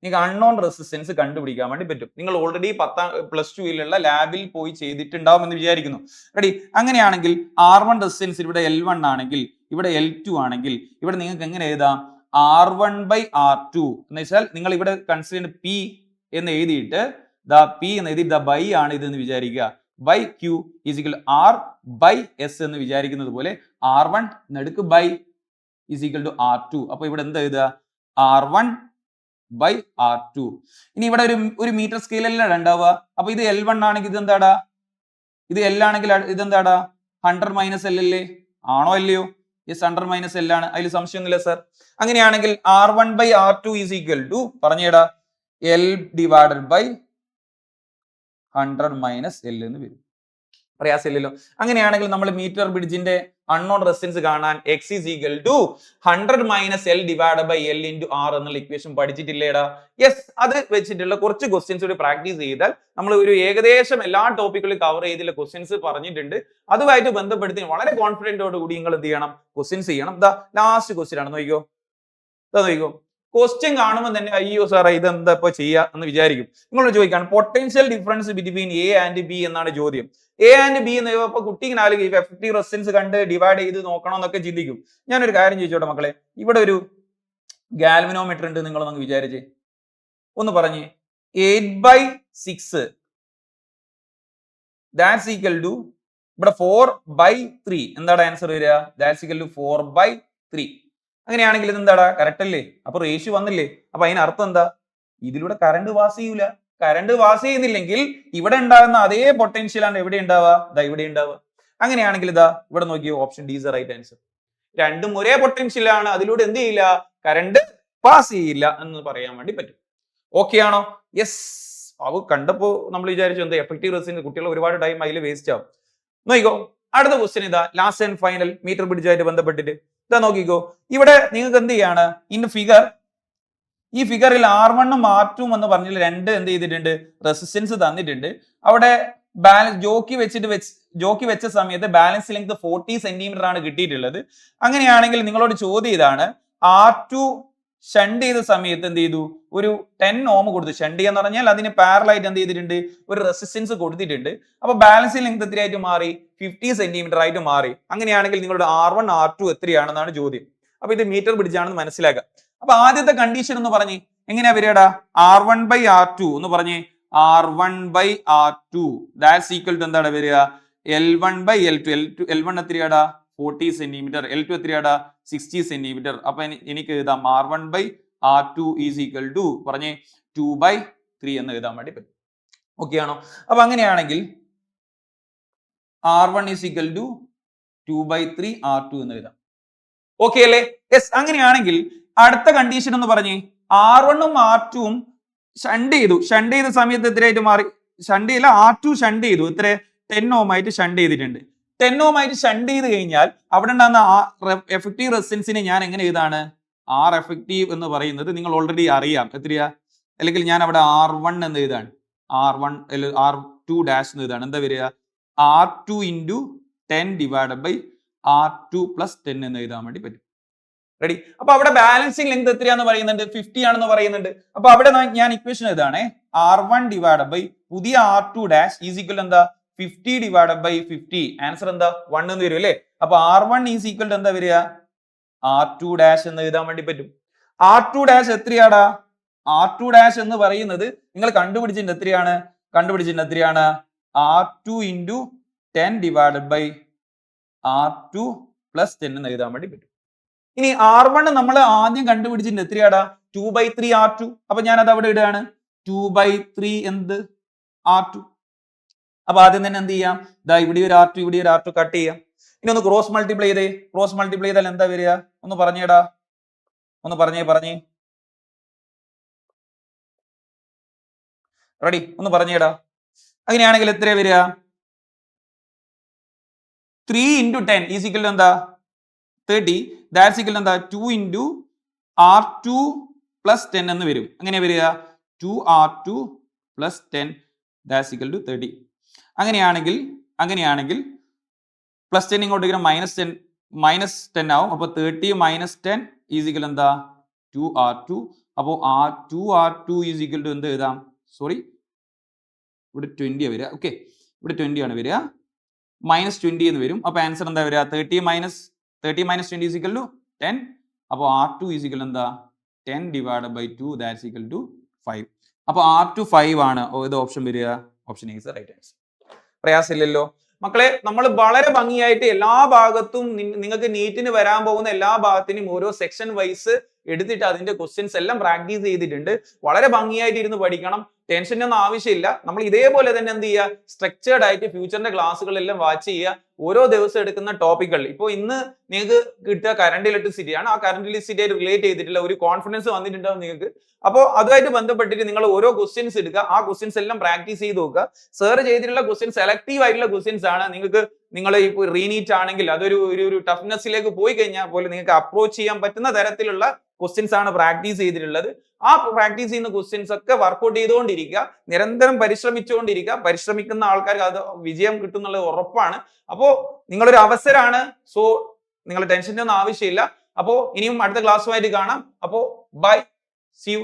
നിങ്ങൾക്ക് അൺനോൺ റെസിസ്റ്റൻസ് കണ്ടുപിടിക്കാൻ വേണ്ടി പറ്റും. നിങ്ങൾ ഓൾറെഡി +2 ലാബിൽ പോയി ചെയ്തിട്ടുണ്ടാവും എന്ന് വിചാരിക്കുന്നു. റെഡി? അങ്ങനെയാണെങ്കിൽ R1 റെസിസ്റ്റൻസ് ഇവിടെ L1 ആണെങ്കിൽ, ഇവിടെ L2 ആണെങ്കിൽ ഇവിടെ നിങ്ങൾക്ക് എങ്ങനെ എഴുതാം? R1/R2 എന്ന് വെച്ചാൽ നിങ്ങൾ ഇവിടെ കൺസിഡർ P എന്ന് എഴുതിയിട്ട് P എന്ന് എഴുതി ബൈ ആണ് ഇതെന്ന് വിചാരിക്കുക. Q ഈസ് ഈക്വൽ R/S എന്ന് വിചാരിക്കുന്നത് പോലെ R1 നടുക്ക് by is equal to R2. അപ്പൊ ഇവിടെ എന്താ എഴുതുക? R1/R2. ഇനി ഇവിടെ ഒരു മീറ്റർ സ്കെയിലല്ല ഉണ്ടാവുക. അപ്പൊ ഇത് L1 ആണെങ്കിൽ ഇത് എന്താടാ? ഇത് L ആണെങ്കിൽ ഇതെന്താടാ? 100 - L അല്ലേ? ആണോ അല്ലയോ? യെസ്, 100 - L ആണ്. അതിൽ സംശയമൊന്നുമില്ല സർ. അങ്ങനെയാണെങ്കിൽ R1/R2 ഈസ് ഈക്വൽ ടു പറഞ്ഞേടാ L/100 - L എന്ന് വരും. പ്രയാസമില്ലല്ലോ. അങ്ങനെയാണെങ്കിൽ നമ്മൾ മീറ്റർ ബ്രിഡ്ജിന്റെ അൺനോൺ റെസിസ്റ്റൻസ് കാണാൻ X is equal to 100 - L / L × R എന്നുള്ള ഇക്വേഷൻ പഠിച്ചിട്ടില്ലേടാ? യെസ്, അത് വെച്ചിട്ടുള്ള കുറച്ച് ക്വസ്റ്റ്യൻസ് കൂടി പ്രാക്ടീസ് ചെയ്താൽ നമ്മൾ ഒരു ഏകദേശം എല്ലാ ടോപ്പിക്കുകളും കവർ ചെയ്തിട്ടുള്ള ക്വസ്റ്റ്യൻസ് പറഞ്ഞിട്ടുണ്ട്. അതുമായിട്ട് ബന്ധപ്പെടുത്തി വളരെ കോൺഫിഡന്റോട് കൂടി നിങ്ങൾ എന്ത് ചെയ്യണം? ക്വസ്റ്റ്യൻസ് ചെയ്യണം. ലാസ്റ്റ് ക്വസ്റ്റ്യൻ ആണ്, നോക്കിക്കോ. നോക്കിക്കോ, ക്വസ്റ്റ്യൻ കാണുമ്പോൾ തന്നെ അയ്യോ സാറേ ഇതെന്താ ഇപ്പൊ ചെയ്യാ എന്ന് വിചാരിക്കും. നിങ്ങൾ ചോദിക്കാണ് potential difference between A and B എന്നാണ് ചോദ്യം. എ ആൻഡ് ബി എന്ന് ഇപ്പൊ കുട്ടിക്ക് എഫക്റ്റീവ് റെസിസ്റ്റൻസ് കണ്ട് ഡിവൈഡ് ചെയ്ത് നോക്കണം എന്നൊക്കെ ചിന്തിക്കും. ഞാനൊരു കാര്യം ചോദിച്ചോട്ടെ മക്കളെ, ഇവിടെ ഒരു ഗാൽവനോമീറ്റർ ഉണ്ട് നിങ്ങളൊന്ന് വിചാരിച്ചേ, ഒന്ന് പറഞ്ഞേ 8/6 ദാറ്റ്സ് ഈക്വൽ ടു ഇവിടെ 4/3 എന്താണ് ആൻസർ വരിക? That's equal to 4/3. അങ്ങനെയാണെങ്കിൽ ഇത് എന്താടാ കറക്റ്റ് അല്ലേ? അപ്പൊ റേഷ്യോ വന്നില്ലേ? അപ്പൊ അതിനർത്ഥം എന്താ? ഇതിലൂടെ കറണ്ട് പാസ് ചെയ്യൂല. കറണ്ട് പാസ് ചെയ്യുന്നില്ലെങ്കിൽ ഇവിടെ ഉണ്ടാകുന്ന അതേ പൊട്ടൻഷ്യൽ ആണ് എവിടെ ഉണ്ടാവുക? ഇതാ ഇവിടെ ഉണ്ടാവുക. അങ്ങനെയാണെങ്കിൽ ഇതാ ഇവിടെ നോക്കിയോ, option D is the right answer. രണ്ടും ഒരേ പൊട്ടൻഷ്യൽ ആണ്, അതിലൂടെ എന്ത് ചെയ്യില്ല? കറണ്ട് പാസ് ചെയ്യില്ല എന്ന് പറയാൻ വേണ്ടി പറ്റും. ഓക്കെ ആണോ? യെസ്. അത് കണ്ടപ്പോ നമ്മൾ വിചാരിച്ചു എന്താ എഫക്റ്റീവ് റെസിസ്റ്റൻസ്, കുട്ടികൾ ഒരുപാട് ടൈം അതിൽ വേസ്റ്റ് ആവും. നോക്കിക്കോ, അടുത്ത ക്വസ്റ്റ്യൻ ഇതാ ലാസ്റ്റ് ആൻഡ് ഫൈനൽ മീറ്റർ ബ്രിഡ്ജുമായിട്ട് ബന്ധപ്പെട്ടിട്ട് ഇതാ നോക്കിക്കോ. ഇവിടെ നിങ്ങൾക്ക് എന്ത് ചെയ്യാണ്? ഇൻ ഫിഗർ, ഈ ഫിഗറിൽ R1 ഉം R2 എന്ന് പറഞ്ഞാൽ രണ്ട് എന്ത് ചെയ്തിട്ടുണ്ട്? റെസിസ്റ്റൻസ് തന്നിട്ടുണ്ട്. അവിടെ ബാലൻസ് ജോക്കി വെച്ച സമയത്ത് ബാലൻസ് ലെങ്ത് 40 സെന്റിമീറ്റർ ആണ് കിട്ടിയിട്ടുള്ളത്. അങ്ങനെയാണെങ്കിൽ നിങ്ങളോട് ചോദ്യം ഇതാണ്, R2 ഷണ്ട് ചെയ്ത സമയത്ത് എന്ത് ചെയ്തു? ഒരു 10 ഓം കൊടുത്തു. ഷണ്ട് എന്ന് പറഞ്ഞാൽ അതിന് പാരലായിട്ട് എന്ത് ചെയ്തിട്ടുണ്ട്? ഒരു റെസിസ്റ്റൻസ് കൊടുത്തിട്ടുണ്ട്. അപ്പൊ ബാലൻസ് ലെങ്ത് എത്രയായിട്ട് മാറി? 50 സെന്റിമീറ്റർ ആയിട്ട് മാറി. അങ്ങനെയാണെങ്കിൽ നിങ്ങളുടെ R1 R2 എത്രയാണെന്നാണ് ചോദ്യം. അപ്പൊ ഇത് മീറ്റർ ബ്രിഡ്ജാണെന്ന് മനസ്സിലാക്കുക. അപ്പൊ ആദ്യത്തെ കണ്ടീഷൻ എന്ന് പറഞ്ഞേ എങ്ങനെയാ വരികടാ? R1/R2 എന്ന് പറഞ്ഞേ, R1/R2 ദാറ്റ്സ് ഈക്വൽ ടു എന്താണ് വരിക? L1/L2. L1 എത്രയാടാ? 40 centimetre. L2 എത്രയാടാ? 60 centimetre. അപ്പൊ എനിക്ക് എഴുതാം R1/R2 ഈസ് ഈക്വൽ ടു പറഞ്ഞേ 2/3 എന്ന് എഴുതാൻ വേണ്ടി പറ്റും. ഓക്കെ ആണോ? അപ്പൊ അങ്ങനെയാണെങ്കിൽ R1 is equal to 2/3 R2 എന്ന് എഴുതാം. ഓക്കെ അല്ലേ? യെസ്. അങ്ങനെയാണെങ്കിൽ അടുത്ത കണ്ടീഷൻ എന്ന് പറഞ്ഞേ, R1 ഉം R2 ഉം ഷണ്ട് ചെയ്ത സമയത്ത് എത്രയായിട്ട് മാറി? ഷണ്ട് ചെയ്യില്ല, R2 ഷണ്ട് ചെയ്തു. എത്ര? 10 ഓം ആയിട്ട് ഷണ്ട് ചെയ്തിട്ടുണ്ട്. 10 ഓം ആയിട്ട് ഷണ്ട് ചെയ്ത് കഴിഞ്ഞാൽ അവിടെ ഉണ്ടാകുന്ന എഫക്റ്റീവ് റെസിസ്റ്റൻസിനെ ഞാൻ എങ്ങനെ എഴുതാണ്? R എഫക്റ്റീവ് എന്ന് പറയുന്നത് നിങ്ങൾ ഓൾറെഡി അറിയാം. എത്രയാ? അല്ലെങ്കിൽ ഞാൻ അവിടെ R1 എന്ന് എഴുതാണ്, R1 R2 ഡാഷ് എന്ന് എഴുതാണ്. എന്താ വരിക? R2 × 10 ഡിവൈഡഡ് ബൈ R2 + 10 എന്ന് എഴുതാൻ വേണ്ടി പറ്റും. റെഡി? അപ്പൊ അവിടെ ബാലൻസിങ് ലെങ്ത് എത്രയാന്ന് പറയുന്നുണ്ട്? 50 ആണെന്ന് പറയുന്നുണ്ട്. അപ്പൊ അവിടെ ഞാൻ ഇക്വേഷൻ എഴുതാണേ, R1 ഡിവൈഡഡ് ബൈ പുതിയ R2 ഡാഷ് ഈസ് ഈക്വൽ എന്താ? 50 ഡിവൈഡഡ് ബൈ 50. ആൻസർ എന്താ? 1 എന്ന് വരും അല്ലേ? അപ്പൊ R1 ഈസ് ഈക്വൽ ടു എന്താ വരിക? R2 ഡാഷ് എന്ന് എഴുതാൻ വേണ്ടി പറ്റും. R2 dash എത്രയാടാ? R2 ഡാഷ് എന്ന് പറയുന്നത് നിങ്ങൾ കണ്ടുപിടിച്ചിട്ടുണ്ട് എത്രയാണ്? R2 × 10 ഡിവൈഡഡ് ബൈ R2 + 10 എന്ന് എഴുതാൻ വേണ്ടി പറ്റും. ഇനി R1 നമ്മൾ ആദ്യം കണ്ടുപിടിച്ചിട്ടുണ്ട് എത്രയാടാ? 2/3 R2. അപ്പൊ ഞാൻ അത് അവിടെ ഇടുകയാണ്, 2/3 എന്ത്? R2. അപ്പൊ ആദ്യം തന്നെ എന്ത് ചെയ്യാം? ദാ ഇവിടെ ഒരു R2 ഇവിടെ ഒരു R2 കട്ട് ചെയ്യാം. ഇനി ഒന്ന് ക്രോസ് മൾട്ടിപ്ലൈ ചെയ്തേ. ക്രോസ് മൾട്ടിപ്ലൈ ചെയ്താൽ എന്താ വരിക? ഒന്ന് പറഞ്ഞേടാ, ഒന്ന് പറഞ്ഞേ. റെഡി? ഒന്ന് പറഞ്ഞേടാ. അങ്ങനെയാണെങ്കിൽ എത്രയാ വരിക? 3 × 10 ഈസ് ഈക്വൽ ടു എന്താ? 30. ദാറ്റ്സ് ഈക്വൽ എന്താ? 2 × R2 + 10 എന്ന് വരും. അങ്ങനെ വരിക 2R2 + 10 ദാറ്റ്സ് ഈക്വൽ ടു 30. അങ്ങനെയാണെങ്കിൽ +10 ഇങ്ങോട്ട് -10 ആവും. അപ്പൊ 30 - 10 ഈസ് ഈക്വൽ എന്താ? 2R2. അപ്പോൾ 2R2 ഈസ് ഈക്വൽ ടു എന്ത് എഴുതാം? സോറി, ഇവിടെ 20 വരിക. ഓക്കെ, ഇവിടെ 20 ആണ് വരിക. -20 എന്ന് വരും. അപ്പൊ ആൻസർ എന്താ വരിക? 30 - 20 ഈസ് ഈക്വൽ ടു 10. അപ്പോൾ R2 ഈസ് ഈക്വൽ എന്താ? 10 divided by 2 that's equal to 5. അപ്പൊ R2 5 ആണ്. ഇത് ഓപ്ഷൻ വരിക. Option is the right answer. പ്രയാസമില്ലല്ലോ മക്കളെ. നമ്മൾ വളരെ ഭംഗിയായിട്ട് എല്ലാ ഭാഗത്തും നിങ്ങൾക്ക് നീറ്റിന് വരാൻ പോകുന്ന എല്ലാ ഭാഗത്തിനും ഓരോ സെക്ഷൻ വൈസ് എടുത്തിട്ട് അതിന്റെ ക്വസ്റ്റ്യൻസ് എല്ലാം പ്രാക്ടീസ് ചെയ്തിട്ടുണ്ട്. വളരെ ഭംഗിയായിട്ട് ഇരുന്ന് പഠിക്കണം. ടെൻഷൻ്റെ ഒന്നും ആവശ്യമില്ല. നമ്മൾ ഇതേപോലെ തന്നെ എന്ത് ചെയ്യുക? സ്ട്രക്ചേർഡ് ആയിട്ട് ഫ്യൂച്ചറിന്റെ ക്ലാസ്സുകളെല്ലാം വാച്ച് ചെയ്യുക. ഓരോ ദിവസം എടുക്കുന്ന ടോപ്പിക്കുകൾ. ഇപ്പോൾ ഇന്ന് നിങ്ങൾക്ക് കിട്ടുക കറണ്ട് ഇലക്ട്രിസിറ്റി ആണ്. ആ കറണ്ട് ഇലക്ട്രിസിറ്റി ആയിട്ട് റിലേറ്റ് ചെയ്തിട്ടുള്ള ഒരു കോൺഫിഡൻസ് വന്നിട്ടുണ്ടാവും നിങ്ങൾക്ക്. അപ്പോൾ അതുമായിട്ട് ബന്ധപ്പെട്ടിട്ട് നിങ്ങൾ ഓരോ ക്വസ്റ്റ്യൻസ് എടുക്കുക. ആ ക്വസ്റ്റ്യൻസ് എല്ലാം പ്രാക്ടീസ് ചെയ്ത് നോക്കുക. സർ ചെയ്തിട്ടുള്ള ക്വസ്റ്റ്യൻസ് സെലക്റ്റീവ് ആയിട്ടുള്ള ക്വസ്റ്റ്യൻസ് ആണ്. നിങ്ങൾക്ക് നിങ്ങൾ ഇപ്പോൾ റീനീറ്റ് ആണെങ്കിൽ അതൊരു ഒരു ടഫ്നെസ്സിലേക്ക് പോയി കഴിഞ്ഞാൽ പോലും നിങ്ങൾക്ക് അപ്രോച്ച് ചെയ്യാൻ പറ്റുന്ന തരത്തിലുള്ള ക്വസ്റ്റ്യൻസ് ആണ് പ്രാക്ടീസ് ചെയ്തിട്ടുള്ളത്. ആ പ്രാക്ടീസ് ചെയ്യുന്ന ക്വസ്റ്റ്യൻസ് ഒക്കെ വർക്ക്ഔട്ട് ചെയ്തുകൊണ്ടിരിക്കുക. നിരന്തരം പരിശ്രമിച്ചുകൊണ്ടിരിക്കുക. പരിശ്രമിക്കുന്ന ആൾക്കാർക്ക് അത് വിജയം കിട്ടും എന്നുള്ളത് ഉറപ്പാണ്. അപ്പോൾ നിങ്ങളൊരു അവസരമാണ്. സോ നിങ്ങൾ ടെൻഷൻ്റെ ഒന്നും ആവശ്യമില്ല. അപ്പോ ഇനിയും അടുത്ത ക്ലാസ്സുമായിട്ട് കാണാം. അപ്പോ ബൈ, സി യു.